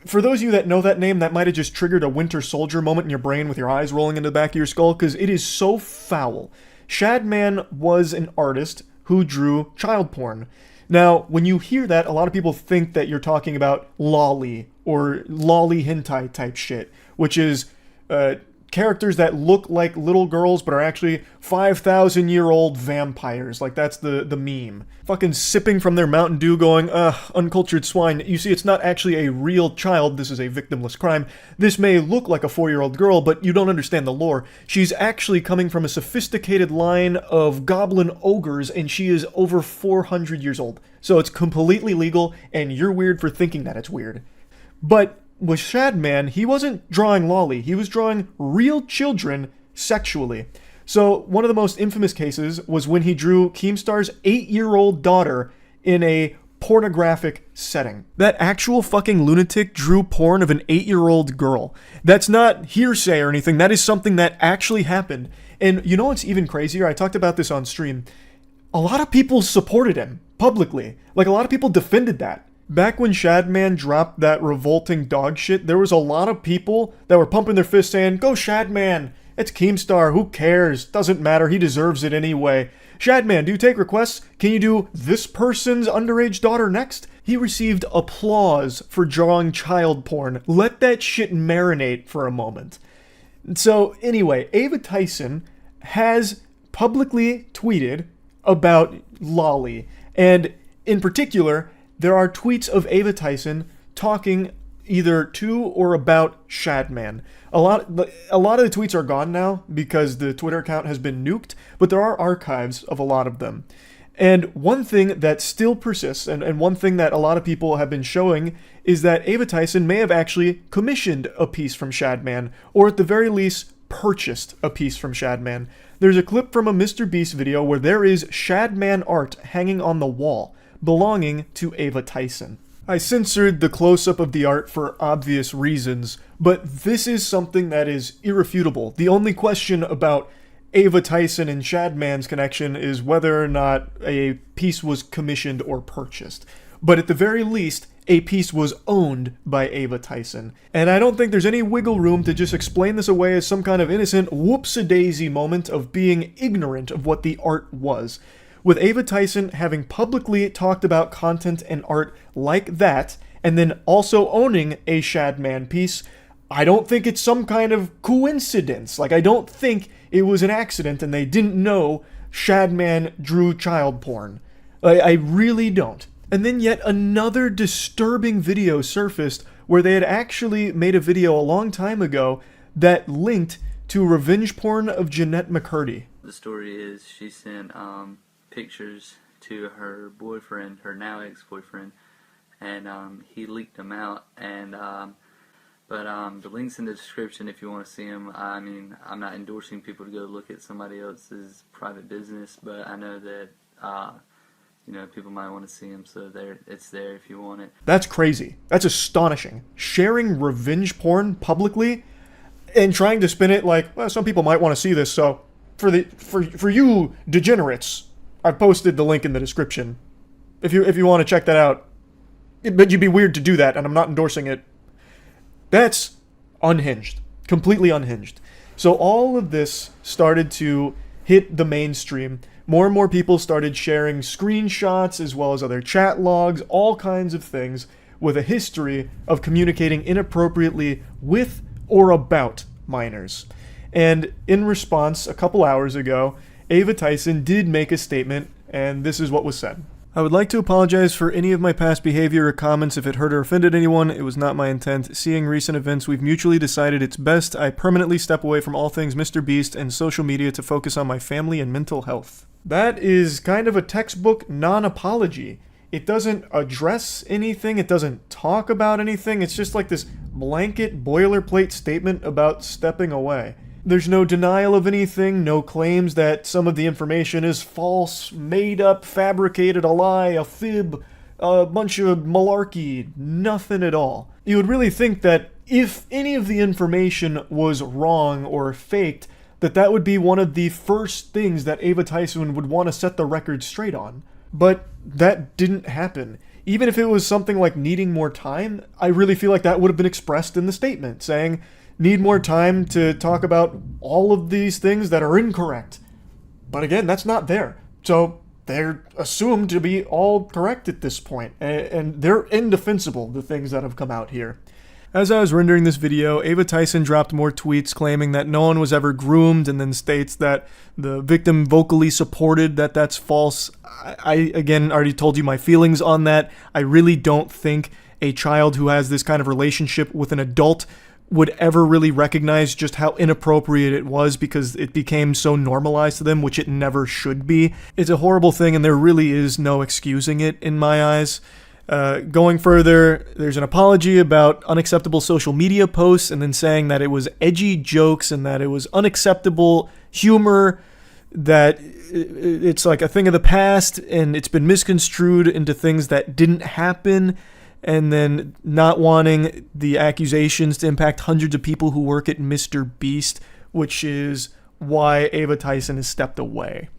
For those of you that know that name, that might have just triggered a Winter Soldier moment in your brain with your eyes rolling into the back of your skull, because it is so foul. Shadman was an artist who drew child porn. Now, when you hear that, a lot of people think that you're talking about lolly or lolly hentai type shit, which is characters that look like little girls but are actually 5,000-year-old vampires. Like, that's the meme. Fucking sipping from their Mountain Dew going, uncultured swine. You see, it's not actually a real child. This is a victimless crime. This may look like a 4-year-old girl, but you don't understand the lore. She's actually coming from a sophisticated line of goblin ogres, and she is over 400 years old. So it's completely legal, and you're weird for thinking that it's weird. But with Shadman, he wasn't drawing lolly. He was drawing real children sexually. So one of the most infamous cases was when he drew Keemstar's 8-year-old daughter in a pornographic setting. That actual fucking lunatic drew porn of an 8-year-old girl. That's not hearsay or anything. That is something that actually happened. And you know what's even crazier? I talked about this on stream. A lot of people supported him publicly. Like, a lot of people defended that. Back when Shadman dropped that revolting dog shit, there was a lot of people that were pumping their fists saying, "Go Shadman! It's Keemstar, who cares? Doesn't matter, he deserves it anyway. Shadman, do you take requests? Can you do this person's underage daughter next?" He received applause for drawing child porn. Let that shit marinate for a moment. So anyway, Ava Tyson has publicly tweeted about lolly, and in particular, there are tweets of Ava Tyson talking either to or about Shadman. A lot of the tweets are gone now because the Twitter account has been nuked, but there are archives of a lot of them. And one thing that still persists, and one thing that a lot of people have been showing, is that Ava Tyson may have actually commissioned a piece from Shadman, or at the very least, purchased a piece from Shadman. There's a clip from a Mr. Beast video where there is Shadman art hanging on the wall, belonging to Ava Tyson. I censored the close-up of the art for obvious reasons, but this is something that is irrefutable. The only question about Ava Tyson and Shadman's connection is whether or not a piece was commissioned or purchased. But at the very least, a piece was owned by Ava Tyson. And I don't think there's any wiggle room to just explain this away as some kind of innocent whoops-a-daisy moment of being ignorant of what the art was. With Ava Tyson having publicly talked about content and art like that, and then also owning a Shadman piece, I don't think it's some kind of coincidence. Like, I don't think it was an accident and they didn't know Shadman drew child porn. I really don't. And then yet another disturbing video surfaced where they had actually made a video a long time ago that linked to revenge porn of Jeanette McCurdy. The story is she sent pictures to her boyfriend, her now ex-boyfriend, and he leaked them out. And but the link's in the description if you want to see them. I mean, I'm not endorsing people to go look at somebody else's private business, but I know that you know, people might want to see them, so it's there if you want it. That's crazy. That's astonishing. Sharing revenge porn publicly and trying to spin it like, well, some people might want to see this, so for you degenerates, I've posted the link in the description. If you want to check that out. But you'd be weird to do that, and I'm not endorsing it. That's unhinged. Completely unhinged. So all of this started to hit the mainstream, more and more people started sharing screenshots as well as other chat logs, all kinds of things with a history of communicating inappropriately with or about minors. And in response, a couple hours ago, Ava Tyson did make a statement, and this is what was said. I would like to apologize for any of my past behavior or comments if it hurt or offended anyone. It was not my intent. Seeing recent events, we've mutually decided it's best I permanently step away from all things Mr. Beast and social media to focus on my family and mental health. That is kind of a textbook non-apology. It doesn't address anything. It doesn't talk about anything. It's just like this blanket boilerplate statement about stepping away. There's no denial of anything, no claims that some of the information is false, made up, fabricated, a lie, a fib, a bunch of malarkey, nothing at all. You would really think that if any of the information was wrong or faked, that would be one of the first things that Ava Tyson would want to set the record straight on. But that didn't happen. Even if it was something like needing more time, I really feel like that would have been expressed in the statement, saying, need more time to talk about all of these things that are incorrect. But again, that's not there. So they're assumed to be all correct at this point, and they're indefensible, the things that have come out here. As I was rendering this video, Ava Tyson dropped more tweets claiming that no one was ever groomed, and then states that the victim vocally supported that that's false. I again, already told you my feelings on that. I really don't think a child who has this kind of relationship with an adult would ever really recognize just how inappropriate it was because it became so normalized to them, which it never should be. It's a horrible thing, and there really is no excusing it in my eyes. Going further, there's an apology about unacceptable social media posts and then saying that it was edgy jokes and that it was unacceptable humor, that it's like a thing of the past and it's been misconstrued into things that didn't happen, and then not wanting the accusations to impact hundreds of people who work at Mr. Beast, which is why Ava Tyson has stepped away.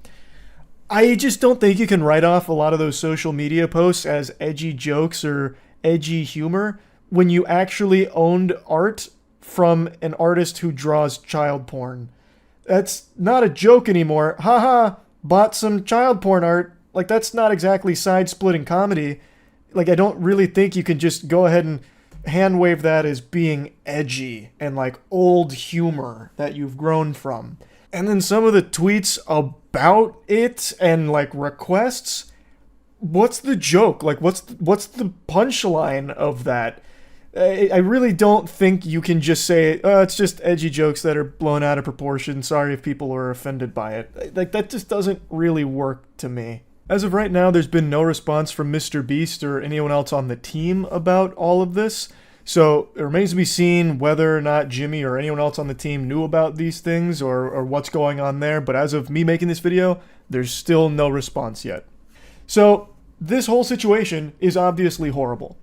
I just don't think you can write off a lot of those social media posts as edgy jokes or edgy humor when you actually owned art from an artist who draws child porn. That's not a joke anymore. Haha, bought some child porn art. Like, that's not exactly side-splitting comedy. Like, I don't really think you can just go ahead and hand wave that as being edgy and like old humor that you've grown from. And then some of the tweets about it and like requests, what's the joke? Like, what's the punchline of that? I really don't think you can just say, oh, it's just edgy jokes that are blown out of proportion. Sorry if people are offended by it. Like, that just doesn't really work to me. As of right now, there's been no response from Mr. Beast or anyone else on the team about all of this. So it remains to be seen whether or not Jimmy or anyone else on the team knew about these things or what's going on there. But as of me making this video, there's still no response yet. So this whole situation is obviously horrible.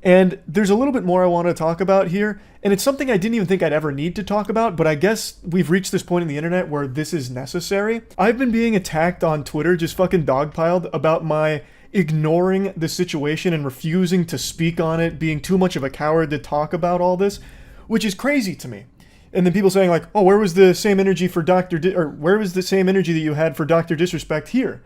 And there's a little bit more I want to talk about here, and it's something I didn't even think I'd ever need to talk about, but I guess we've reached this point in the internet where this is necessary. I've been being attacked on Twitter, just fucking dogpiled, about my ignoring the situation and refusing to speak on it, being too much of a coward to talk about all this, which is crazy to me. And then people saying like, oh, where was the same energy for where was the same energy that you had for Dr. Disrespect here?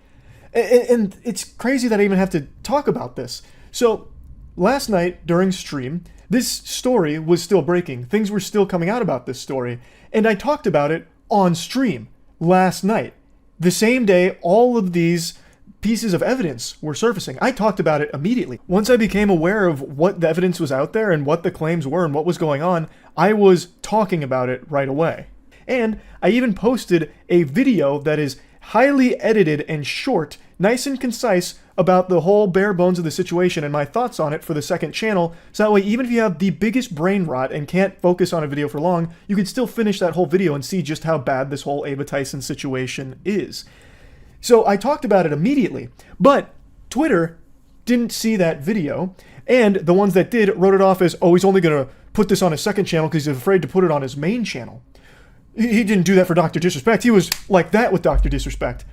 And it's crazy that I even have to talk about this. So last night during stream, this story was still breaking. Things were still coming out about this story. And I talked about it on stream last night. The same day all of these pieces of evidence were surfacing. I talked about it immediately. Once I became aware of what the evidence was out there and what the claims were and what was going on, I was talking about it right away. And I even posted a video that is highly edited and short, nice and concise, about the whole bare bones of the situation and my thoughts on it for the second channel, so that way even if you have the biggest brain rot and can't focus on a video for long, you can still finish that whole video and see just how bad this whole Ava Tyson situation is. So I talked about it immediately, but Twitter didn't see that video, and the ones that did wrote it off as, oh, he's only going to put this on his second channel because he's afraid to put it on his main channel. He didn't do that for Dr. Disrespect. He was like that with Dr. Disrespect.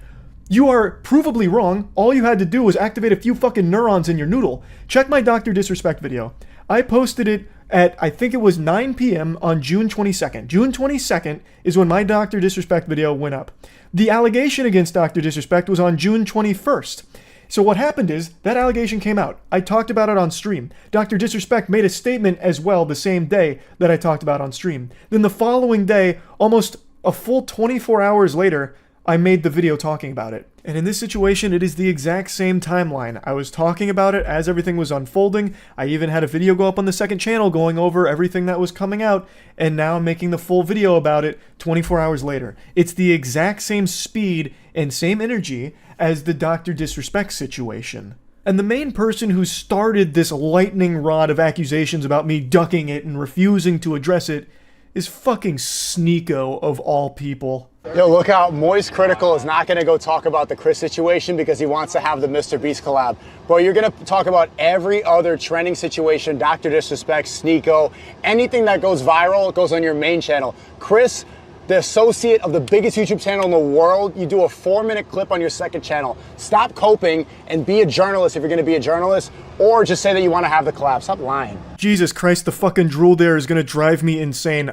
You are provably wrong. All you had to do was activate a few fucking neurons in your noodle. Check my Dr. Disrespect video. I posted it at, I think it was 9 p.m. on June 22nd. June 22nd is when my Dr. Disrespect video went up. The allegation against Dr. Disrespect was on June 21st. So what happened is, that allegation came out. I talked about it on stream. Dr. Disrespect made a statement as well the same day that I talked about on stream. Then the following day, almost a full 24 hours later, I made the video talking about it. And in this situation, it is the exact same timeline. I was talking about it as everything was unfolding. I even had a video go up on the second channel going over everything that was coming out, and now I'm making the full video about it 24 hours later. It's the exact same speed and same energy as the Dr. Disrespect situation. And the main person who started this lightning rod of accusations about me ducking it and refusing to address it is fucking Sneeko of all people. Yo, look out, Moist Critical is not gonna go talk about the Chris situation because he wants to have the Mr. Beast collab. Bro, you're gonna talk about every other trending situation, Dr. Disrespect, Sneeko, anything that goes viral goes on your main channel. Chris, the associate of the biggest YouTube channel in the world, you do a 4-minute clip on your second channel. Stop coping and be a journalist if you're gonna be a journalist, or just say that you wanna have the collab. Stop lying. Jesus Christ, the fucking drool there is gonna drive me insane.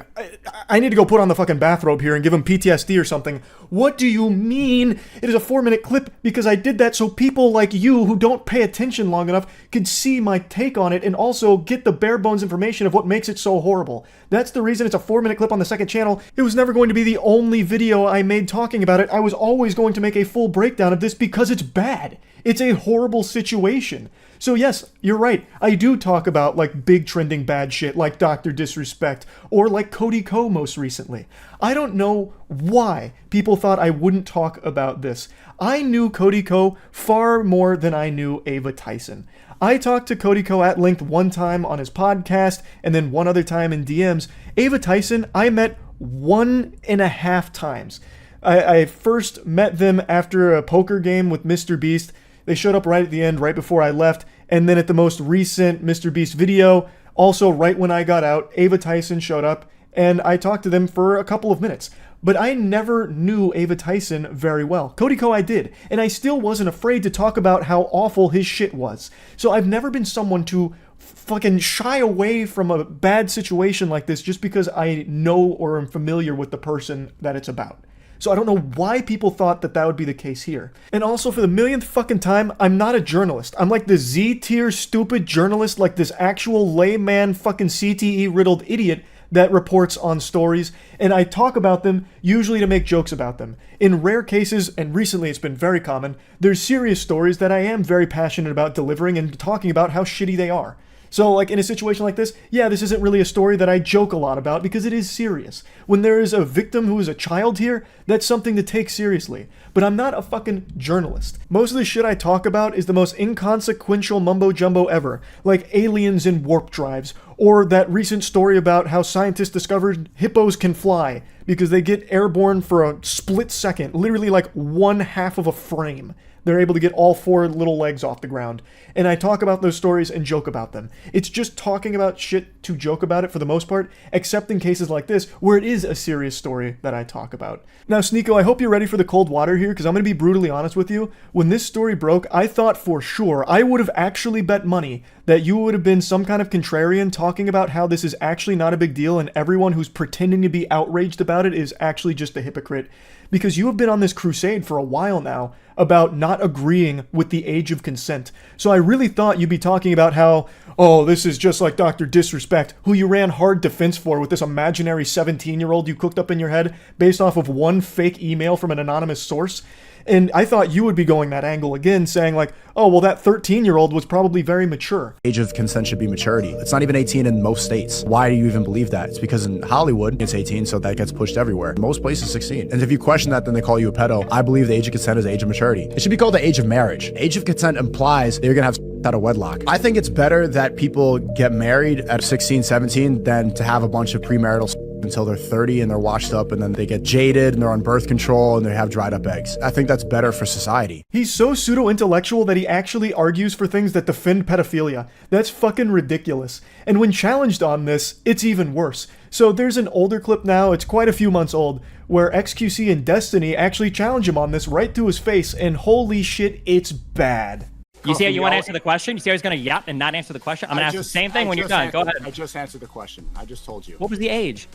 I need to go put on the fucking bathrobe here and give him PTSD or something. What do you mean it is a 4-minute clip? Because I did that so people like you who don't pay attention long enough could see my take on it and also get the bare bones information of what makes it so horrible. That's the reason it's a 4-minute clip on the second channel. It was never going to be the only video I made talking about it. I was always going to make a full breakdown of this because it's bad. It's a horrible situation. So yes, you're right. I do talk about like big trending bad shit like Dr. Disrespect or like Cody Ko most recently. I don't know why people thought I wouldn't talk about this. I knew Cody Ko far more than I knew Ava Tyson. I talked to Cody Ko at length one time on his podcast and then one other time in DMs. Ava Tyson, I met 1.5 times. I first met them after a poker game with Mr. Beast. They showed up right at the end, right before I left. And then at the most recent Mr. Beast video, also right when I got out, Ava Tyson showed up and I talked to them for a couple of minutes. But I never knew Ava Tyson very well. Cody Ko I did, and I still wasn't afraid to talk about how awful his shit was. So I've never been someone to fucking shy away from a bad situation like this just because I know or am familiar with the person that it's about. So I don't know why people thought that that would be the case here. And also, for the millionth fucking time, I'm not a journalist. I'm like the Z-tier stupid journalist, like this actual layman fucking CTE-riddled idiot that reports on stories, and I talk about them usually to make jokes about them. In rare cases, and recently it's been very common, there's serious stories that I am very passionate about delivering and talking about how shitty they are. So, like, in a situation like this, yeah, this isn't really a story that I joke a lot about because it is serious. When there is a victim who is a child here, that's something to take seriously. But I'm not a fucking journalist. Most of the shit I talk about is the most inconsequential mumbo-jumbo ever, like aliens in warp drives, or that recent story about how scientists discovered hippos can fly because they get airborne for a split second, literally like 1/2 of a frame. They're able to get all 4 little legs off the ground. And I talk about those stories and joke about them. It's just talking about shit to joke about it for the most part, except in cases like this, where it is a serious story that I talk about. Now, Sneeko, I hope you're ready for the cold water here, because I'm going to be brutally honest with you. When this story broke, I thought for sure I would have actually bet money that you would have been some kind of contrarian talking about how this is actually not a big deal and everyone who's pretending to be outraged about it is actually just a hypocrite. Because you have been on this crusade for a while now about not agreeing with the age of consent. So I really thought you'd be talking about how, oh, this is just like Dr. Disrespect, who you ran hard defense for with this imaginary 17-year-old you cooked up in your head based off of one fake email from an anonymous source. And I thought you would be going that angle again, saying like, oh, well, that 13-year-old was probably very mature. Age of consent should be maturity. It's not even 18 in most states. Why do you even believe that? It's because in Hollywood, it's 18, so that gets pushed everywhere. Most places, 16. And if you question that, then they call you a pedo. I believe the age of consent is the age of maturity. It should be called the age of marriage. Age of consent implies that you're gonna have out of wedlock. I think it's better that people get married at 16, 17 than to have a bunch of premarital until they're 30 and they're washed up and then they get jaded and they're on birth control and they have dried up eggs. I think that's better for society. He's so pseudo-intellectual that he actually argues for things that defend pedophilia. That's fucking ridiculous. And when challenged on this, it's even worse. So there's an older clip now, it's quite a few months old, where XQC and Destiny actually challenge him on this right to his face, and holy shit, it's bad. You see how you want to Yo, answer the question? You see how he's going to yap and not answer the question? I'm going to ask the same thing when you're done. Go ahead. I just answered the question. I just told you. What was the age?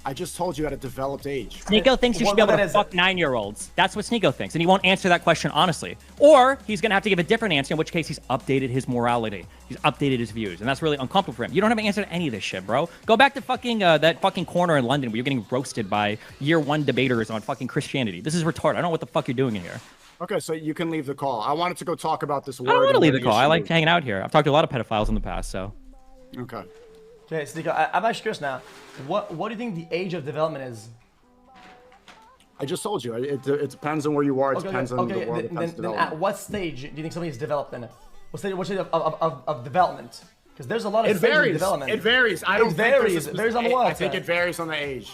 I just told you at a developed age. Sneeko thinks you should be able to fuck 9-year-olds. That's what Sneeko thinks, and he won't answer that question honestly. Or he's going to have to give a different answer, in which case he's updated his morality. He's updated his views, and that's really uncomfortable for him. You don't have an answer to any of this shit, bro. Go back to fucking that fucking corner in London where you're getting roasted by year 1 debaters on fucking Christianity. This is retarded. I don't know what the fuck you're doing in here. Okay, so you can leave the call. I wanted to go talk about this word. I don't want to leave the call. I like hanging out here. I've talked to a lot of pedophiles in the past, so. Okay. Okay, Sneeko, I'm actually curious now. What do you think the age of development is? I just told you. It depends on where you are. It depends on the world. It depends Then at what stage do you think somebody is developed in? What stage of development? Because there's a lot of stages of development. It varies. It varies. It varies on what? I think it varies on the age.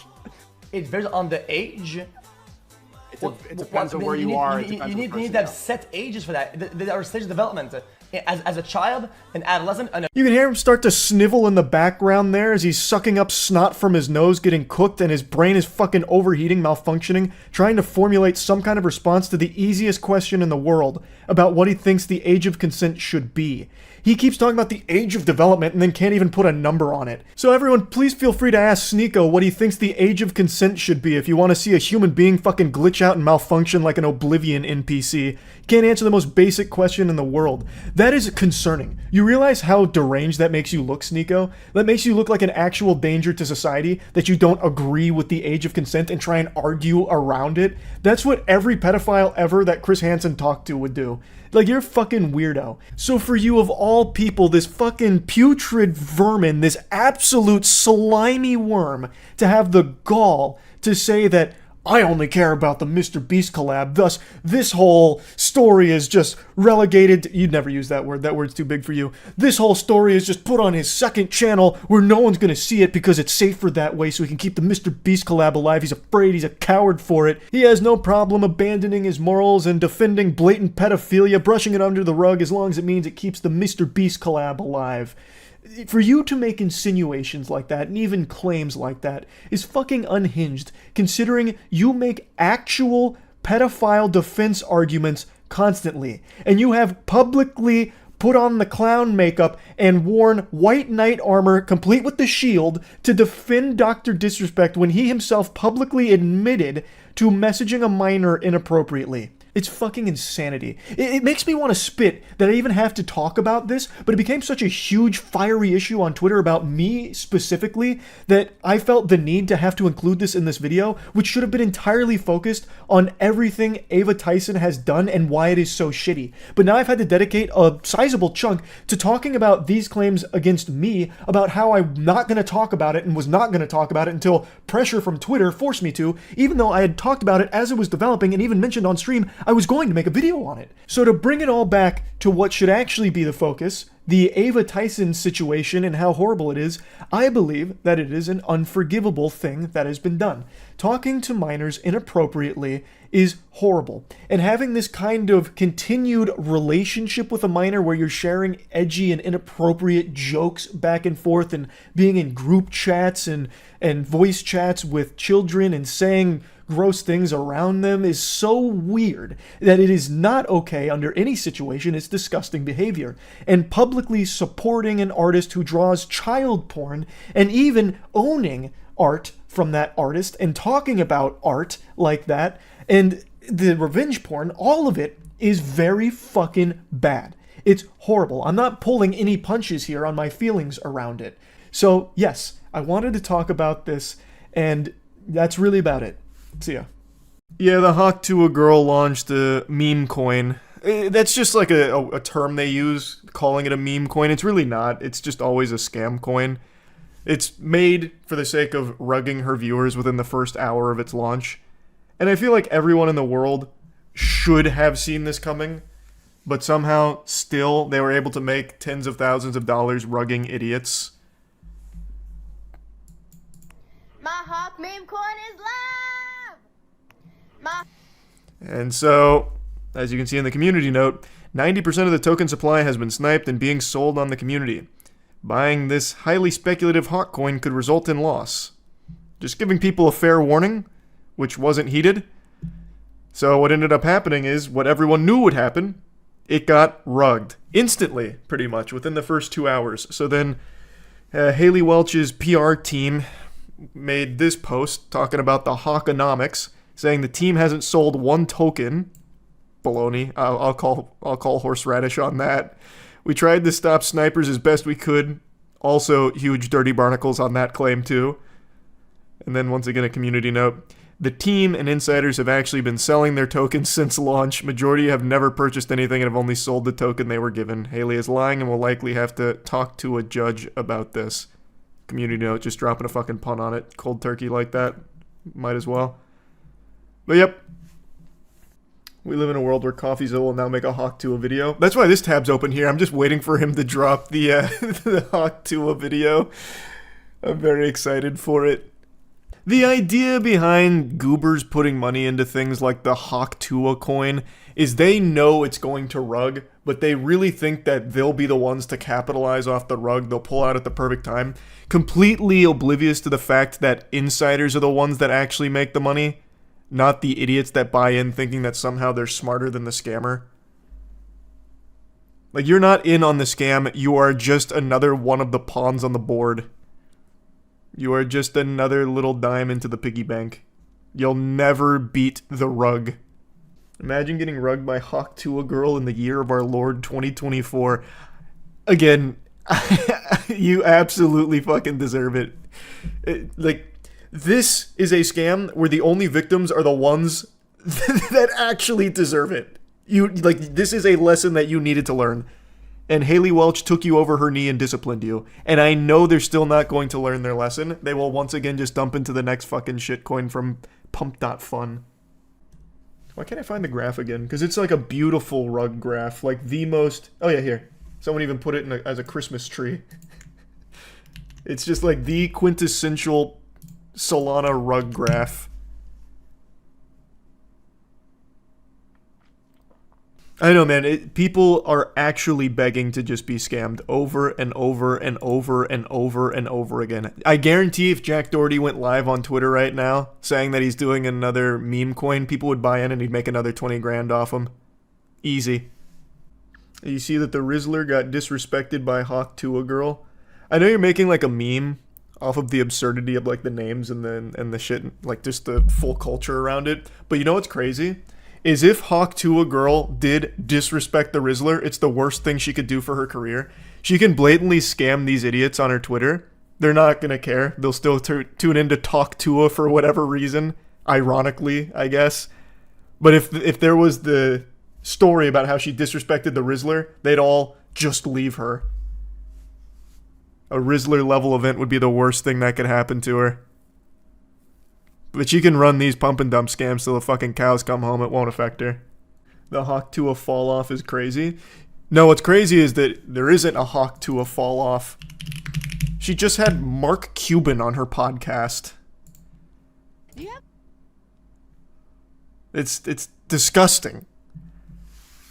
It varies on the age? It depends on where you are. You need to have set ages for that. There are stages of development. As a child, an adolescent, You can hear him start to snivel in the background there as he's sucking up snot from his nose, getting cooked, and his brain is fucking overheating, malfunctioning, trying to formulate some kind of response to the easiest question in the world about what he thinks the age of consent should be. He keeps talking about the age of development and then can't even put a number on it. So everyone, please feel free to ask Sneeko what he thinks the age of consent should be if you want to see a human being fucking glitch out and malfunction like an Oblivion NPC. Can't answer the most basic question in the world. That is concerning. You realize how deranged that makes you look, Sneeko? That makes you look like an actual danger to society, that you don't agree with the age of consent and try and argue around it. That's what every pedophile ever that Chris Hansen talked to would do. Like, you're a fucking weirdo. So for you of all people, this fucking putrid vermin, this absolute slimy worm, to have the gall to say that I only care about the Mr. Beast collab, thus this whole story is just relegated to, you'd never use that word's too big for you. This whole story is just put on his second channel where no one's gonna see it because it's safer that way so he can keep the Mr. Beast collab alive. He's afraid, he's a coward for it. He has no problem abandoning his morals and defending blatant pedophilia, brushing it under the rug as long as it means it keeps the Mr. Beast collab alive. For you to make insinuations like that, and even claims like that, is fucking unhinged, considering you make actual pedophile defense arguments constantly, and you have publicly put on the clown makeup and worn white knight armor complete with the shield to defend Dr. Disrespect when he himself publicly admitted to messaging a minor inappropriately. It's fucking insanity. It makes me want to spit that I even have to talk about this, but it became such a huge, fiery issue on Twitter about me specifically that I felt the need to have to include this in this video, which should have been entirely focused on everything Ava Tyson has done and why it is so shitty. But now I've had to dedicate a sizable chunk to talking about these claims against me, about how I'm not going to talk about it and was not going to talk about it until pressure from Twitter forced me to, even though I had talked about it as it was developing and even mentioned on stream I was going to make a video on it. So to bring it all back to what should actually be the focus, the Ava Tyson situation and how horrible it is, I believe that it is an unforgivable thing that has been done. Talking to minors inappropriately is horrible. And having this kind of continued relationship with a minor where you're sharing edgy and inappropriate jokes back and forth and being in group chats and voice chats with children and saying gross things around them is so weird that it is not okay under any situation. It's disgusting behavior. And publicly supporting an artist who draws child porn and even owning art from that artist and talking about art like that and the revenge porn, all of it is very fucking bad. It's horrible. I'm not pulling any punches here on my feelings around it. So yes, I wanted to talk about this, and that's really about it. See ya. Yeah, the Hawk to a Girl launched a meme coin. That's just like a term they use, calling it a meme coin. It's really not. It's just always a scam coin. It's made for the sake of rugging her viewers within the first hour of its launch. And I feel like everyone in the world should have seen this coming, but somehow still they were able to make tens of thousands of dollars rugging idiots. My Hawk meme coin is live! And so, as you can see in the community note, 90% of the token supply has been sniped and being sold on the community. Buying this highly speculative Hawk coin could result in loss. Just giving people a fair warning, which wasn't heeded. So what ended up happening is what everyone knew would happen. It got rugged. instantly, pretty much, within the first 2 hours. So then Haley Welch's PR team made this post talking about the Hawkonomics, saying the team hasn't sold one token. Baloney. I'll call horseradish on that. We tried to stop snipers as best we could. Also, huge dirty barnacles on that claim too. And then once again, a community note. The team and insiders have actually been selling their tokens since launch. Majority have never purchased anything and have only sold the token they were given. Haley is lying and will likely have to talk to a judge about this. Community note, just dropping a fucking pun on it. Cold turkey like that. Might as well. But yep. We live in a world where CoffeeZilla will now make a Hawk Tuah video. That's why this tab's open here. I'm just waiting for him to drop the, the Hawk Tuah video. I'm very excited for it. The idea behind goobers putting money into things like the Hawk Tuah coin is they know it's going to rug, but they really think that they'll be the ones to capitalize off the rug. They'll pull out at the perfect time. Completely oblivious to the fact that insiders are the ones that actually make the money, not the idiots that buy in thinking that somehow they're smarter than the scammer. Like, you're not in on the scam, you are just another one of the pawns on the board. You are just another little dime into the piggy bank. You'll never beat the rug. Imagine getting rugged by Hawk Tuah girl in the year of our Lord 2024. Again, you absolutely fucking deserve it. Like, this is a scam where the only victims are the ones that actually deserve it. This is a lesson that you needed to learn. And Haley Welch took you over her knee and disciplined you. And I know they're still not going to learn their lesson. They will once again just dump into the next fucking shitcoin from pump.fun. Why can't I find the graph again? Because it's like a beautiful rug graph. Like the most... Oh yeah, here. Someone even put it as a Christmas tree. It's just like the quintessential Solana rug graph. I know, man. People are actually begging to just be scammed over and over and over and over and over again. I guarantee if Jack Doherty went live on Twitter right now saying that he's doing another meme coin, people would buy in and he'd make another 20 grand off him. Easy. You see that the Rizzler got disrespected by Hawk Tuah girl? I know you're making like a meme off of the absurdity of like the names and the shit, like just the full culture around it. But you know what's crazy? Is if Hawk Tuah girl did disrespect the Rizzler, it's the worst thing she could do for her career. She can blatantly scam these idiots on her Twitter. They're not going to care. They'll still tune in to talk Tuah for whatever reason. Ironically, I guess. But if there was the story about how she disrespected the Rizzler, they'd all just leave her. A Rizzler level event would be the worst thing that could happen to her. But she can run these pump and dump scams till the fucking cows come home. It won't affect her. The Hawk Tuah fall off is crazy. No, what's crazy is that there isn't a Hawk Tuah fall off. She just had Mark Cuban on her podcast. Yep. It's disgusting.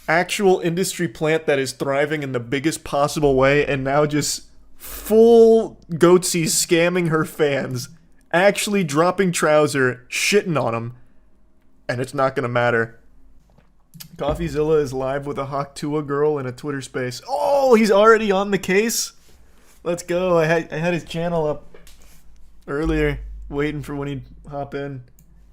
Actual industry plant that is thriving in the biggest possible way and now just full goatsy scamming her fans. Actually dropping trouser, shitting on him, and it's not gonna matter. CoffeeZilla is live with a Hawk Tuah girl in a Twitter space. Oh, he's already on the case? Let's go. I had his channel up earlier, waiting for when he'd hop in.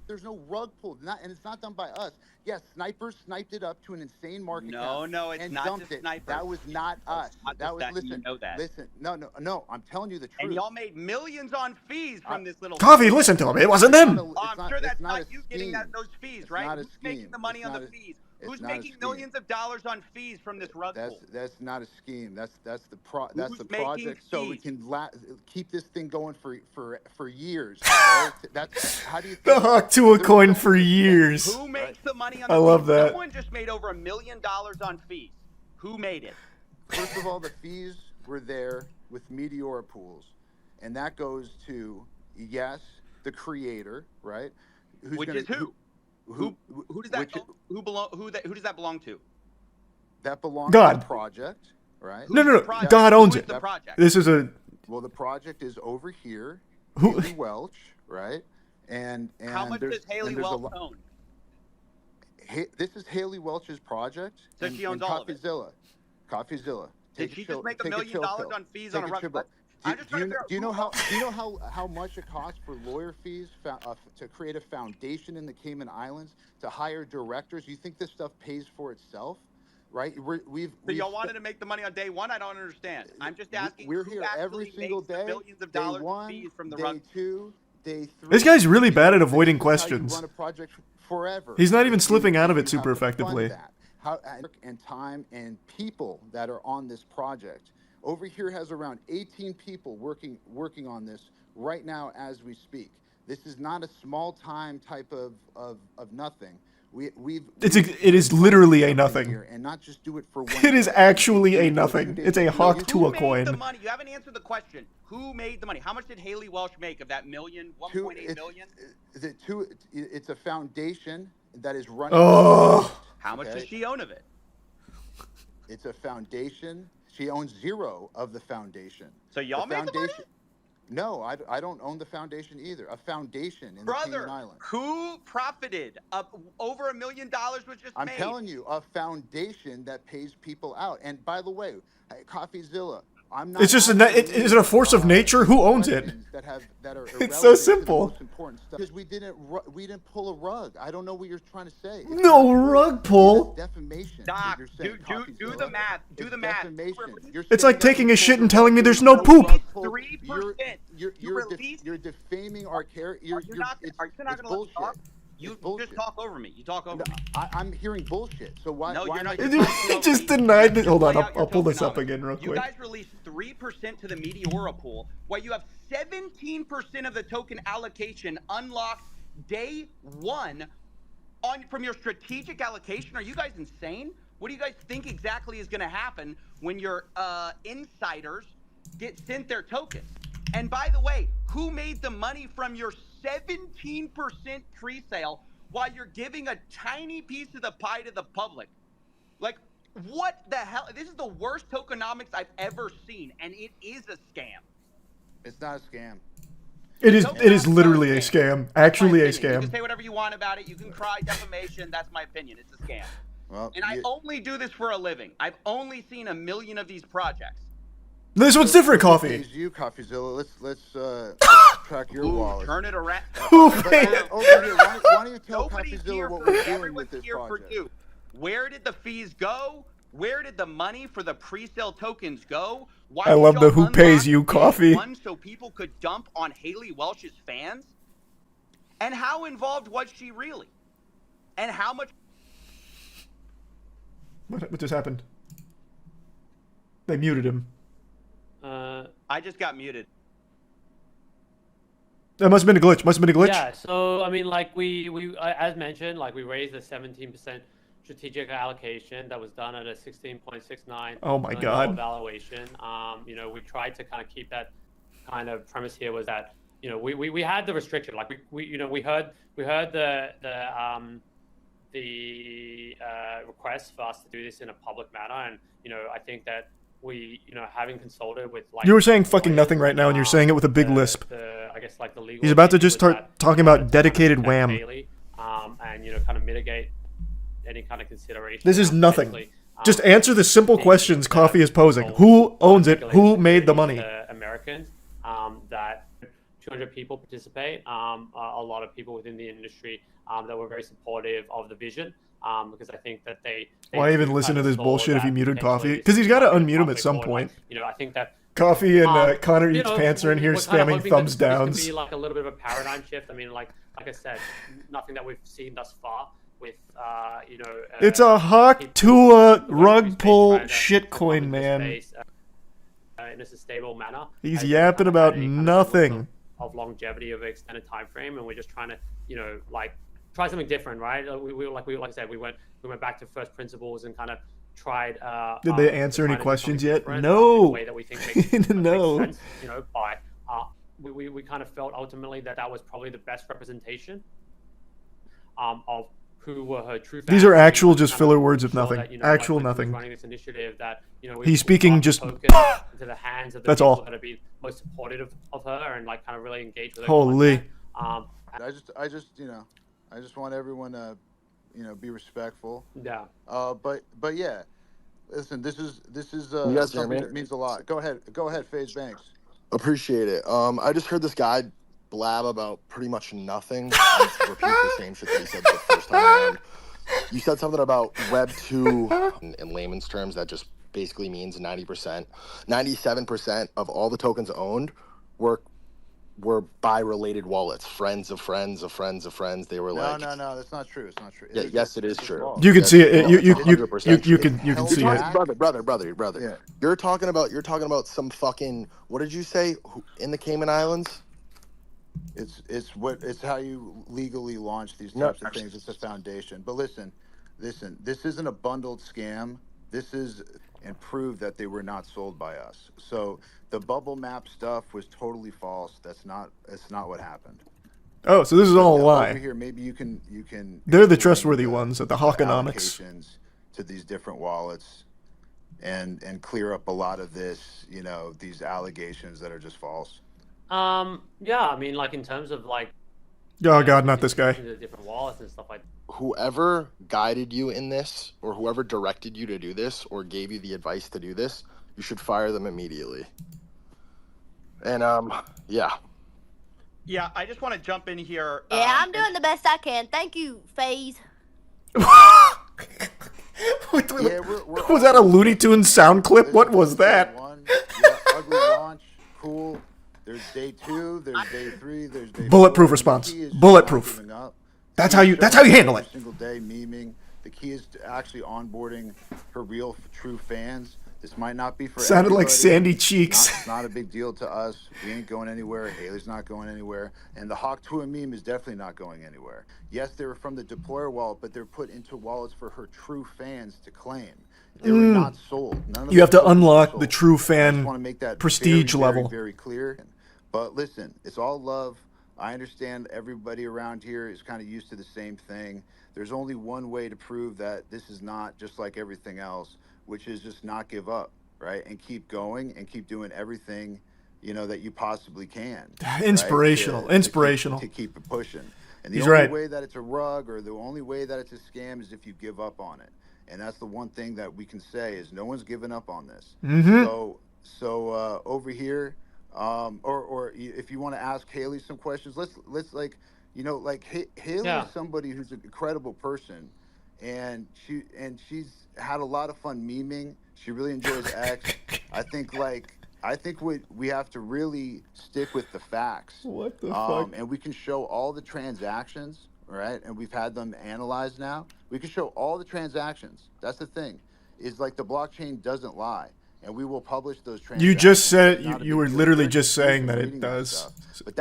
There's no rug pulled, and it's not done by us. Yes, snipers sniped it up to an insane market cap. No, it's and not dumped just it. snipers. That was not us. That was listen. You know that. Listen, no. I'm telling you the truth. And y'all made millions on fees from this little. Coffee, listen to him. It wasn't them. I'm sure that's not you getting those fees, right? Who's making the money on the fees? Who's making millions of dollars on fees from this rug pull? That's not a scheme. That's the project. So we can keep this thing going for years. Right? That's how do you think the Hawk Tuah coin for years. Who makes the money on the I fees? love that. Someone just made over $1 million on fees. Who made it? First of all, the fees were there with Meteora pools, and that goes to the creator, right? Which is who? Who does that who does that belong to? That belongs God. to the project, right? No. God owns it. The project? This is a... Well, the project is over here. Haley Welch, right? And how much does Haley Welch own? This is Haley Welch's project. So she owns all of it. CoffeeZilla. Did she just make $1 million on fees on a rug? Do you know how much it costs for lawyer fees to create a foundation in the Cayman Islands, to hire directors? You think this stuff pays for itself, right? So y'all wanted to make the money on day one? I don't understand. I'm just asking. We're here every single day. Millions of dollars in fees from the rug. Day 2, day 3. This guy's really bad at avoiding questions. Run a project forever. He's not even slipping out of it super effectively. And time and people that are on this project. Over here has around 18 people working on this right now as we speak. This is not a small time type of nothing. It is literally a nothing. And not just do it for one. It is actually a nothing. It's a hawk to a coin. The money? You haven't answered the question. Who made the money? How much did Haley Welsh make of that million? 1.8 million? It's a foundation that is running. Oh. How much does she own of it? It's a foundation. She owns 0 of the foundation. So y'all made the money? No, I don't own the foundation either. A foundation in the Cayman Islands. Who profited? Over $1 million was just I'm made. telling you, a foundation that pays people out. And by the way, CoffeeZilla, I'm not. It's just is it a force of nature? Who owns it? It's so simple. Because we didn't pull a rug. I don't know what you're trying to say. No rug pull. Defamation. Doc, do the math. Do the math. It's like taking a shit and telling me there's no poop. 3%. You're defaming our character. You're not going to let me talk? You just talk over me. You talk over me. I'm hearing bullshit. So why? No, you're not. He just denied it. Hold on, I'll pull this up again real quick. You guys released 3% to the Meteora pool, while you have 17% of the token allocation unlocked day 1 from your strategic allocation. Are you guys insane? What do you guys think exactly is going to happen when your insiders get sent their tokens? And by the way, who made the money from your 17% pre-sale while you're giving a tiny piece of the pie to the public? Like, what the hell? This is the worst tokenomics I've ever seen, and it is a scam. It's not a scam. It is literally a scam. Actually a scam. You can say whatever you want about it. You can cry defamation. That's my opinion. It's a scam. Well, and I only do this for a living. I've only seen 1 million of these projects. This one's different, Coffee. You, CoffeeZilla. Let's track your wallet. Turn it around. Why don't you tell CoffeeZilla what we're doing with this project? Where did the fees go? Where did the money for the pre-sale tokens go? Why I love the who pays you Coffee. So people could dump on Haley Welsh's fans? And how involved was she really? And how much? What just happened? They muted him. I just got muted. That must have been a glitch. Yeah, so I mean, like we as mentioned, like we raised a 17% strategic allocation that was done at a 16.69. Oh my God. Valuation. You know, we tried to kind of keep that kind of premise here was that, you know, we had the restriction, like we heard the request for us to do this in a public manner, and you know, I think that we, you know, having consulted with like... You were saying fucking nothing right now, and you're saying it with a big lisp. I guess like the legal... He's about to just start talking about dedicated wham. And, you know, kind of mitigate any kind of consideration. This is nothing. Just answer the simple questions Coffee is posing. Who owns it? Who made the money? Americans, that 200 people participate, a lot of people within the industry that were very supportive of the vision. Because I think that they why even listen to this bullshit if you muted Coffee? Because he's got to unmute him at some point. You know, I think that Coffee and Connor Eats Pants are in here spamming thumbs downs. This can be like a little bit of a paradigm shift. I mean, like I said, nothing that we've seen thus far with, you know. It's a hawk Tuah rug pull shitcoin, man. In a sustainable manner. He's yapping about nothing. Of longevity of an extended time frame, and we're just trying to, you know, like. Try something different, right? Like I said, we went back to first principles and kind of tried. Did they answer any questions yet? No. Way that we think no. Makes sense, you know, by we kind of felt ultimately that was probably the best representation of who were her true fans. These are actual just filler words of nothing. That, you know, actual like, nothing. Running this initiative that, you know, he's speaking just into the hands of the that's people all. that have been most supportive of her and like kind of really engaged with her. Holy. I just you know. I just want everyone to, you know, be respectful. Yeah. But yeah, Listen, this is You guys hear something me? that means a lot. Go ahead, FaZe Banks. Appreciate it. I just heard this guy blab about pretty much nothing and repeat the same shit that he said the first time around. You said something about Web 2 in layman's terms that just basically means 90%, 97% of all the tokens owned were by related wallets, friends of friends of friends of friends. They were No, that's not true. It's not true. Yeah, yes, it is true. You can see it. You can see You're it. brother. Yeah. You're talking about some fucking, what did you say, in the Cayman Islands? It's how you legally launch these types of things. It's a foundation. But listen, this isn't a bundled scam. This is and prove that they were not sold by us. So the bubble map stuff was totally false. It's not what happened. Oh, so this is all a lie. Over here, maybe you can. They're the trustworthy ones at the Hawkonomics. Allocations to these different wallets, and clear up a lot of this. These allegations that are just false. Yeah, I mean, like in terms of like. Oh God, not this guy. The different wallets and stuff like. Whoever guided you in this, or whoever directed you to do this, or gave you the advice to do this, you should fire them immediately. And yeah. Yeah, I just want to jump in here. Yeah, I'm doing the best I can. Thank you, FaZe. Was that a Looney Tunes sound clip? What was that? Ugly launch, cool. There's day 2. There's day 3. There's day Bulletproof 4. response. Bulletproof. That's how you handle it. Every single day memeing. The key is to actually onboarding her real, true fans. This might not be for Sounded everybody. like Sandy Cheeks. It's not a big deal to us. We ain't going anywhere. Haley's not going anywhere. And the Hawk Tuah meme is definitely not going anywhere. Yes, they were from the deployer wallet, but they're put into wallets for her true fans to claim. They were not sold. None of You have them to unlock sold. the true I just fan want to make that prestige very, level. very, very clear. But listen, it's all love. I understand everybody around here is kind of used to the same thing. There's only one way to prove that this is not just like everything else, which is just not give up, right? And keep going and keep doing everything, that you possibly can. Inspirational. Right? Inspirational. To keep it pushing. And the He's only right. way that it's a rug or the only way that it's a scam is if you give up on it. And that's the one thing that we can say is no one's given up on this. Mm-hmm. So over here, or if you want to ask Haley some questions, let's Haley is somebody who's an incredible person, and she's had a lot of fun memeing. She really enjoys X. I think we have to really stick with the facts. What the fuck? And we can show all the transactions, right? And we've had them analyzed now. We can show all the transactions. That's the thing, is like the blockchain doesn't lie. And we will publish those transactions. You just said you were literally just saying that it does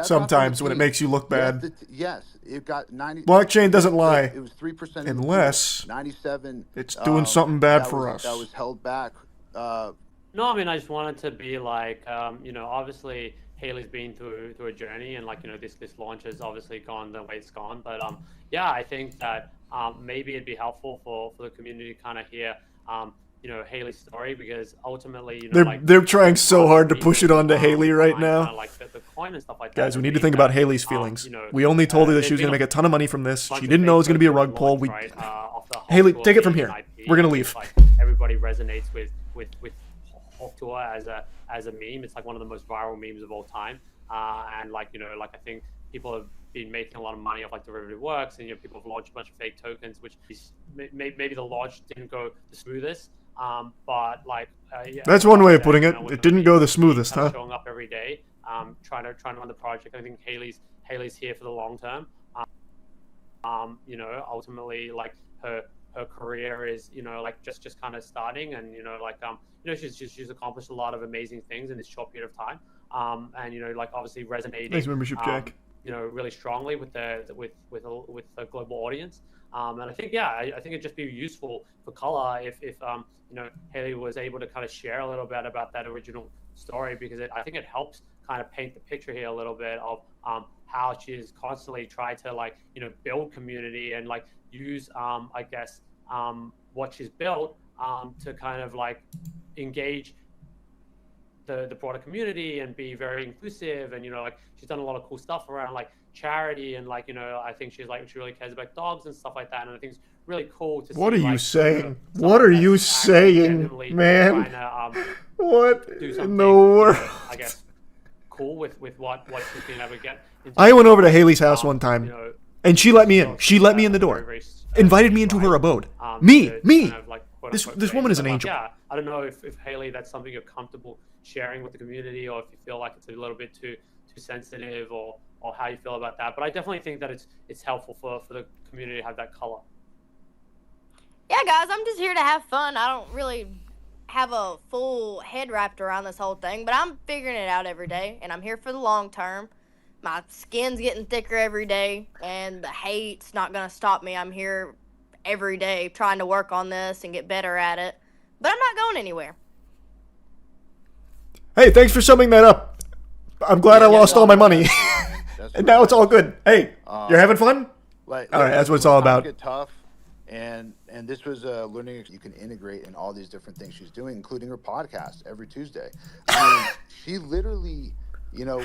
sometimes when it makes you look bad. Yes, it got 90. Blockchain doesn't lie. It was 3% unless 97. It's doing something bad for us. That was held back. No, I mean, I just wanted to be like, obviously Haley's been through a journey, and this launch has obviously gone the way it's gone. But yeah, I think that maybe it'd be helpful for the community to kind of hear. Haley's story, because ultimately, they're trying so hard to push it onto Haley right now. Like the coin and stuff like that. Guys, we need to think about Haley's feelings. We only told her that she was going to make a ton of money from this. She didn't know it was going to be a rug pull. Haley, take it from here. We're going to leave. Everybody resonates with Tuah as a meme. It's like one of the most viral memes of all time. And I think people have been making a lot of money off derivative works, and people have launched a bunch of fake tokens, which is maybe the launch didn't go the smoothest. That's one way of putting it. It didn't go the smoothest, huh? Showing up every day, trying to run the project. I think Haley's here for the long term. Ultimately, her career is just kind of starting, and she's accomplished a lot of amazing things in this short period of time. And obviously resonating. Thanks, membership, Jack. Really strongly with the global audience. And I think I think it'd just be useful for color if Haley was able to kind of share a little bit about that original story, because I think it helps kind of paint the picture here a little bit of how she's constantly tried to build community and use what she's built to kind of engage the broader community and be very inclusive, and she's done a lot of cool stuff around charity, and like, you know, I think she really cares about dogs and stuff like that, and I think it's really cool to see. What are you like, saying? What are you saying, man? What do in something, the world? I guess cool with what she's been able to get. I went over to Haley's house one time, and she let me in. She let me in the door, invited me into her abode. Me. Kind of, like, This woman is an angel. Yeah, I don't know if Haley, that's something you're comfortable sharing with the community, or if you feel like it's a little bit too sensitive, or how you feel about that. But I definitely think that it's helpful for the community to have that color. Yeah, guys, I'm just here to have fun. I don't really have a full head wrapped around this whole thing, but I'm figuring it out every day, and I'm here for the long term. My skin's getting thicker every day, and the hate's not going to stop me. I'm here every day trying to work on this and get better at it, but I'm not going anywhere. Hey, thanks for summing that up. I'm glad I lost all my money. And now it's all good. Hey, you're having fun? All right, that's what it's all about. Get tough, and this was a learning you can integrate in all these different things she's doing, including her podcast every Tuesday. I mean, she literally, you know,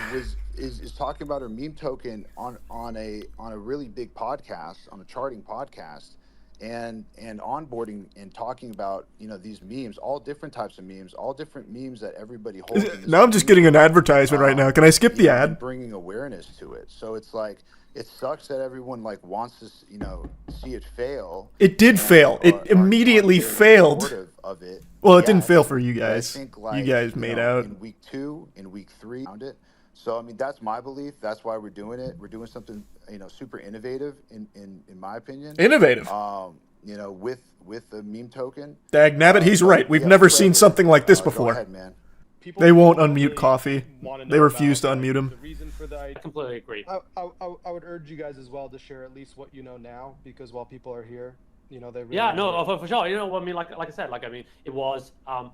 is talking about her meme token on a really big podcast, on a charting podcast, and onboarding and talking about, you know, these memes, all different types of memes, all different memes that everybody holds. In this now I'm just getting an advertisement right now. Can I skip the ad? Bringing awareness to it. So it's like, it sucks that everyone like wants to, you know, see it fail. It did fail. It immediately failed. Of it. Well, it didn't fail for you guys. I think, you guys made out. In week 2, in week 3, found it. So I mean, that's my belief. That's why we're doing it. We're doing something, you know, super innovative in my opinion. Innovative. You know, with the meme token. Dag nabbit, he's right. We've never seen something like this before. Go ahead, man. They won't unmute Coffee. They refuse to unmute him. I completely agree. I would urge you guys as well to share at least what you know now, because while people are here, you know, they really for sure. You know, I mean, like I said, like, I mean, it was I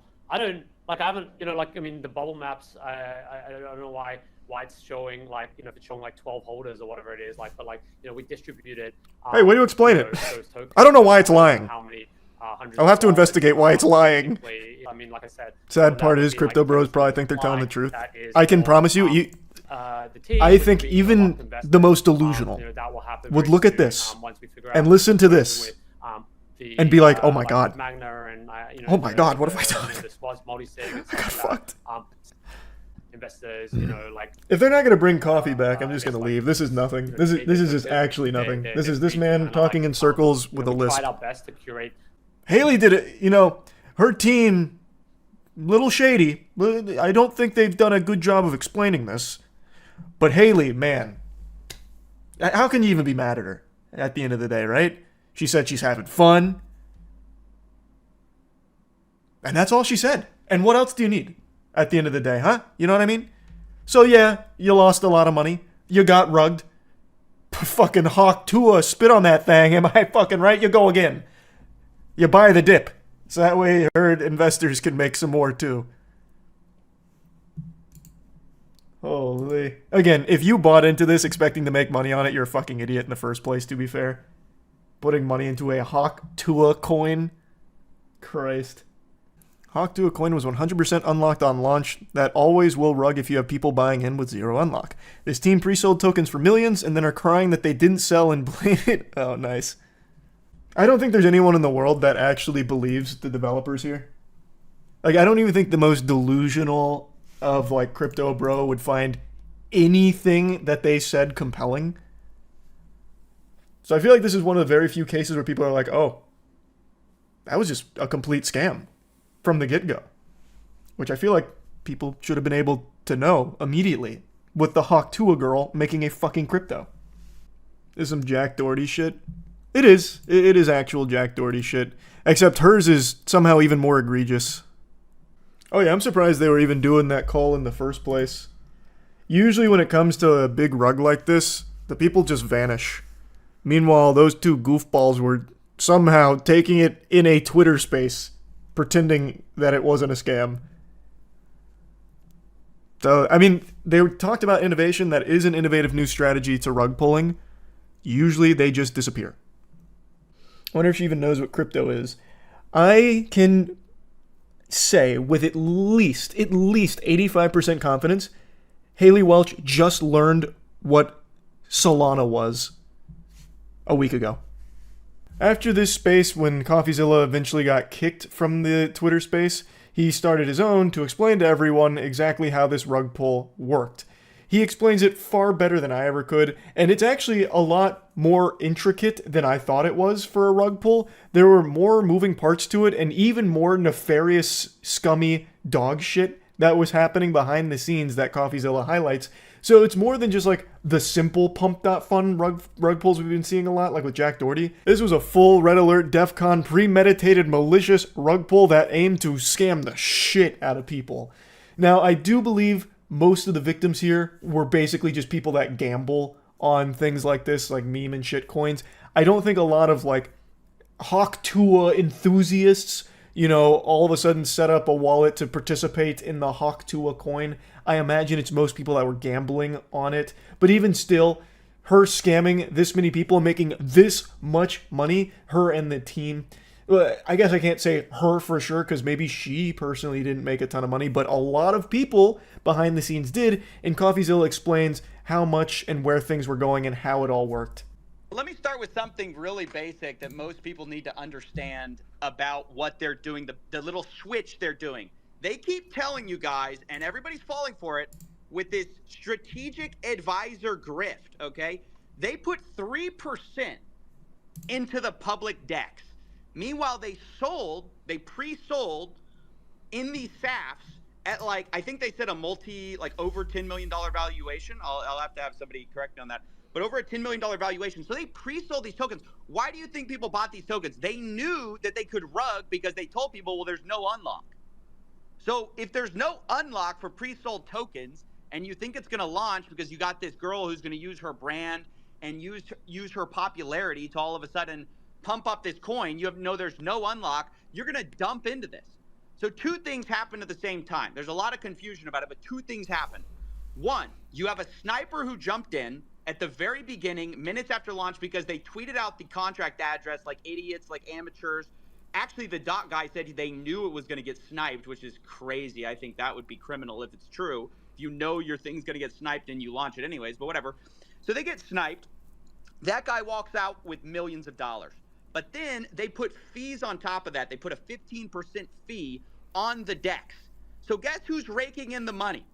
haven't, you know, like, I mean, the bubble maps, I don't know why it's showing, like, you know, if it's showing like 12 holders or whatever it is, like, but like, you know, we distributed hey, way to explain it. I don't know why it's lying. How many I'll have to investigate why it's lying. I mean, like I said, sad part is crypto bros probably think they're telling the truth. I can promise you, I think even the most delusional would look at this and listen to this and be like, oh my god. Oh my god, what have I done? I got fucked. Investors, you know, like, if they're not gonna bring Coffee back, I'm just gonna leave. This is nothing. This is just actually nothing. This is this man talking in circles with a list. Tried our best to curate. Haley did it. You know, her team, little shady. I don't think they've done a good job of explaining this. But Haley, man, how can you even be mad at her at the end of the day, right? She said she's having fun. And that's all she said. And what else do you need at the end of the day, huh? You know what I mean? So yeah, you lost a lot of money. You got rugged. Fucking Hawk Tuah, spit on that thing. Am I fucking right? You go again. You buy the dip. So that way her investors can make some more too. Holy. Again, if you bought into this expecting to make money on it, you're a fucking idiot in the first place, to be fair. Putting money into a Hawk Tuah coin. Christ. Hawk Tuah coin was 100% unlocked on launch. That always will rug if you have people buying in with zero unlock. This team pre-sold tokens for millions and then are crying that they didn't sell and blame it. Oh, nice. I don't think there's anyone in the world that actually believes the developers here. Like, I don't even think the most delusional of, like, crypto bro would find anything that they said compelling. So I feel like this is one of the very few cases where people are like, oh, that was just a complete scam from the get-go. Which I feel like people should have been able to know immediately with the Hawk Tuah girl making a fucking crypto. This is some Jack Doherty shit. It is. It is actual Jack Doherty shit. Except hers is somehow even more egregious. Oh yeah, I'm surprised they were even doing that call in the first place. Usually when it comes to a big rug like this, the people just vanish. Meanwhile, those two goofballs were somehow taking it in a Twitter space, pretending that it wasn't a scam. So, I mean, they talked about innovation. That is an innovative new strategy to rug pulling. Usually they just disappear. I wonder if she even knows what crypto is. I can say with at least 85% confidence, Haley Welch just learned what Solana was a week ago. After this space, when CoffeeZilla eventually got kicked from the Twitter space, he started his own to explain to everyone exactly how this rug pull worked. He explains it far better than I ever could, and it's actually a lot more intricate than I thought it was for a rug pull. There were more moving parts to it, and even more nefarious, scummy dog shit that was happening behind the scenes that CoffeeZilla highlights. So it's more than just like the simple pump.fun rug pulls we've been seeing a lot, like with Jack Doherty. This was a full red alert, DEFCON, premeditated, malicious rug pull that aimed to scam the shit out of people. Now, I do believe most of the victims here were basically just people that gamble on things like this, like meme and shit coins. I don't think a lot of like Hawk Tuah enthusiasts, you know, all of a sudden set up a wallet to participate in the Hawk Tuah coin. I imagine it's most people that were gambling on it. But even still, her scamming this many people and making this much money, her and the team, I guess I can't say her for sure because maybe she personally didn't make a ton of money, but a lot of people behind the scenes did, and CoffeeZilla explains how much and where things were going and how it all worked. Let me start with something really basic that most people need to understand about what they're doing, the little switch they're doing. They keep telling you guys, and everybody's falling for it, with this strategic advisor grift, okay? They put 3% into the public decks. Meanwhile, they pre-sold in these SAFs at like, I think they said over $10 million valuation. I'll have to have somebody correct me on that. But over a $10 million valuation. So they pre-sold these tokens. Why do you think people bought these tokens? They knew that they could rug because they told people, well, there's no unlock. So if there's no unlock for pre-sold tokens and you think it's going to launch because you got this girl who's going to use her brand and use her popularity to all of a sudden pump up this coin, there's no unlock, you're going to dump into this. So two things happen at the same time. There's a lot of confusion about it, but two things happen. One, you have a sniper who jumped in at the very beginning, minutes after launch, because they tweeted out the contract address like idiots, like amateurs. Actually, the dot guy said they knew it was going to get sniped, which is crazy. I think that would be criminal if it's true. If you know your thing's going to get sniped and you launch it anyways, but whatever. So they get sniped. That guy walks out with millions of dollars. But then they put fees on top of that. They put a 15% fee on the decks. So guess who's raking in the money?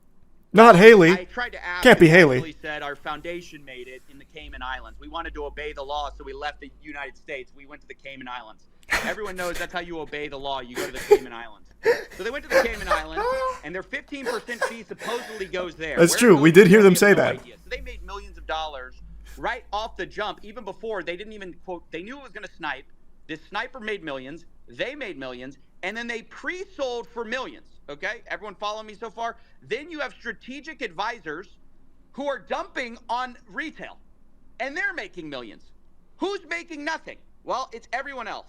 Not Haley. I tried to ask. Can't be Haley. Haley said our foundation made it in the Cayman Islands. We wanted to obey the law, so we left the United States. We went to the Cayman Islands. Everyone knows that's how you obey the law. You go to the Cayman Islands. So they went to the Cayman Islands, and their 15% fee supposedly goes there. That's true. We did hear them say that. So they made millions of dollars right off the jump, even before they didn't even quote. They knew it was going to snipe. This sniper made millions. They made millions, and then they pre-sold for millions. Okay, everyone follow me so far? Then you have strategic advisors who are dumping on retail, and they're making millions. Who's making nothing? Well, it's everyone else.